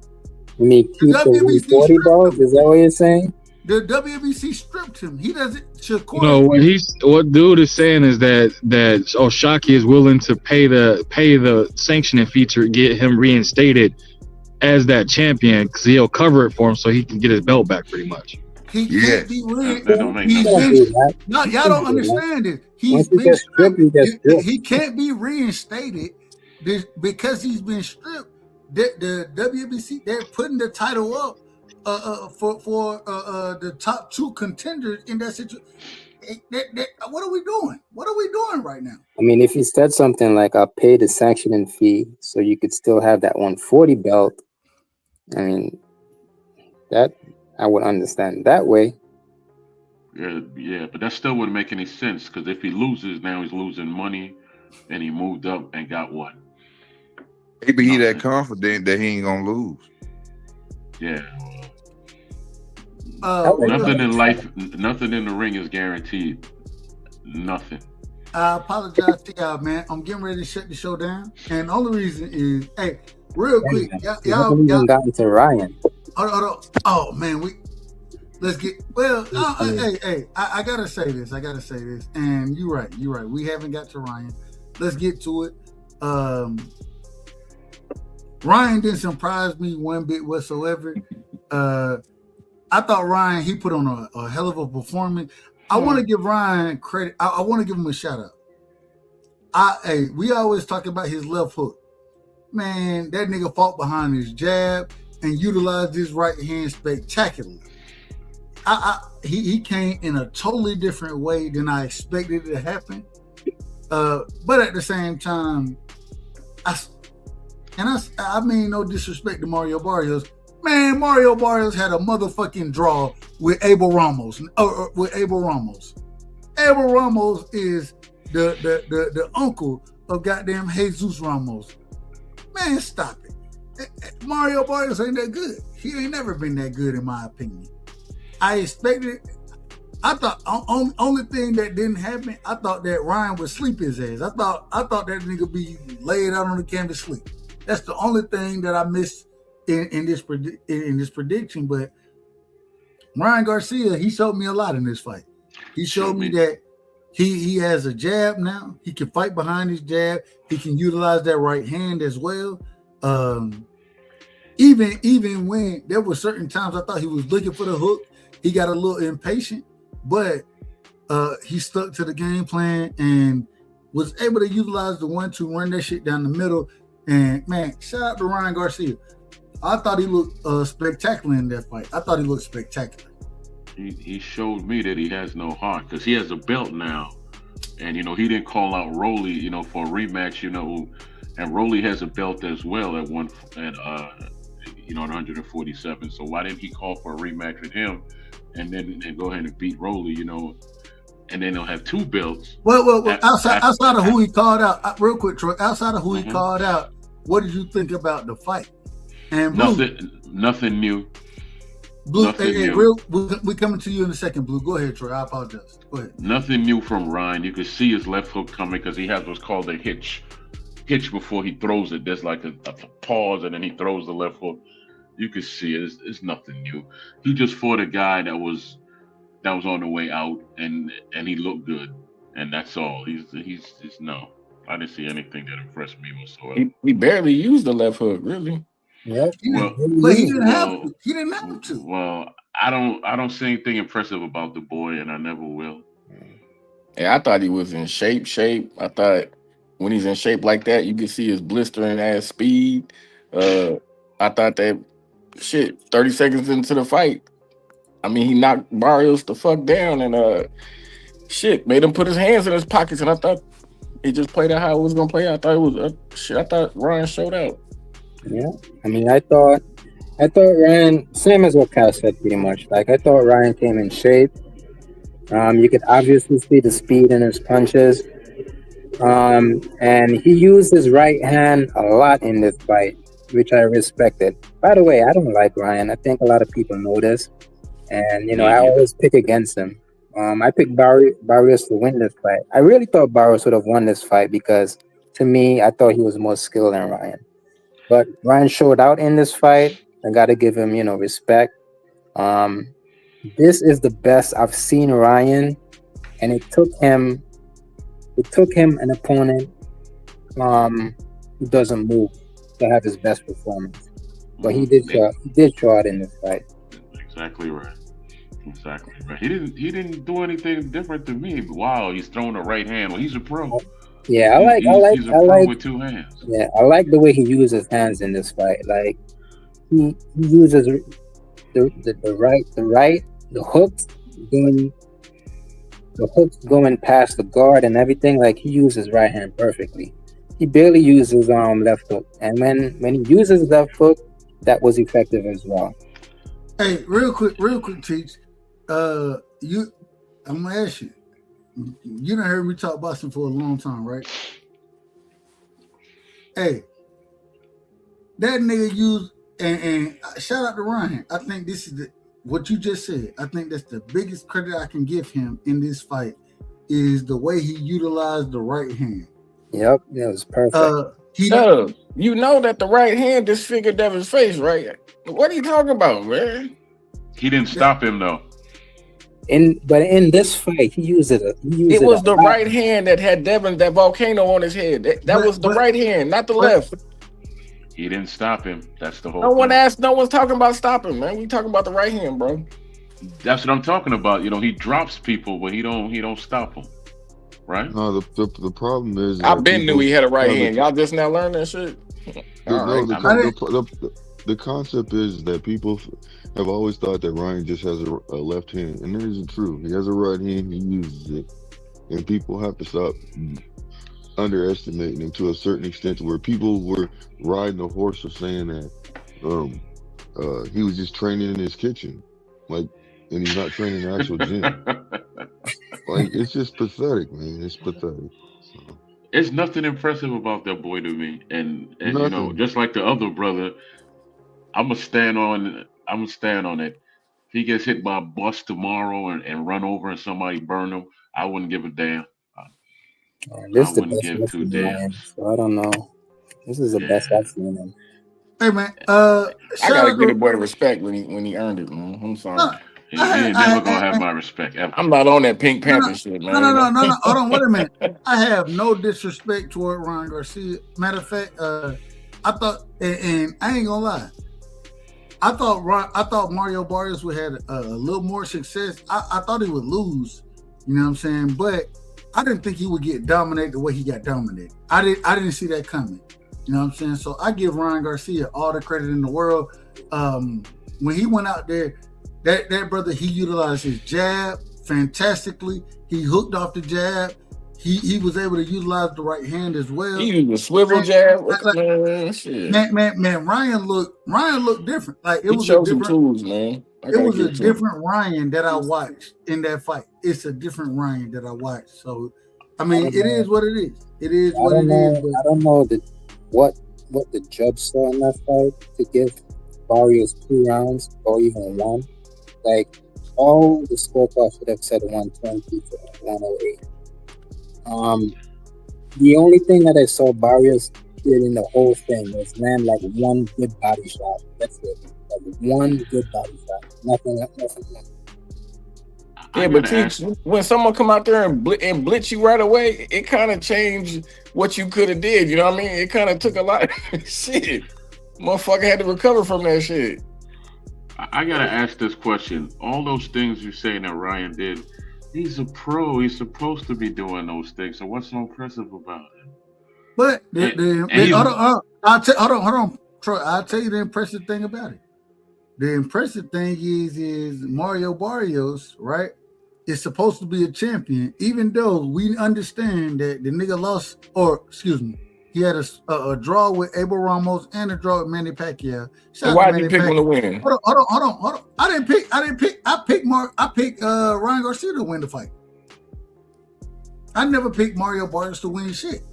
You mean keep the 140 balls? Is that what you're saying? The WBC stripped him. He doesn't. Shakur. No, what dude is saying is that O'Shaquie is willing to pay the sanctioning fee to get him reinstated as that champion because he'll cover it for him so he can get his belt back pretty much. He can't be No, y'all don't understand it. He can't be reinstated because he's been stripped. The WBC, they're putting the title up for the top two contenders in that situation. What are we doing? What are we doing right now? I mean, if he said something like, I'll pay the sanctioning fee so you could still have that 140 belt, I mean, that I would understand that way. Yeah, but that still wouldn't make any sense because if he loses, now he's losing money, and he moved up and got what? Maybe he that confident that he ain't gonna lose. Yeah. Nothing in life, nothing in the ring is guaranteed. Nothing. I apologize to y'all, man. I'm getting ready to shut the show down, and the only reason is, hey, real quick, y'all even gotten to Ryan. Hold on. Oh man, let's get hey, I gotta say this, and you're right. We haven't got to Ryan. Let's get to it. Ryan didn't surprise me one bit whatsoever. I thought Ryan, he put on a hell of a performance. I want to give Ryan credit. I want to give him a shout out. We always talk about his left hook. Man, that nigga fought behind his jab and utilized his right hand spectacularly. He came in a totally different way than I expected it to happen. But at the same time, I mean no disrespect to Mario Barrios. Man, Mario Barrios had a motherfucking draw with Abel Ramos. Abel Ramos is the uncle of goddamn Jesus Ramos. Man, stop it. Mario Barrios ain't that good. He ain't never been that good in my opinion. I thought only thing that didn't happen, I thought that Ryan would sleep his ass. I thought that nigga be laid out on the canvas sleep. That's the only thing that I missed in this prediction. But Ryan Garcia, he showed me a lot in this fight. He showed me that he has a jab now. He can fight behind his jab. He can utilize that right hand as well. Even when there were certain times I thought he was looking for the hook, he got a little impatient, but he stuck to the game plan and was able to utilize the 1-2, run that shit down the middle. And man, shout out to Ryan Garcia. I thought he looked spectacular in that fight. I thought he looked spectacular. He showed me that he has no heart because he has a belt now, and he didn't call out Rolly, for a rematch, and Rolly has a belt as well at 147. So why didn't he call for a rematch with him, and then go ahead and beat Rolly, and then they'll have two belts. Well, outside of who he called out, real quick, Troy. Outside of who he called out, what did you think about the fight? And Blue, nothing new. Blue, real, we coming to you in a second, Blue. Go ahead, Troy. I apologize. Go ahead. Nothing new from Ryan. You can see his left hook coming because he has what's called a hitch before he throws it. There's like a pause, and then he throws the left hook. You can see it. It's nothing new. He just fought a guy that was on the way out, and he looked good, and that's all. He's no. I didn't see anything that impressed me whatsoever. He barely used the left hook, really. Yeah, but he didn't have to. He didn't have to. Well, I don't see anything impressive about the boy, and I never will. Yeah, I thought he was in shape. I thought when he's in shape like that, you can see his blistering ass speed. I thought that 30 seconds into the fight, I mean, he knocked Barrios the fuck down and made him put his hands in his pockets, and I thought he just played out how it was gonna play out. I thought Ryan showed out. Yeah, I mean, I thought Ryan, same as what Cal said, pretty much. Like, I thought Ryan came in shape. You could obviously see the speed in his punches. And he used his right hand a lot in this fight, which I respected. By the way, I don't like Ryan. I think a lot of people know this. And, I always pick against him. I picked Barrios to win this fight. I really thought Barrios would have won this fight because, to me, I thought he was more skilled than Ryan. But Ryan showed out in this fight. I got to give him, respect. This is the best I've seen Ryan, and it took him an opponent who doesn't move to have his best performance. But he did show out in this fight. Exactly right. He didn't do anything different to me. Wow, he's throwing the right hand. Well, he's a pro. Yeah, I like with two hands. Yeah, I like the way he uses his hands in this fight. Like, he uses the hooks going past the guard and everything. Like, he uses his right hand perfectly. He barely uses left hook, and when he uses left hook, that was effective as well. Hey, real quick, Teach. I'm gonna ask you. You done heard me talk boxing for a long time, right? Hey, that nigga used and shout out to Ryan. I think this is what you just said. I think that's the biggest credit I can give him in this fight is the way he utilized the right hand. Yep, it was perfect. You know that the right hand disfigured Devin's face, right? What are you talking about, man? He didn't stop him though. But in this fight, he used it. It was the right hand that had Devin that volcano on his head. That was the right hand, not the left. He didn't stop him. That's the whole. No one's talking about stopping, man. We talking about the right hand, bro. That's what I'm talking about. You know, he drops people, but he don't stop them. Right? No, the problem is I been knew he had a right hand. Y'all just now learned that shit. The concept is that people have always thought that Ryan just has a left hand, and that isn't true. He has a right hand, he uses it, and people have to stop underestimating him to a certain extent to where people were riding a horse of saying that he was just training in his kitchen, and he's not training in the actual gym. It's just pathetic, man. It's pathetic. So. It's nothing impressive about that boy to me, and you know, just like the other brother, I'm gonna stand on it. If he gets hit by a bus tomorrow and run over and somebody burn him, I wouldn't give a damn. This is the best I've seen him. So I don't know. This is the best I've seen him. Hey man, I gotta give the boy the respect when he earned it, man. I'm sorry. He ain't never gonna have my respect ever. I'm not on that Pink Panther shit, man. No. Hold on, wait a minute. I have no disrespect toward Ryan Garcia. Matter of fact, I thought, and I ain't gonna lie, I thought Mario Barrios would have a little more success. I thought he would lose, you know what I'm saying? But I didn't think he would get dominated the way he got dominated. I didn't see that coming. You know what I'm saying? So I give Ryan Garcia all the credit in the world. When he went out there, that brother, he utilized his jab fantastically. He hooked off the jab. He was able to utilize the right hand as well. He used a swivel jab. Man, Ryan looked different. Like he showed some tools, man. It was a different Ryan that I watched in that fight. It's a different Ryan that I watched. So, I mean, it is what it is. It is what it is. I don't know what the judge saw in that fight to give Barrios 2 rounds or even 1. Like, all the scorecard should have said 120 to 108. The only thing that I saw Barrios did in the whole thing was land like one good body shot. That's it. Like one good body shot. Nothing else. Yeah, but Teach, when someone come out there and blitz you right away, it kind of changed what you could have did. You know what I mean? It kind of took a lot of shit. Motherfucker had to recover from that shit. I gotta ask this question. All those things you're saying that Ryan did, he's a pro. He's supposed to be doing those things. So what's so impressive about it? But hold on, Troy. I'll tell you the impressive thing about it. The impressive thing is Mario Barrios, right, is supposed to be a champion, even though we understand that the nigga lost, or excuse me, he had a draw with Abel Ramos and a draw with Manny Pacquiao. So why did you pick him to win? Hold on. I didn't pick. I picked Ryan Garcia to win the fight. I never picked Mario Barrios to win shit.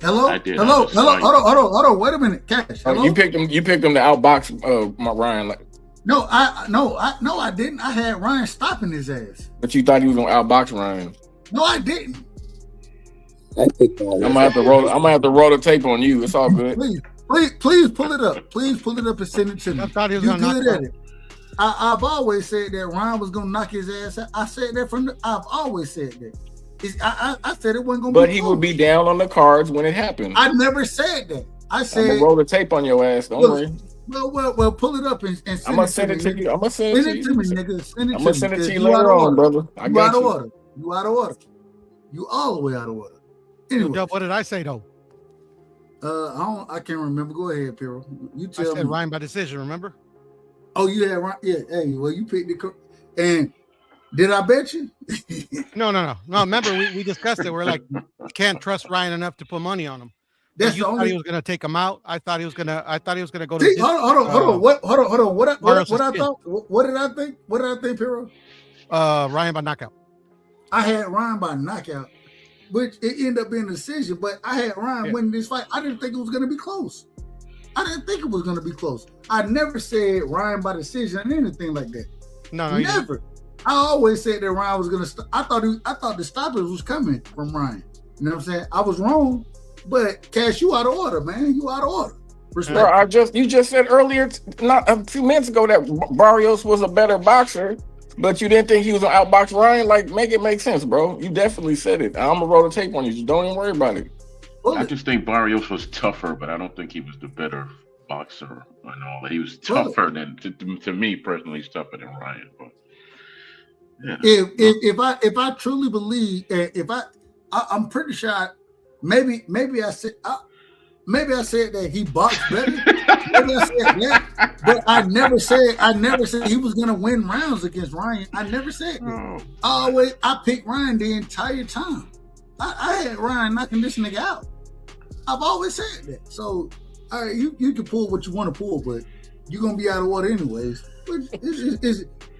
Hello. Hold on. Wait a minute, Cash. Hello? You picked him to outbox Ryan. No, I didn't. I had Ryan stopping his ass. But you thought he was gonna outbox Ryan. No, I didn't. I'm gonna have to roll the tape on you. It's all good. Please pull it up. Please pull it up and send it to me. I thought he was you gonna good knock at it. I've always said that Ryan was gonna knock his ass out. I said that I've always said that. I said it wasn't gonna. But he would be down on the cards when it happened. I never said that. I said I'm gonna roll the tape on your ass. Don't worry. Well, pull it up and send it. I'm gonna send it to you. I'm gonna send it to you. Nigga. I'm gonna send it to you later on, brother. I got you. You out of order. You all the way out of order. Anyway, what did I say though? I can't remember. Go ahead, Piro. You tell me. I said Ryan by decision. Remember? Oh, you had Ryan. Yeah. Hey, well, you picked it. And did I bet you? No. Remember, we discussed it. We're like, can't trust Ryan enough to put money on him. That's You the thought only. he was gonna take him out. I thought he was gonna go to. See, hold on. What Mario I thought? What did I think? What did I think, Piro? Ryan by knockout. I had Ryan by knockout, which it ended up being a decision. But I had Ryan winning this fight. I didn't think it was going to be close. I never said Ryan by decision or anything like that. No, never. I always said that Ryan was going to. I thought the stoppage was coming from Ryan. You know what I'm saying? I was wrong, but Cash, you out of order, man. You out of order. Respect. Bro, you just said earlier, not a few minutes ago, that Barrios was a better boxer, but you didn't think he was gonna outbox Ryan. Like, make it make sense, bro. You definitely said it. I'm gonna roll the tape on you. Just don't even worry about it. I just think Barrios was tougher, but I don't think he was the better boxer and all. He was tougher than to me personally. He's tougher than Ryan. But yeah. If I truly believe, I'm pretty sure. Maybe I said that he boxed better. Maybe I said that, but I never said he was gonna win rounds against Ryan. I never said that. I picked Ryan the entire time. I had Ryan knocking this nigga out. I've always said that. So, all right, you can pull what you want to pull, but you're gonna be out of order anyways.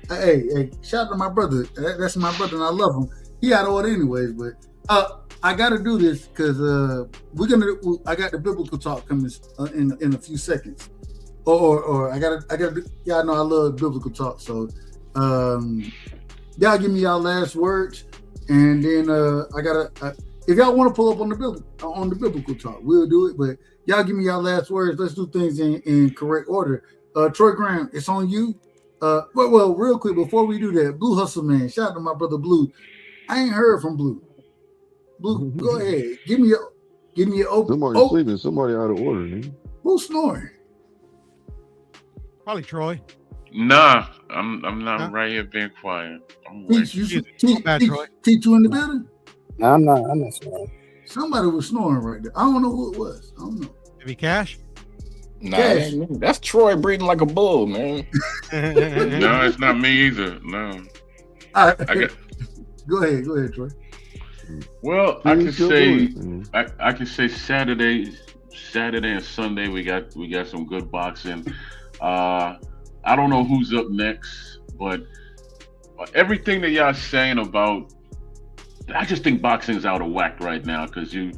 Hey, shout out to my brother. That's my brother, and I love him. He out of order anyways, but I got to do this because I got the biblical talk coming in a few seconds, or I got to. Y'all know I love biblical talk, so y'all give me y'all last words, and then I gotta. If y'all want to pull up on the biblical talk, we'll do it. But y'all give me y'all last words. Let's do things in correct order. Troy Graham, it's on you. Well, real quick before we do that, Blue Hustle Man, shout out to my brother Blue. I ain't heard from Blue. Blue, go ahead. Give me your open. Somebody sleeping. Somebody out of order, man. Who's snoring? Probably Troy. Nah, I'm not right here being quiet. Teach you in the building? No, I'm not snoring. Somebody was snoring right there. I don't know who it was. I don't know. Maybe Cash? Nah, that's Troy breathing like a bull, man. No, it's not me either. No. All right. Go ahead, Troy. Well, I can say Saturday and Sunday we got some good boxing. I don't know who's up next, but everything that y'all saying about, I just think boxing's out of whack right now because you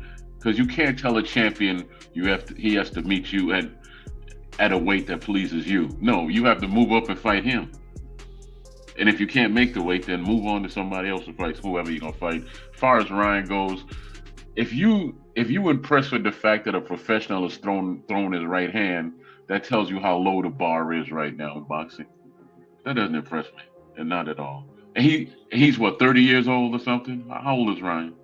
can't tell a champion he has to meet you at a weight that pleases you. No, you have to move up and fight him. And if you can't make the weight, then move on to somebody else to fight whoever you're gonna fight. As far as Ryan goes, if you impressed with the fact that a professional has thrown his right hand, that tells you how low the bar is right now in boxing. That doesn't impress me, and not at all. And he's what, 30 years old or something? How old is Ryan?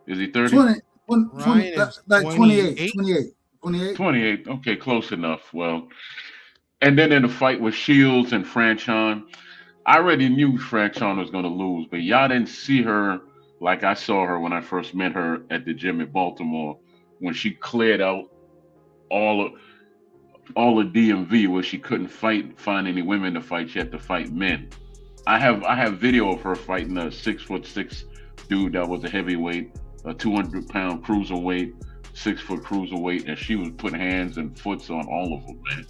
Is he 30? 28. Okay, close enough. Well, and then in the fight with Shields and Franchon, I already knew Franchon was going to lose, but y'all didn't see her like I saw her when I first met her at the gym in Baltimore, when she cleared out all of DMV where she couldn't find any women to fight. She had to fight men. I have video of her fighting a 6'6" dude that was a heavyweight, a 200-pound cruiserweight, 6-foot cruiserweight, and she was putting hands and foots on all of them, man.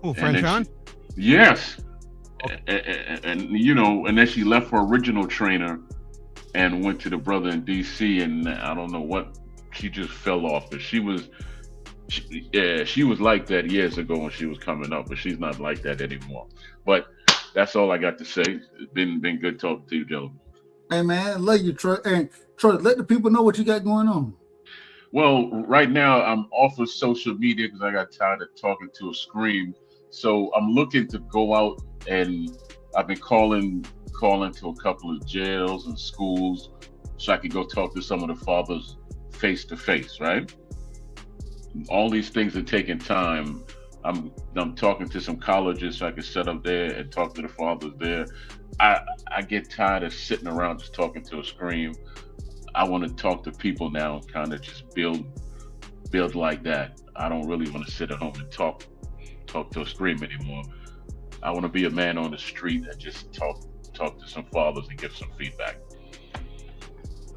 Who, Franchon? Yes. And then she left her original trainer and went to the brother in DC, and I don't know what, she just fell off. But she was like that years ago when she was coming up, but she's not like that anymore. But that's all I got to say. It's been good talking to you, gentlemen. Hey man, love you, Troy. And Troy, let the people know what you got going on. Well, right now I'm off of social media because I got tired of talking to a screen. So I'm looking to go out, and I've been calling to a couple of jails and schools so I could go talk to some of the fathers face to face, right? All these things are taking time. I'm talking to some colleges so I can set up there and talk to the fathers there. I get tired of sitting around just talking to a screen. I want to talk to people now and kind of just build like that. I don't really want to sit at home and talk to a screen anymore. I want to be a man on the street and just talk to some fathers and give some feedback.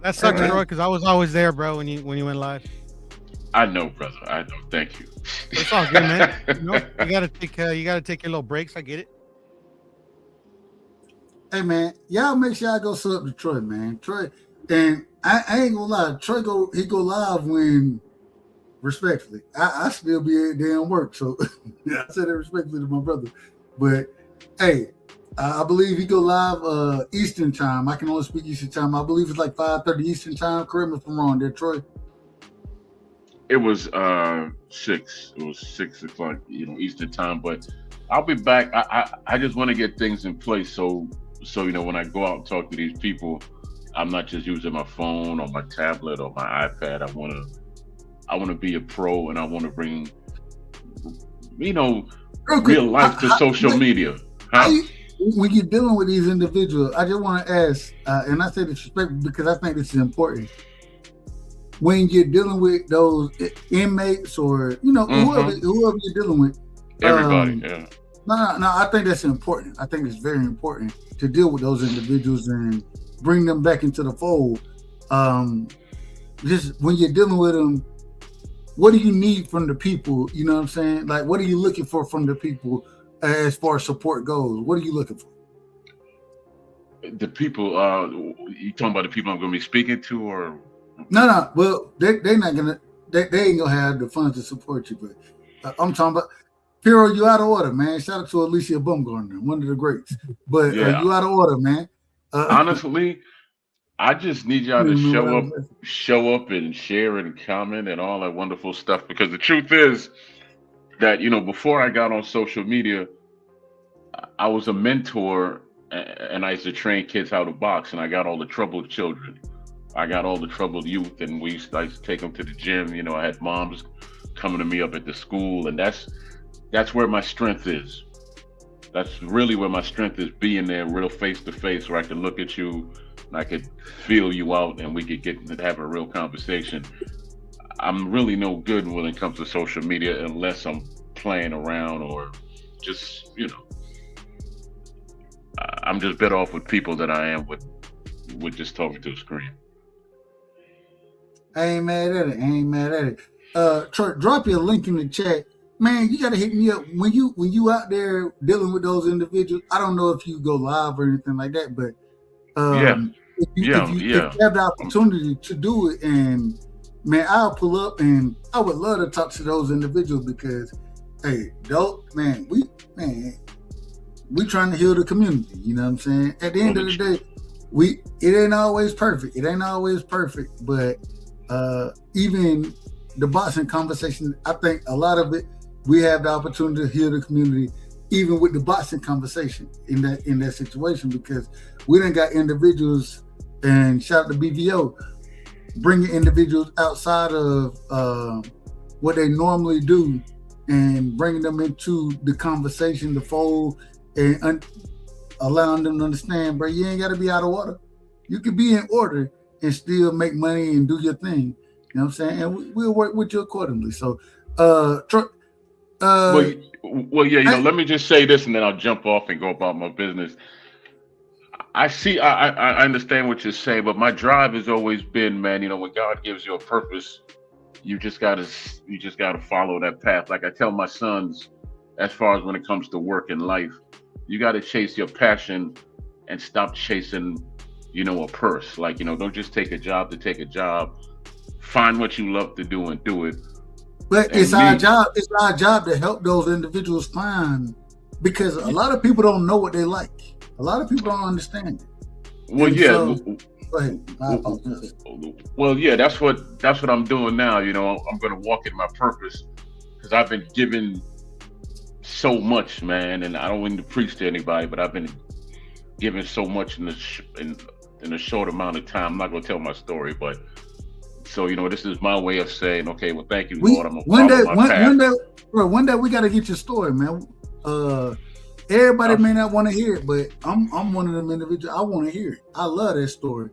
That sucks, Troy, because I was always there, bro, when you went live. I know, brother. I know. Thank you. It's all good, man. You gotta take your little breaks. I get it. Hey man, y'all make sure I go sub to Troy, man. Troy, and I ain't gonna lie, Troy go live when respectfully. I still be there and work, so I said it respectfully to my brother. But hey, I believe he go live Eastern time. I can only speak Eastern time. I believe it's like 5:30 Eastern time. Correct me if I'm wrong there, Troy. It was 6. It was 6 o'clock, Eastern time. But I'll be back. I just want to get things in place so when I go out and talk to these people, I'm not just using my phone or my tablet or my iPad. I want to be a pro, and I want to bring real life to social media. When you're dealing with these individuals, I just want to ask, and I say this respectfully because I think this is important. When you're dealing with those inmates or whoever you're dealing with, everybody, yeah. No, I think that's important. I think it's very important to deal with those individuals and bring them back into the fold. Just when you're dealing with them, what do you need from the people? You know what I'm saying? Like, what are you looking for from the people as far as support goes? What are you looking for? The people, you talking about the people I'm going to be speaking to, or? No. Well, they're not gonna. They ain't gonna have the funds to support you. But I'm talking about. Piro, you out of order, man. Shout out to Alicia Bumgarner, one of the greats. But yeah. You out of order, man. Honestly, I just need y'all to show up and share and comment and all that wonderful stuff. Because the truth is that, before I got on social media, I was a mentor and I used to train kids how to box, and I got all the troubled children. I got all the troubled youth, and I used to take them to the gym. I had moms coming to me up at the school, and that's where my strength is. That's really where my strength is, being there real face to face, where I can look at you and I could feel you out and we could get to have a real conversation. I'm really no good when it comes to social media unless I'm playing around or just, I'm just better off with people than I am with just talking to a screen. I ain't mad at it. Troy, drop your link in the chat. Man, you gotta hit me up when you out there dealing with those individuals. I don't know if you go live or anything like that, but if you have the opportunity to do it, and man, I'll pull up and I would love to talk to those individuals because, hey, we trying to heal the community. You know what I'm saying? At the end of the day, it ain't always perfect. But even the boxing conversation, I think a lot of it, we have the opportunity to heal the community, even with the boxing conversation in that situation, because we done got individuals, and shout out to BVO, bringing individuals outside of what they normally do and bringing them into the conversation, the fold, and allowing them to understand, bro, you ain't got to be out of order. You can be in order and still make money and do your thing. You know what I'm saying? And we'll work with you accordingly. So, let me just say this and then I'll jump off and go about my business. I understand what you're saying, but my drive has always been, man, when God gives you a purpose, you just gotta follow that path. Like I tell my sons, as far as when it comes to work and life, you got to chase your passion and stop chasing, a purse. Like, don't just take a job to take a job. Find what you love to do and do it. But it's our job. It's our job to help those individuals find, because a lot of people don't know what they like. A lot of people don't understand it. Well, and yeah. So, go ahead. I apologize. Well, yeah. That's what I'm doing now. I'm going to walk in my purpose because I've been given so much, man. And I don't mean to preach to anybody, but I've been given so much in a short amount of time. I'm not going to tell my story, but. So, this is my way of saying, okay, well, thank you, Lord. I'm going to follow my path. One day we got to get your story, man. Everybody may not want to hear it, but I'm one of them individuals. I want to hear it. I love that story.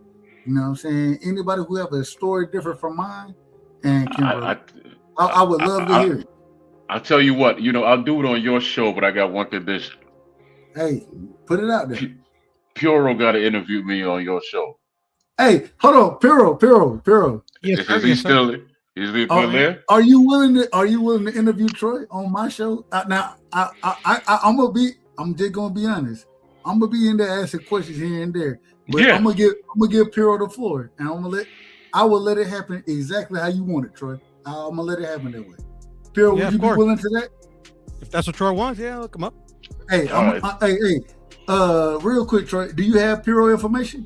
You know what I'm saying? Anybody who have a story different from mine and can I would love to hear it. I'll tell you what, I'll do it on your show, but I got one condition. Hey, put it out there. Puro got to interview me on your show. Hey, hold on, Piro. Yes, is he still there? Is he still there? Are you willing to interview Troy on my show? I'm just gonna be honest. I'm gonna be in there asking questions here and there, but Yeah. I'm gonna give Piero the floor, and I will let it happen exactly how you want it, Troy. I'm gonna let it happen that way. Piero, would you be willing to that? If that's what Troy wants, yeah, look him up. Hey, real quick, Troy, do you have Piero information?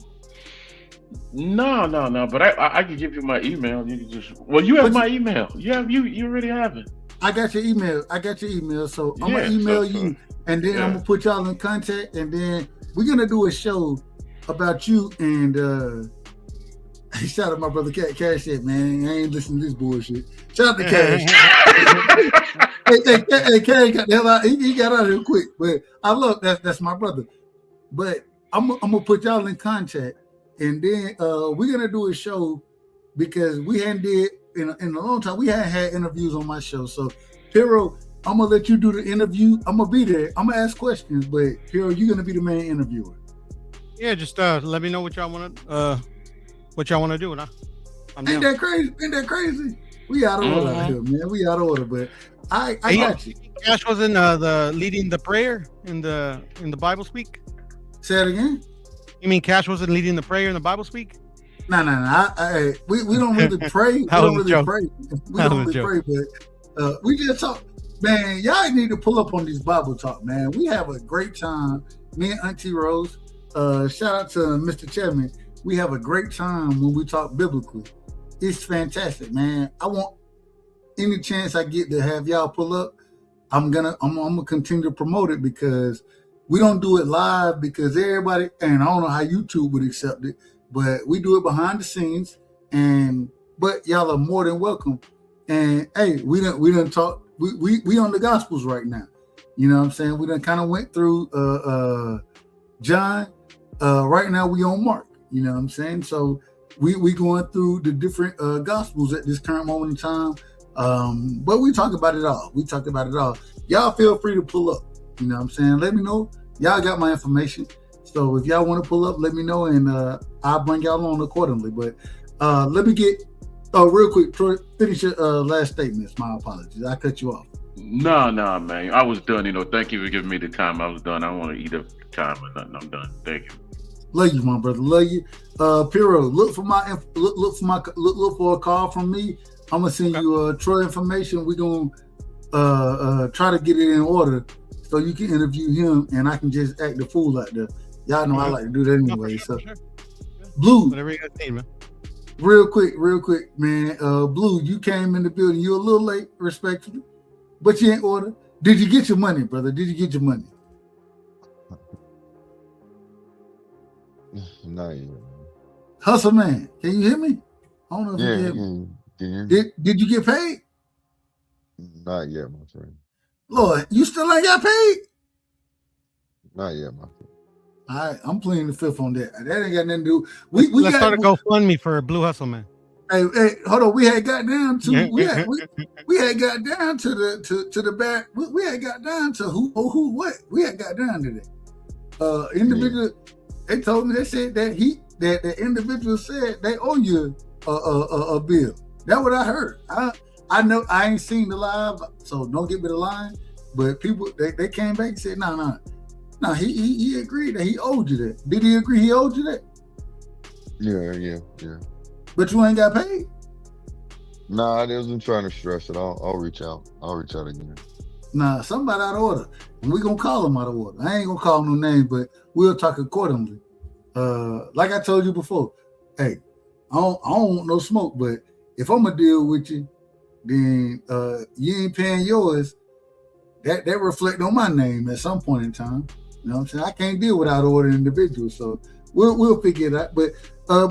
No. But I can give you my email. You can just you have my email. You already have it. I got your email. So I'm gonna email you, and then I'm gonna put y'all in contact, and then we're gonna do a show about you. And shout out my brother Cash. Shit, man, I ain't listening to this bullshit. Shout out to Cash. hey, Cash got the hell out. He got out of here quick, but I love that's my brother. But I'm gonna put y'all in contact. And then we're gonna do a show because we hadn't did in a long time. We hadn't had interviews on my show. So, Piero, I'm gonna let you do the interview. I'm gonna be there. I'm gonna ask questions, but Piero, you're gonna be the main interviewer. Yeah, just let me know what y'all want to do, and I'm Ain't that crazy? We out of order out here, man. We out of order, but I got you. Cash was in the leading the prayer in the Bible speak. Say it again. You mean Cash wasn't leading the prayer in the Bible speak? No. We don't really pray. We don't really pray. But we just talk. Man, y'all need to pull up on these Bible talk, man. We have a great time. Me and Auntie Rose. Shout out to Mr. Chairman. We have a great time when we talk biblically. It's fantastic, man. I want any chance I get to have y'all pull up. I'm gonna continue to promote it because we don't do it live because everybody, and I don't know how YouTube would accept it, but we do it behind the scenes. But y'all are more than welcome. And hey, we done talk. We on the Gospels right now. You know what I'm saying? We done kind of went through John. Right now we on Mark. You know what I'm saying? So we going through the different Gospels at this current moment in time. But we talk about it all. Y'all feel free to pull up. You know what I'm saying? Let me know. Y'all got my information. So if y'all want to pull up, let me know, and I'll bring y'all on accordingly. But let me get real quick, Troy, finish your last statements. My apologies. I cut you off. No, man. I was done. Thank you for giving me the time. I was done. I don't want to eat up the time or nothing. I'm done. Thank you. Love you, my brother. Love you. Piero, look for a call from me. I'm gonna send you Troy information. We're gonna try to get it in order so you can interview him and I can just act the fool out there. Y'all know I like to do that anyway. So Blue, whatever you got to man. Real quick, man. Blue, you came in the building. You're a little late, respectfully, but you in order. Did you get your money, brother? Did you get your money? Not yet. Hustle man, can you hear me? I don't know if you can hear me. Did you get paid? Not yet, my friend. Lord, you still ain't got paid? Not yet, my friend. All right, I'm pleading the fifth on that. That ain't got nothing to do. Let's start a GoFundMe for Blue Hustle man. Hey, hold on. We had got down to we had got down to the back. We had got down to who what. We had got down to that. Individual. They told me, they said that the individual said they owe you a bill. That's what I heard. I know I ain't seen the live, so don't get me the line. But people they came back and said, no. He agreed that he owed you that. Did he agree he owed you that? Yeah. But you ain't got paid? Nah, I wasn't trying to stress it. I'll reach out. I'll reach out again. Nah, somebody out of order. And we gonna call him out of order. I ain't gonna call no name, but we'll talk accordingly. Like I told you before, hey, I don't want no smoke, but if I'm gonna deal with you, then you ain't paying yours. That reflect on my name at some point in time. You know what I'm saying? I can't deal with out of order individuals, so we'll figure it out. But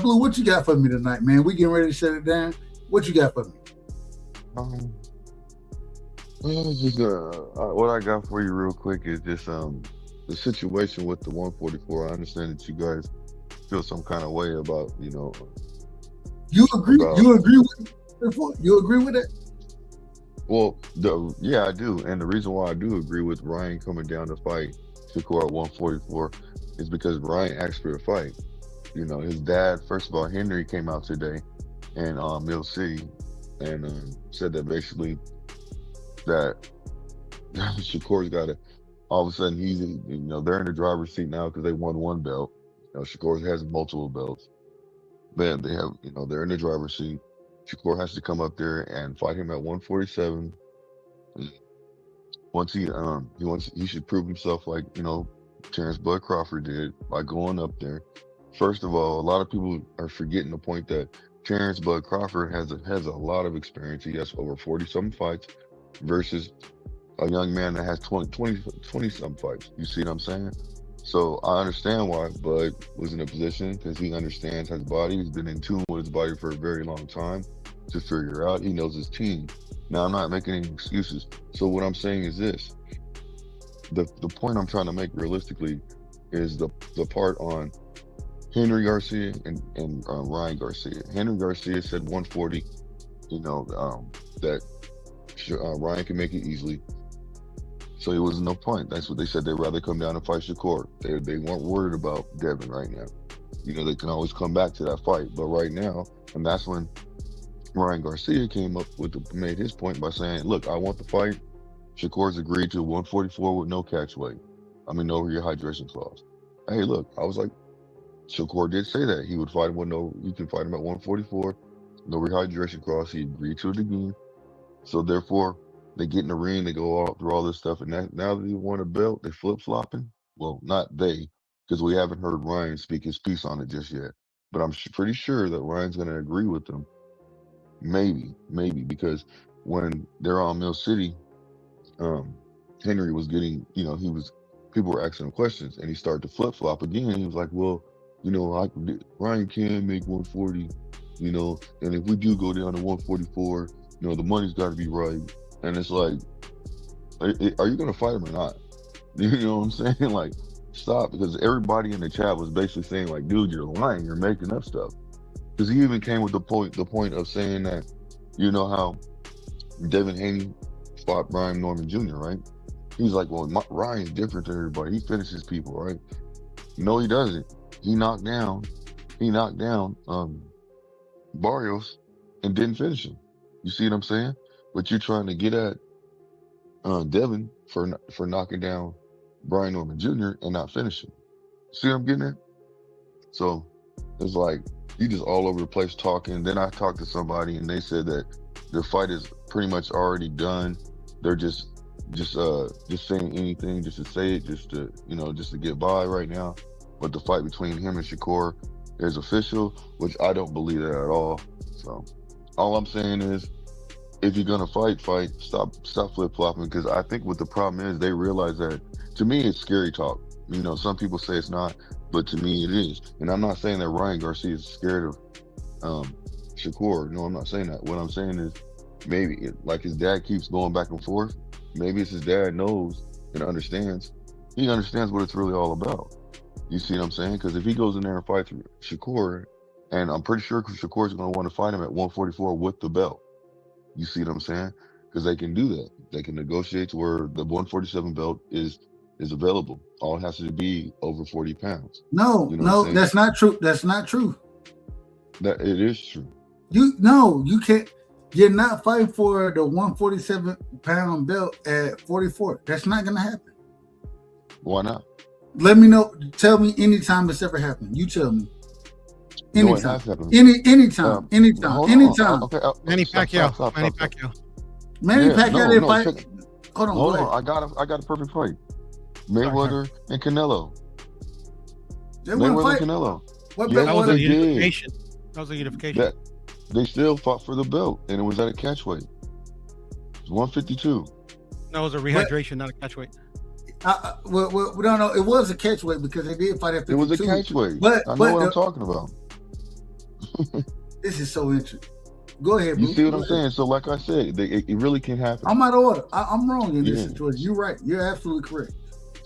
Blue, what you got for me tonight, man? We getting ready to shut it down. What you got for me? Just what I got for you real quick is just the situation with the 144. I understand that you guys feel some kind of way about, You agree? You agree with it? You agree with it? Well, I do, and the reason why I do agree with Ryan coming down to fight Shakur at 144 is because Ryan asked for a fight. His dad, first of all, Henry came out today, and Mill C, and said that basically that Shakur's got to. All of a sudden, they're in the driver's seat now because they won one belt. Shakur has multiple belts. Man, they have, they're in the driver's seat. Shakur has to come up there and fight him at 147. Once he should prove himself like, Terrence Bud Crawford did by going up there. First of all, a lot of people are forgetting the point that Terrence Bud Crawford has a lot of experience. He has over 40-something fights versus a young man that has 20-some fights. You see what I'm saying? So I understand why Bud was in a position because he understands his body. He's been in tune with his body for a very long time to figure out. He knows his team. Now, I'm not making any excuses. So what I'm saying is this. The point I'm trying to make realistically is the part on Henry Garcia and Ryan Garcia. Henry Garcia said 140, that Ryan can make it easily. So it was no point. That's what they said. They'd rather come down and fight Shakur. They weren't worried about Devin right now. They can always come back to that fight. But right now, and that's when Ryan Garcia came up made his point by saying, look, I want the fight. Shakur's agreed to 144 with no catch weight. No rehydration clause. Hey, look, I was like, Shakur did say that. He would fight him you can fight him at 144, no rehydration clause. He agreed to it again. So therefore, they get in the ring, they go through all this stuff, and now that he won a belt, they flip-flopping. Well, not they, because we haven't heard Ryan speak his piece on it just yet. But I'm pretty sure that Ryan's going to agree with them. Maybe, because when they're on Mill City, Henry was getting, people were asking him questions, and he started to flip-flop again. He was like, well, Ryan can make 140, and if we do go down to 144, the money's got to be right. And it's like, are you going to fight him or not? You know what I'm saying? Like, stop. Because everybody in the chat was basically saying, like, dude, you're lying. You're making up stuff. Because he even came with the point of saying that, how Devin Haney fought Brian Norman Jr., right? He's like, well, Ryan's different than everybody. He finishes people, right? No, he doesn't. He knocked down Barrios and didn't finish him. You see what I'm saying? But you're trying to get at Devin for knocking down Brian Norman Jr. and not finishing. See what I'm getting at? So it's like you just all over the place talking. Then I talked to somebody and they said that the fight is pretty much already done. They're just saying anything just to say it, just to get by right now. But the fight between him and Shakur is official, which I don't believe that at all. So all I'm saying is, if you're gonna fight, stop flip-flopping, because I think what the problem is, they realize that, to me, it's scary talk. Some people say it's not, but to me it is. And I'm not saying that Ryan Garcia is scared of Shakur. No, I'm not saying that. What I'm saying is, maybe, like his dad keeps going back and forth, maybe it's his dad knows and understands. He understands what it's really all about. You see what I'm saying? Because if he goes in there and fights Shakur, and I'm pretty sure Shakur's going to want to fight him at 144 with the belt. You see what I'm saying? Because they can do that. They can negotiate to where the 147 belt is available. All it has to be over 40 pounds. No, that's not true. That's not true. That it is true. You can't. You're not fighting for the 147-pound belt at 44. That's not going to happen. Why not? Let me know. Tell me anytime it's ever happened. You tell me. Anytime. Anytime. Okay, Manny Pacquiao. Manny Pacquiao didn't fight. Hold on. I got a perfect fight. Mayweather and Canelo. Mayweather and Canelo. That was a unification. They still fought for the belt, and it was at a catch weight. It was 152. No, it was a rehydration, not a catch weight. No, it was a catch weight because they did fight at 52. It was a catch weight. I know what I'm talking about. This is so interesting. Go ahead, You see what I'm saying? So, like I said, it really can happen. I'm out of order. I'm wrong in this situation. You're right. You're absolutely correct.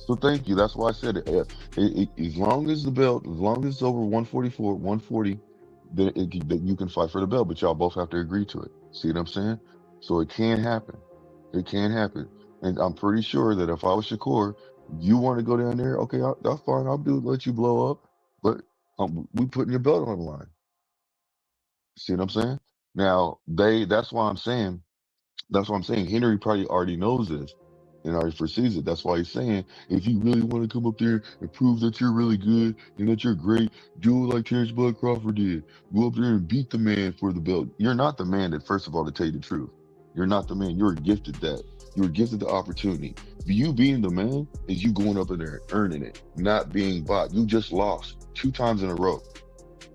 So, thank you. That's why I said it. As long as it's over 144, 140, then you can fight for the belt, but y'all both have to agree to it. See what I'm saying? So, it can happen. It can happen. And I'm pretty sure that if I was Shakur, you want to go down there, okay, that's fine. I'll let you blow up, but we putting your belt on the line. See what I'm saying? Now that's why I'm saying Henry probably already knows this and already foresees it. That's why he's saying, if you really want to come up there and prove that you're really good and that you're great, do it like Terrence Bud Crawford did. Go up there and beat the man for the belt. You're not the man that, first of all, to tell you the truth. You're not the man. You're gifted that. You're gifted the opportunity. You being the man is you going up in there and earning it, not being bought. You just lost 2 times in a row.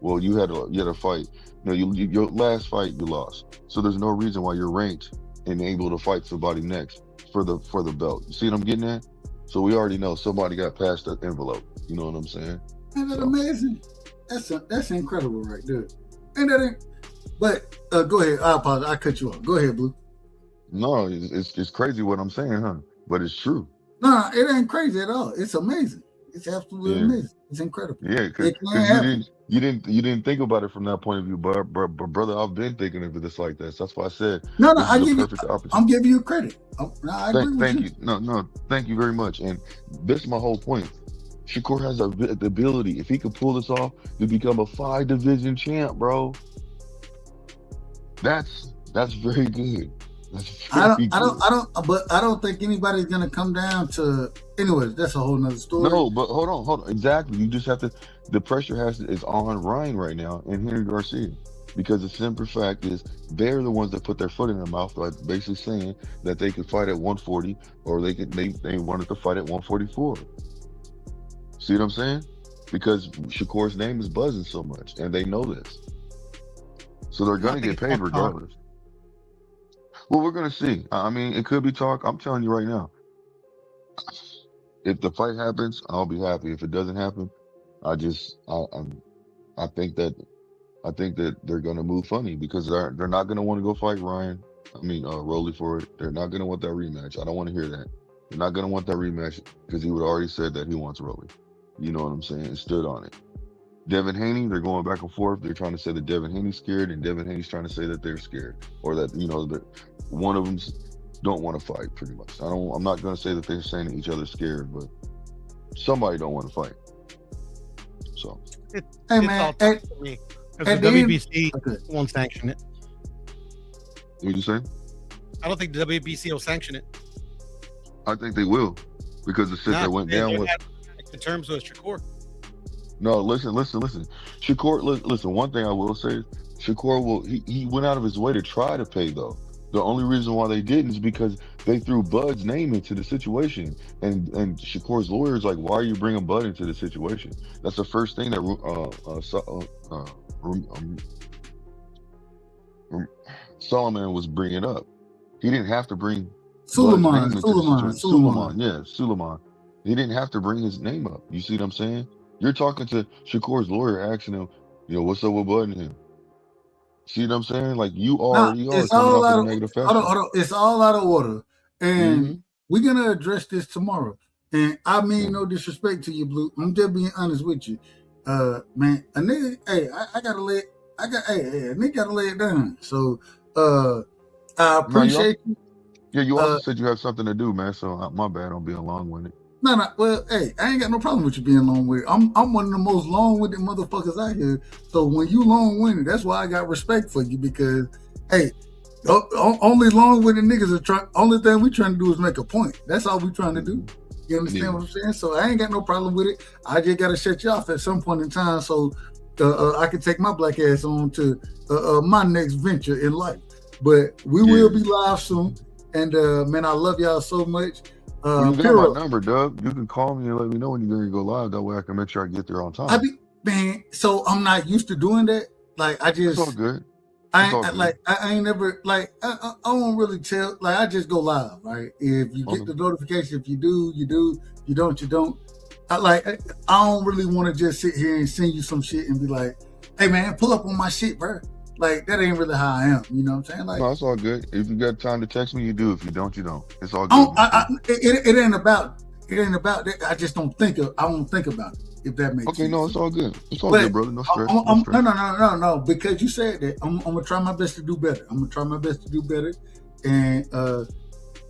Well, you had a fight. No, your last fight you lost. So there's no reason why you're ranked and able to fight somebody next for the belt. You see what I'm getting at? So we already know somebody got past that envelope. You know what I'm saying? Ain't that amazing? That's incredible right there. Ain't that? But go ahead. I apologize. I cut you off. Go ahead, Blue. No, it's crazy what I'm saying, huh? But it's true. No, it ain't crazy at all. It's amazing. It's absolutely amazing. It's incredible. Yeah, because you didn't think about it from that point of view, but brother, I've been thinking of this like this. That's why I said no. I'm giving you credit. Thank you. No, thank you very much. And this is my whole point. Shakur has the ability, if he could pull this off, to become a 5-division champ, bro. That's very good. I don't think anybody's gonna come down to. Anyways, that's a whole nother story. No, but hold on. Exactly. You just have to. The pressure is on Ryan right now and Henry Garcia, because the simple fact is they're the ones that put their foot in their mouth by basically saying that they could fight at 140 or they wanted to fight at 144. See what I'm saying? Because Shakur's name is buzzing so much, and they know this, so they're gonna get paid regardless. Well, we're gonna see. I mean, it could be talk. I'm telling you right now. If the fight happens, I'll be happy. If it doesn't happen, I think that they're gonna move funny, because they're not gonna want to go fight Rolly for it. They're not gonna want that rematch. I don't want to hear that. They're not gonna want that rematch because he would already said that he wants Rolly. You know what I'm saying? And stood on it. Devin Haney, they're going back and forth. They're trying to say that Devin Haney's scared, and Devin Haney's trying to say that they're scared, or that that one of them don't want to fight. Pretty much. I'm not going to say that they're saying that each other's scared, but somebody don't want to fight. So, it's all tough for me, because the WBC won't sanction it. What you say? I don't think the WBC will sanction it. I think they will, because the shit that went down with in terms of Shakur. No, listen. Shakur, listen, one thing I will say, Shakur he went out of his way to try to pay, though. The only reason why they didn't is because they threw Bud's name into the situation. And Shakur's lawyer is like, why are you bringing Bud into the situation? That's the first thing that Solomon was bringing up. He didn't have to bring Suleiman. Yeah, Suleiman. He didn't have to bring his name up. You see what I'm saying? You're talking to Shakur's lawyer, asking him, what's up with Bud and him? See what I'm saying? Like, you are coming off in a negative fashion. Hold on. It's all out of order. And we're going to address this tomorrow. And I mean no disrespect to you, Blue. I'm just being honest with you. Man, a nigga, hey, I got to lay a nigga got to lay it down. So, I appreciate you. Yeah, you also said you have something to do, man. So, my bad on being long-winded. No. Well, hey, I ain't got no problem with you being long-winded. I'm one of the most long-winded motherfuckers out here. So when you long-winded, that's why I got respect for you, because, hey, only long-winded niggas are trying. Only thing we trying to do is make a point. That's all we trying to do. You understand what I'm saying? So I ain't got no problem with it. I just got to shut you off at some point in time, so I can take my black ass on to my next venture in life. But we will be live soon. And man, I love y'all so much. You got my number, Doug. You can call me and let me know when you're going to go live. That way I can make sure I get there on time. So I'm not used to doing that. Like, I just. It's all good. I ain't never, like, I won't really tell. Like, I just go live, right? If you get the notification, if you do, you do. If you don't, you don't. I don't really want to just sit here and send you some shit and be like, hey, man, pull up on my shit, bro. Like, that ain't really how I am. You know what I'm saying? Like, no, it's all good. If you got time to text me, you do. If you don't, you don't. It's all good. It ain't about that. I just don't think about it, if that makes sense. Okay, no, it's all good. It's all good, brother. No stress. No. Because you said that, I'm gonna try my best to do better. And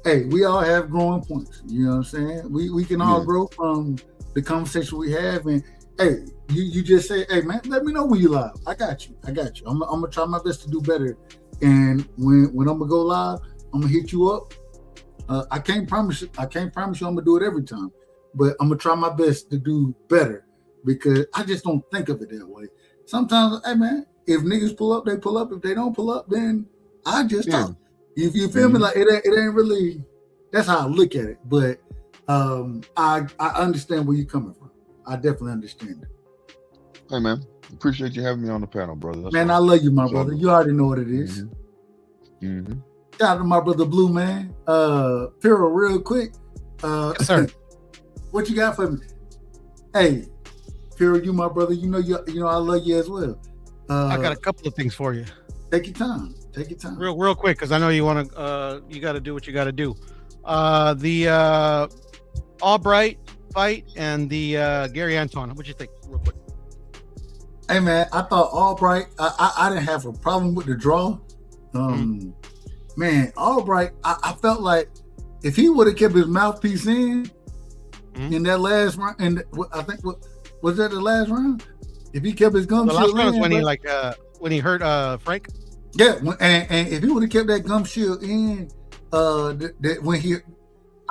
hey, we all have growing points. You know what I'm saying? We can all grow from the conversation we have, and hey, you just say, hey man, let me know when you live. I got you. I'm gonna try my best to do better. And when I'm gonna go live, I'm gonna hit you up. I can't promise you I'm gonna do it every time, but I'm gonna try my best to do better because I just don't think of it that way. Sometimes, hey man, if niggas pull up, they pull up. If they don't pull up, then I just talk. You feel me? Like it ain't really. That's how I look at it. But I understand where you're coming from. I definitely understand it. Hey man, appreciate you having me on the panel, brother. That's man, all. I love you, my brother. You already know what it is. Mm-hmm. Shout out to my brother Blue, man. Piro, real quick. Yes, sir. What you got for me? Hey, Piro, you my brother. You know I love you as well. I got a couple of things for you. Take your time. Real quick, because I know you want to. You got to do what you got to do. The Albright fight and the Gary Anton. What'd you think, real quick? Hey man, I thought Albright. I didn't have a problem with the draw. Man, Albright. I felt like if he would have kept his mouthpiece in that last round, and I think was that the last round? If he kept his gum shield in, the last round was when he hurt Frank. Yeah, and if he would have kept that gum shield in, I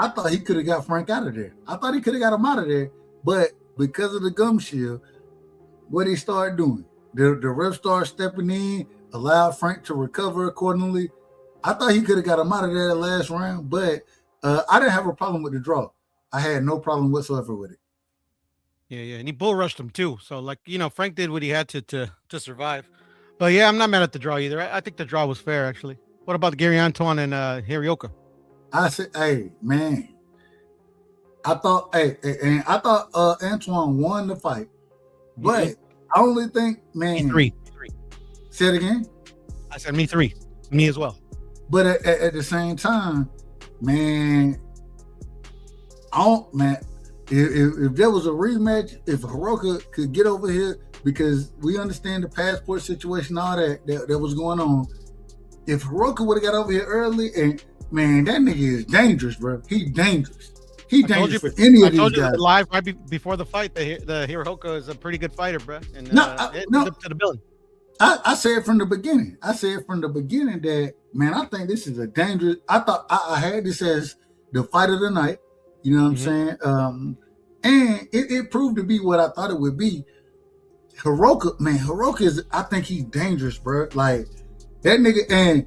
thought he could have got Frank out of there. I thought he could have got him out of there, but because of the gum shield, what he started doing, the ref started stepping in, allowed Frank to recover accordingly. I thought he could have got him out of there last round, but I didn't have a problem with the draw. I had no problem whatsoever with it. Yeah, and he bull rushed him too. So Frank did what he had to survive. But yeah, I'm not mad at the draw either. I think the draw was fair actually. What about Gary Anton and Hirioka? I said, hey man, I thought Antoine won the fight, but I only think, man, me three. Say it again. I said me three. Me as well. But at the same time, man, if there was a rematch, if Hirooka could get over here, because we understand the passport situation, all that was going on. If Hirooka would have got over here early, and man, that nigga is dangerous, bro. He's dangerous. He's dangerous for any of these guys. I told you live right before the fight, the Hirooka is a pretty good fighter, bro. And up to the building. I said from the beginning. That, man, I think this is a dangerous. I thought I had this as the fight of the night. You know what I'm saying? And it proved to be what I thought it would be. Hirooka is. I think he's dangerous, bro. Like that nigga. And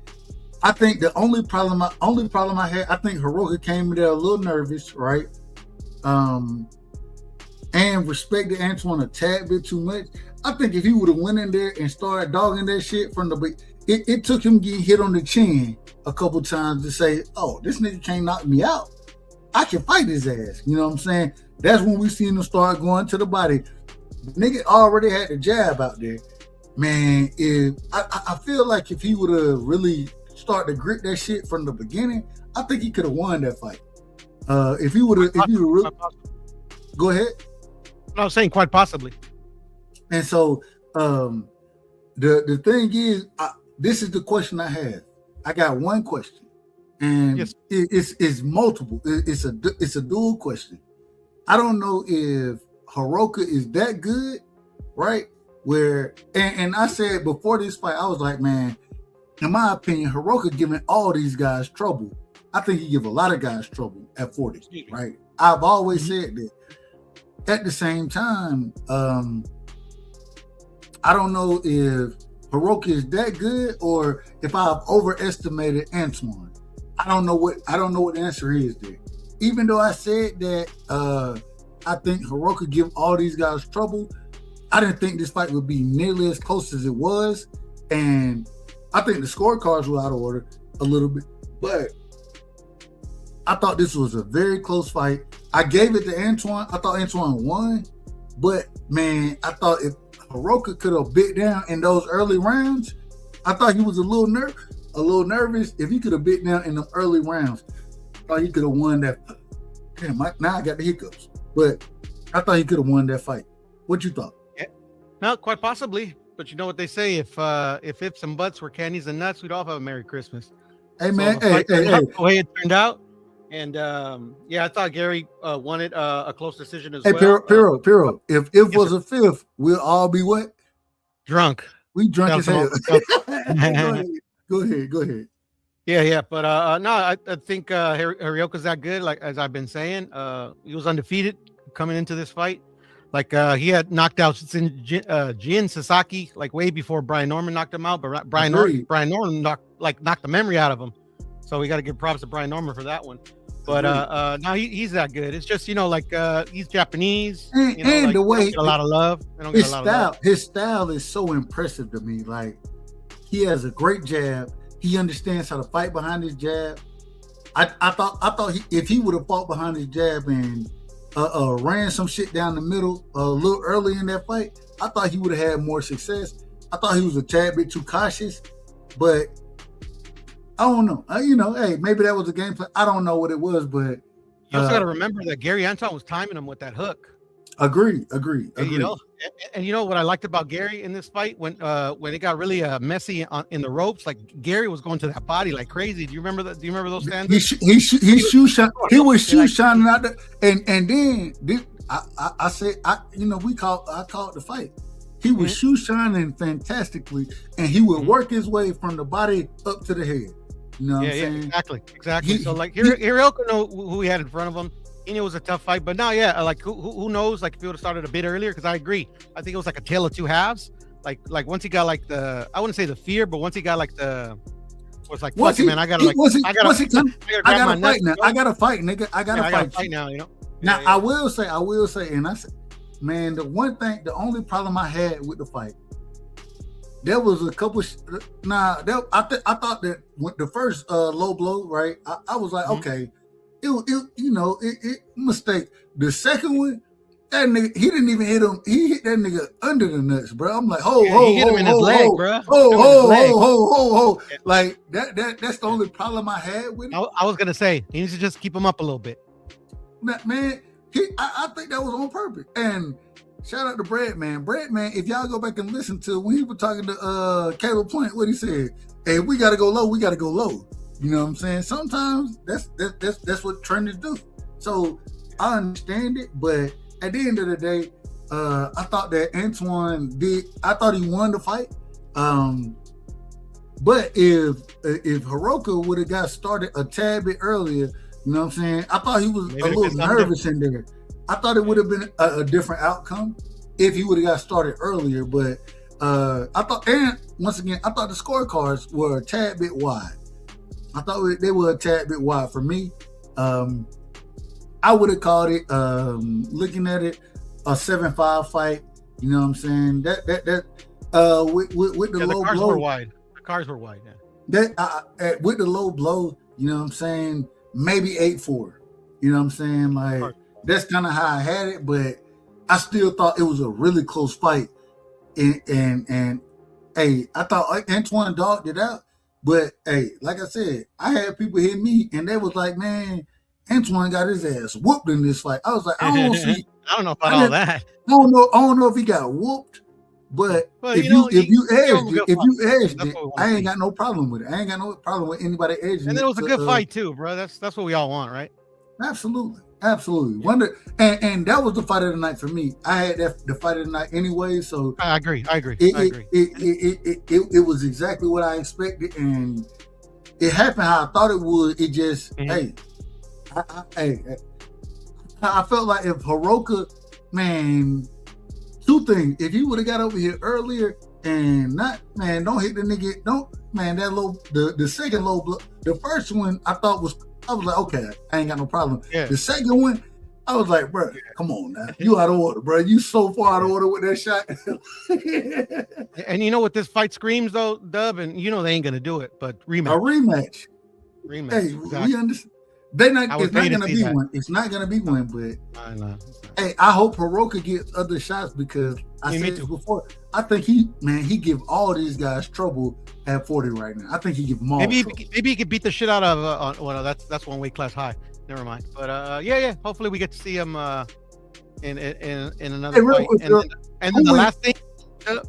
I think the only problem I had, I think Hirooka came in there a little nervous, right? And respected Antoine a tad bit too much. I think if he would have went in there and started dogging that shit from the beginning, it took him getting hit on the chin a couple times to say, oh, this nigga can't knock me out. I can fight his ass. You know what I'm saying? That's when we seen him start going to the body. Nigga already had the jab out there. Man, I feel like if he would have really started to grip that shit from the beginning, I think he could have won that fight. If he would have really... Go ahead. I was saying quite possibly. And so the thing is, this is the question I have. I got one question, and it's multiple. It's a dual question. I don't know if Hirooka is that good, right? Where and I said before this fight, I was like, man, in my opinion, Hirooka giving all these guys trouble. I think he give a lot of guys trouble at 40, right? I've always said that. At the same time, I don't know if Hirooka is that good or if I've overestimated Antoine. I don't know what the answer is there. Even though I said that I think Hirooka give all these guys trouble, I didn't think this fight would be nearly as close as it was. And I think the scorecards were out of order a little bit. But I thought this was a very close fight. I gave it to Antoine. I thought Antoine won. But, man, I thought if Hirooka could have bit down in those early rounds, I thought he was a little nervous. If he could have bit down in the early rounds, I thought he could have won that. Damn, now I got the hiccups. But I thought he could have won that fight. What you thought? Yeah. No, quite possibly. But you know what they say: if ifs and buts were candies and nuts, we'd all have a Merry Christmas. Hey man, the way it turned out, And I thought Gary wanted a close decision as Hey, well. Piro. If yes, was sir. a fifth, we'll all be what? Drunk. We drunk as hell. Drunk. Go ahead. Yeah. But no, I think Hirioka's that good. Like as I've been saying, he was undefeated coming into this fight. Like he had knocked out Jin Sasaki like way before Brian Norman knocked him out. But Brian Norman knocked the memory out of him. So we got to give props to Brian Norman for that one. But no, he's that good. It's just he's Japanese, and the way get a lot of love. His style is so impressive to me. Like he has a great jab. He understands how to fight behind his jab. I thought if he would have fought behind his jab and ran some shit down the middle a little early in that fight, I thought he would have had more success. I thought he was a tad bit too cautious, but I don't know. Hey, maybe that was a game plan. I don't know what it was, but you also got to remember that Gary Anton was timing him with that hook. Agree. And you know what I liked about Gary in this fight when it got really messy in the ropes, like Gary was going to that body like crazy. Do you remember that? Do you remember those stands? He was shoe shining out there, and then I said I called the fight. He was shoe shining fantastically, and he would work his way from the body up to the head. You know what I'm saying? Exactly. So like Hirioka know who he had in front of him. He knew it was a tough fight, but now, like who knows? Like if he would have started a bit earlier, because I agree. I think it was like a tale of two halves. Like once he got like I wouldn't say the fear, but once he got like was like, fuck it, man, I gotta fight now. I gotta fight, nigga. I gotta fight now. Now I will say, and I said, man, the only problem I had with the fight, there was a couple. I thought that with the first low blow, right? I was like, okay, it mistake. The second one, that nigga, he didn't even hit him. He hit that nigga under the nuts, bro. I'm like, he hit him in his leg, bro. Like that's the only problem I had with it. I was gonna say he needs to just keep him up a little bit. Man, I think that was on purpose. And shout out to Breadman. Breadman, if y'all go back and listen to when he was talking to Caleb Point, what he said, hey, we gotta go low, we gotta go low. You know what I'm saying? Sometimes that's what trainers do. So I understand it, but at the end of the day, I thought that Antoine I thought he won the fight. But if Hirooka would have got started a tad bit earlier, you know what I'm saying? I thought he was a little nervous in there. I thought it would have been a different outcome if he would have got started earlier. But I thought the scorecards were a tad bit wide. I thought they were a tad bit wide for me. I would have called it, looking at it, a 7-5 fight. You know what I'm saying? With the low cars blow, were wide. The cars were wide. Yeah. With the low blow, you know what I'm saying? Maybe 8-4. You know what I'm saying? Like that's kind of how I had it, but I still thought it was a really close fight. And hey, I thought Antoine dogged it out, but hey, like I said, I had people hit me and they was like, man, Antoine got his ass whooped in this fight. I was like, I don't know about all that. I don't know if he got whooped, but if you edged it, I ain't got no problem with it. I ain't got no problem with anybody edging it. And it was a good fight too, bro. That's what we all want, right? Absolutely. And that was the fight of the night for me. I had the fight of the night anyway, so I agree. It was exactly what I expected, and it happened how I thought it would. It just I felt like if Hirooka, man, two things. If he would have got over here earlier and don't hit the nigga, that low, the second low blow, the first one I was like, okay, I ain't got no problem. Yeah. The second one, I was like, bro, come on now. You out of order, bro. You so far out of order with that shot. And you know what this fight screams though, Dub, and you know they ain't gonna do it, but rematch. A rematch. Hey, exactly. We understand. It's not gonna be one. It's not gonna be one, but I know. Hey, I hope Hirooka gets other shots because I said this before. I think he give all these guys trouble at 40 right now. I think he give them all. Maybe he could beat the shit out of. Well, that's one weight class high. Never mind. But yeah. Hopefully we get to see him in another fight. And then the last thing.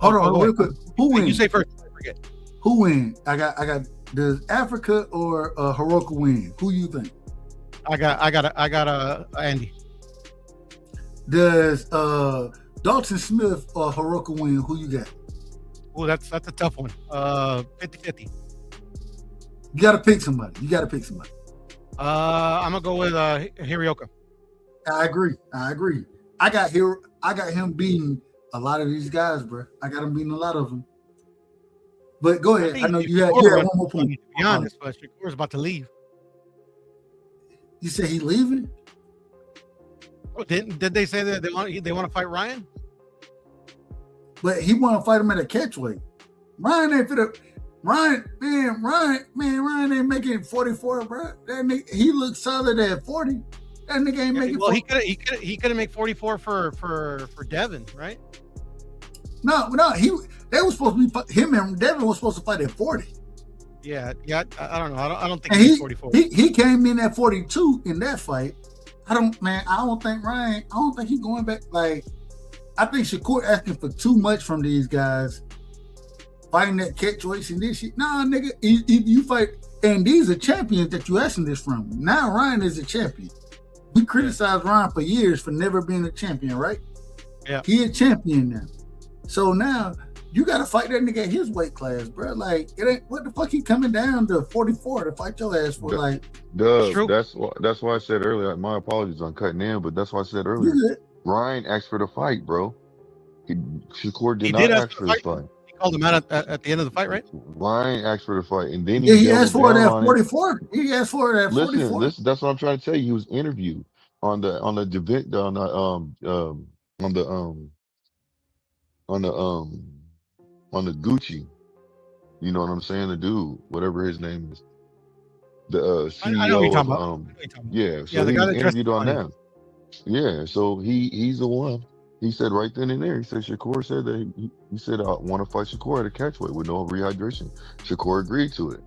Hold on, real quick. Who wins? You say first. I forget. Who wins? I got. Does Africa or Hirooka win? Who you think? I got Andy. Does Dalton Smith or Hiroka win? Who you got? Oh, that's a tough one. 50-50. You got to pick somebody. I'm gonna go with Hirioka. I agree. I got him beating a lot of these guys, bro. I got him beating a lot of them. But go ahead. I know you had one more point. To be honest, but Shakur's about to leave. You said he leaving? Oh, did they say that they want to fight Ryan? But he want to fight him at a catchweight. Ryan ain't fit up. Ryan ain't making 44, bro. That nigga, he looks solid at 40. That nigga ain't making. Well, 40. he could have made 44 for Devin, right? No, they was supposed to be him and Devin was supposed to fight at 40. Yeah. I don't know. I don't think And he's 44. He came in at 42 in that fight. I don't think he's going back. Like, I think Shakur asking for too much from these guys. Fighting that catchweights and this shit. Nah, nigga, you fight, and these are champions that you asking this from. Now Ryan is a champion. We criticized Ryan for years for never being a champion, right? Yeah. He a champion now. So now you got to fight that nigga at his weight class, bro. Like, it ain't what the fuck he coming down to 44 to fight your ass for. Like, that's why I said earlier. My apologies on cutting in, but that's why I said earlier. Ryan asked for the fight, bro. Shakur did not ask for the fight. He called him out at the end of the fight, right? Ryan asked for the fight, and then he asked for it at 44. He asked for it at 44. Listen, that's what I'm trying to tell you. He was interviewed on the Gucci. You know what I'm saying? The dude, whatever his name is, the CEO. I know what you're talking about. Yeah. So the he guy was that interviewed on that. Yeah. So he's the one. He said right then and there. He said Shakur said that he said I want to fight Shakur at a catchweight with no rehydration. Shakur agreed to it.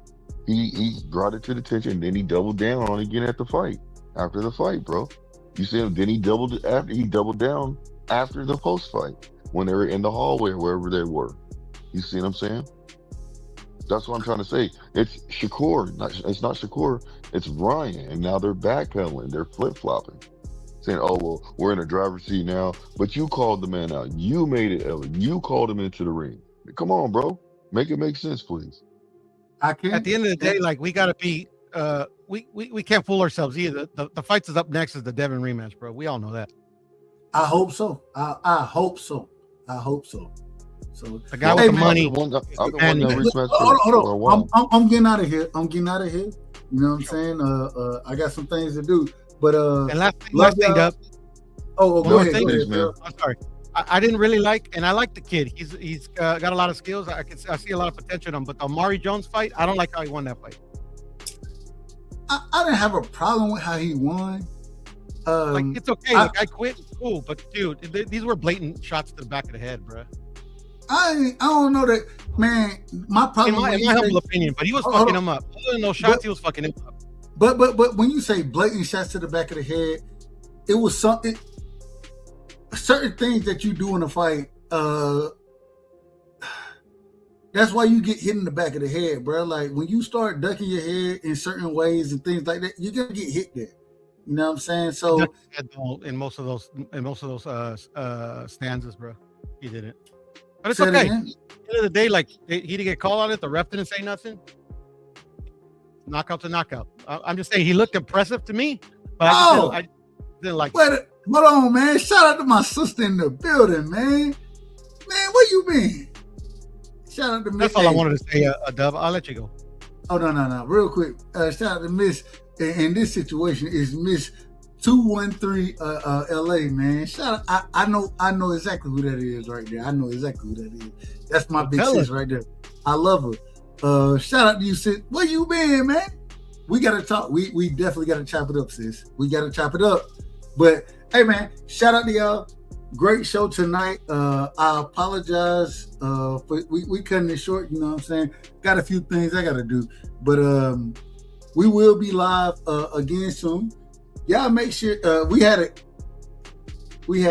He brought it to the attention, and then he doubled down on it again after the fight, bro. You see him? Then he doubled down after the post fight when they were in the hallway or wherever they were. You see what I'm saying? That's what I'm trying to say. It's Shakur. It's not Shakur. It's Ryan. And now they're backpedaling. They're flip-flopping. Saying, oh, well, we're in a driver's seat now. But you called the man out. You made it, Ellie. You called him into the ring. Come on, bro. Make it make sense, please. At the end of the day, like, we got to be we can't fool ourselves either. The fight is up next is the Devin rematch, bro. We all know that. I hope so. I hope so. So the guy with the money. Hold on. I'm getting out of here. You know what I'm saying? I got some things to do. But and last thing, Dub. Go ahead. I'm sorry. I didn't really like, and I like the kid. He's got a lot of skills. I see a lot of potential in him. But the Amari Jones fight, I don't like how he won that fight. I didn't have a problem with how he won. Like, it's okay. I quit. It's cool. But dude, these were blatant shots to the back of the head, bro. I don't know that, man. My problem, in my humble opinion, but he was fucking him up. Other than those shots, he was fucking him up. But when you say blatant shots to the back of the head, it was something. Certain things that you do in a fight, that's why you get hit in the back of the head, bro. Like, when you start ducking your head in certain ways and things like that, you're gonna get hit there. You know what I'm saying? So in most of those stanzas, bro, he didn't. But it's okay. At the end of the day, like, he didn't get called on it. The ref didn't say nothing. Knockout to knockout. I'm just saying he looked impressive to me, but I didn't like. Hold on, man. Shout out to my sister in the building, man. Man, where you been? Shout out to Miss. That's all I wanted to say, Dub. I'll let you go. Oh, no. Real quick. Shout out to Miss. In this situation is Miss 213 LA, man. Shout out. I know exactly who that is right there. I know exactly who that is. That's my big sis right there. I love her. Shout out to you, sis. Where you been, man? We gotta talk. We definitely gotta chop it up, sis. We gotta chop it up. But hey, man, shout out to y'all. Great show tonight. I apologize for we cutting it short. You know what I'm saying? Got a few things I gotta do, but we will be live again soon. Y'all make sure we had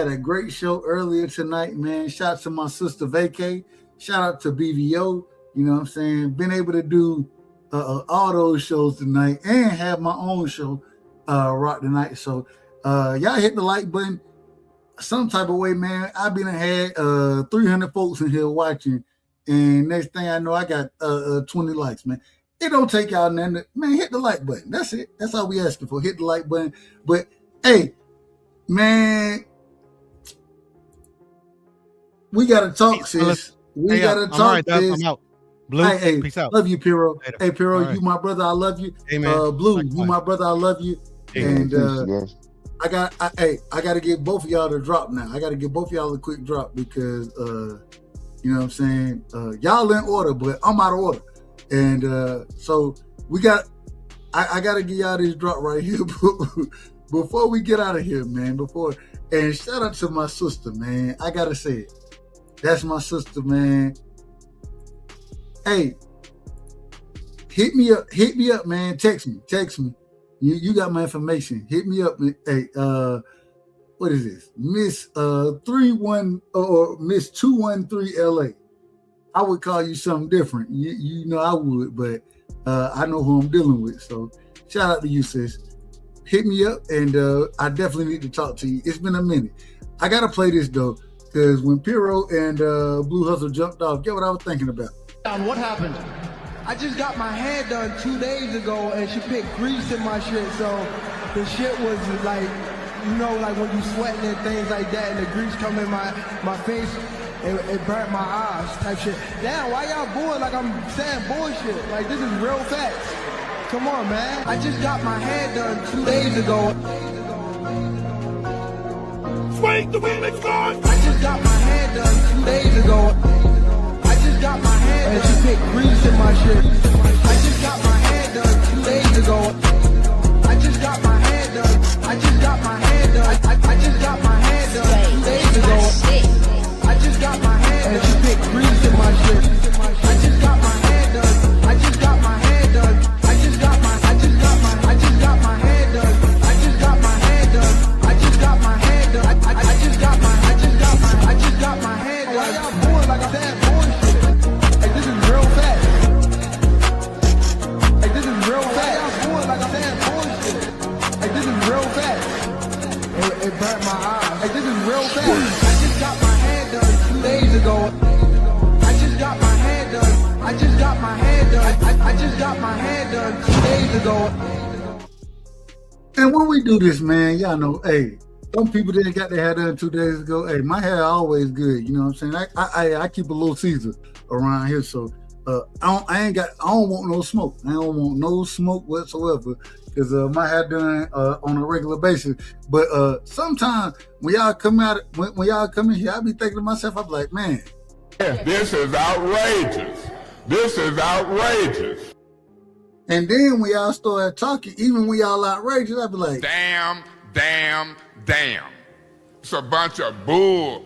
a great show earlier tonight, man. Shout out to my sister Vacay. Shout out to BVO. You know what I'm saying? Been able to do all those shows tonight and have my own show. rock tonight. So y'all hit the like button some type of way, man. I've been had 300 folks in here watching, and next thing I know, I got 20 likes, man. It don't take y'all nothing. Man, hit the like button. That's it. That's all we asking for. Hit the like button. But hey, man, we gotta talk, sis. We gotta talk, sis. I'm out. Blue, hey, peace out. Love you, Piro. Later. Hey, Piro, Right. you my brother. I love you. Hey, man. Blue, Likewise. you my brother. I love you. Hey, and Guys. I got to give both of y'all the drop now. I got to give both of y'all a quick drop because you know what I'm saying? Y'all in order, but I'm out of order. And so we got I got to give y'all this drop right here before we get out of here, man. And shout out to my sister, man. I got to say it. That's my sister, man. Hey, hit me up, man. Text me. You got my information. Hit me up. Hey, what is this? Miss 31 or Miss 213 LA. I would call you something different. You know I would, but I know who I'm dealing with. So shout out to you, sis. Hit me up, and I definitely need to talk to you. It's been a minute. I gotta play this though, because when Piro and Blue Hustle jumped off, get what I was thinking about. What happened? I just got my hair done 2 days ago, and she put grease in my shit, so the shit was like, you know, like when you sweating and things like that, and the grease come in my face, it burnt my eyes type shit. Damn, why y'all booing like I'm saying bullshit? Like, this is real facts. Come on, man. I just got my hair done 2 days ago. Swing the women's gone. I just got my hair done 2 days ago. Got my hair done. And she put grease in my shit. I just got my hair done 2 days ago. I just got my hair done. I just got my hair done. I just got my hair done 2 days ago. I just got my hair done. And she put grease in my shit. I just got my hair done. I just got my hair done. I just got my hair done. I just got my hair done. I just got my hair done. I just got my hair done. Why y'all bored like I'm saying bullshit? This is real fast. Hey, this is real fast. Y'all bored like I'm saying bullshit. Hey, this is real fast. It burnt my eyes. Hey, this is real fast. I just got my hair done 2 days ago. I just got my hair done. I just got my hair done. I just got my hair done 2 days ago. And when we do this, man, y'all know, hey, some people didn't got their hair done 2 days ago. Hey, my hair always good. You know what I'm saying? I keep a little Caesar around here, so I don't want no smoke. I don't want no smoke whatsoever because my hair done on a regular basis. But sometimes when y'all come out, when y'all come in here, I be thinking to myself, I'm like, man, this is outrageous. This is outrageous. And then when y'all start talking, even when y'all outrageous, I be like, damn. It's a bunch of bull.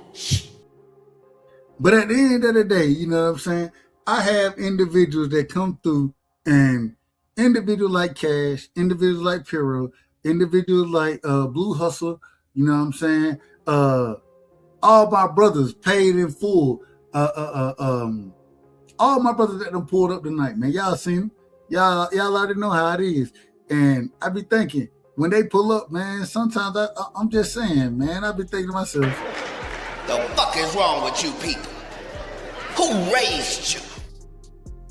But at the end of the day, you know what I'm saying? I have individuals that come through, and individuals like Cash, individuals like Piro, individuals like Blue Hustle, you know what I'm saying? All my brothers paid in full. All my brothers that done pulled up tonight, man. Y'all seen them. Y'all already know how it is. And I be thinking, when they pull up, man, sometimes I'm just saying, man, I be thinking to myself, the fuck is wrong with you people? Who raised you?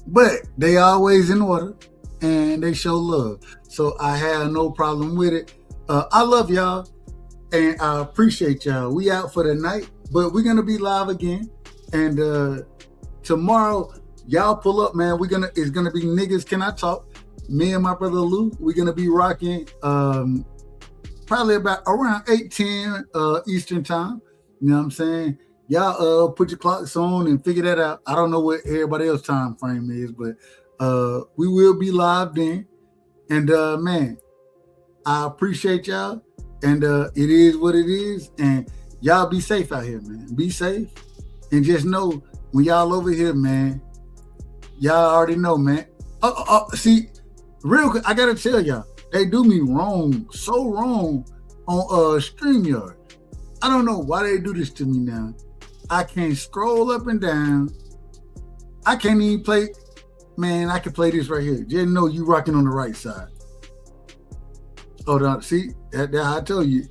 But they always in order, and they show love. So I have no problem with it. I love y'all, and I appreciate y'all. We out for the night, but we're going to be live again. And tomorrow, y'all pull up, man. It's going to be Niggas Can I Talk? Me and my brother Lou, we're going to be rocking probably about around 8:10 Eastern time. You know what I'm saying? Y'all put your clocks on and figure that out. I don't know what everybody else's time frame is, but we will be live then. And man, I appreciate y'all. And it is what it is. And y'all be safe out here, man. Be safe. And just know when y'all over here, man, y'all already know, man. See, real quick, I gotta tell y'all, they do me wrong, so wrong on StreamYard. I don't know why they do this to me now. I can't scroll up and down. I can't even play. Man, I can play this right here. Just know you rocking on the right side. Hold on. See, I tell you,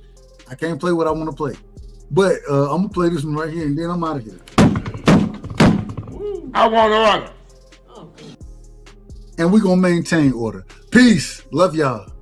I can't play what I want to play. But I'm going to play this one right here, and then I'm out of here. I want order. And we're going to maintain order. Peace. Love y'all.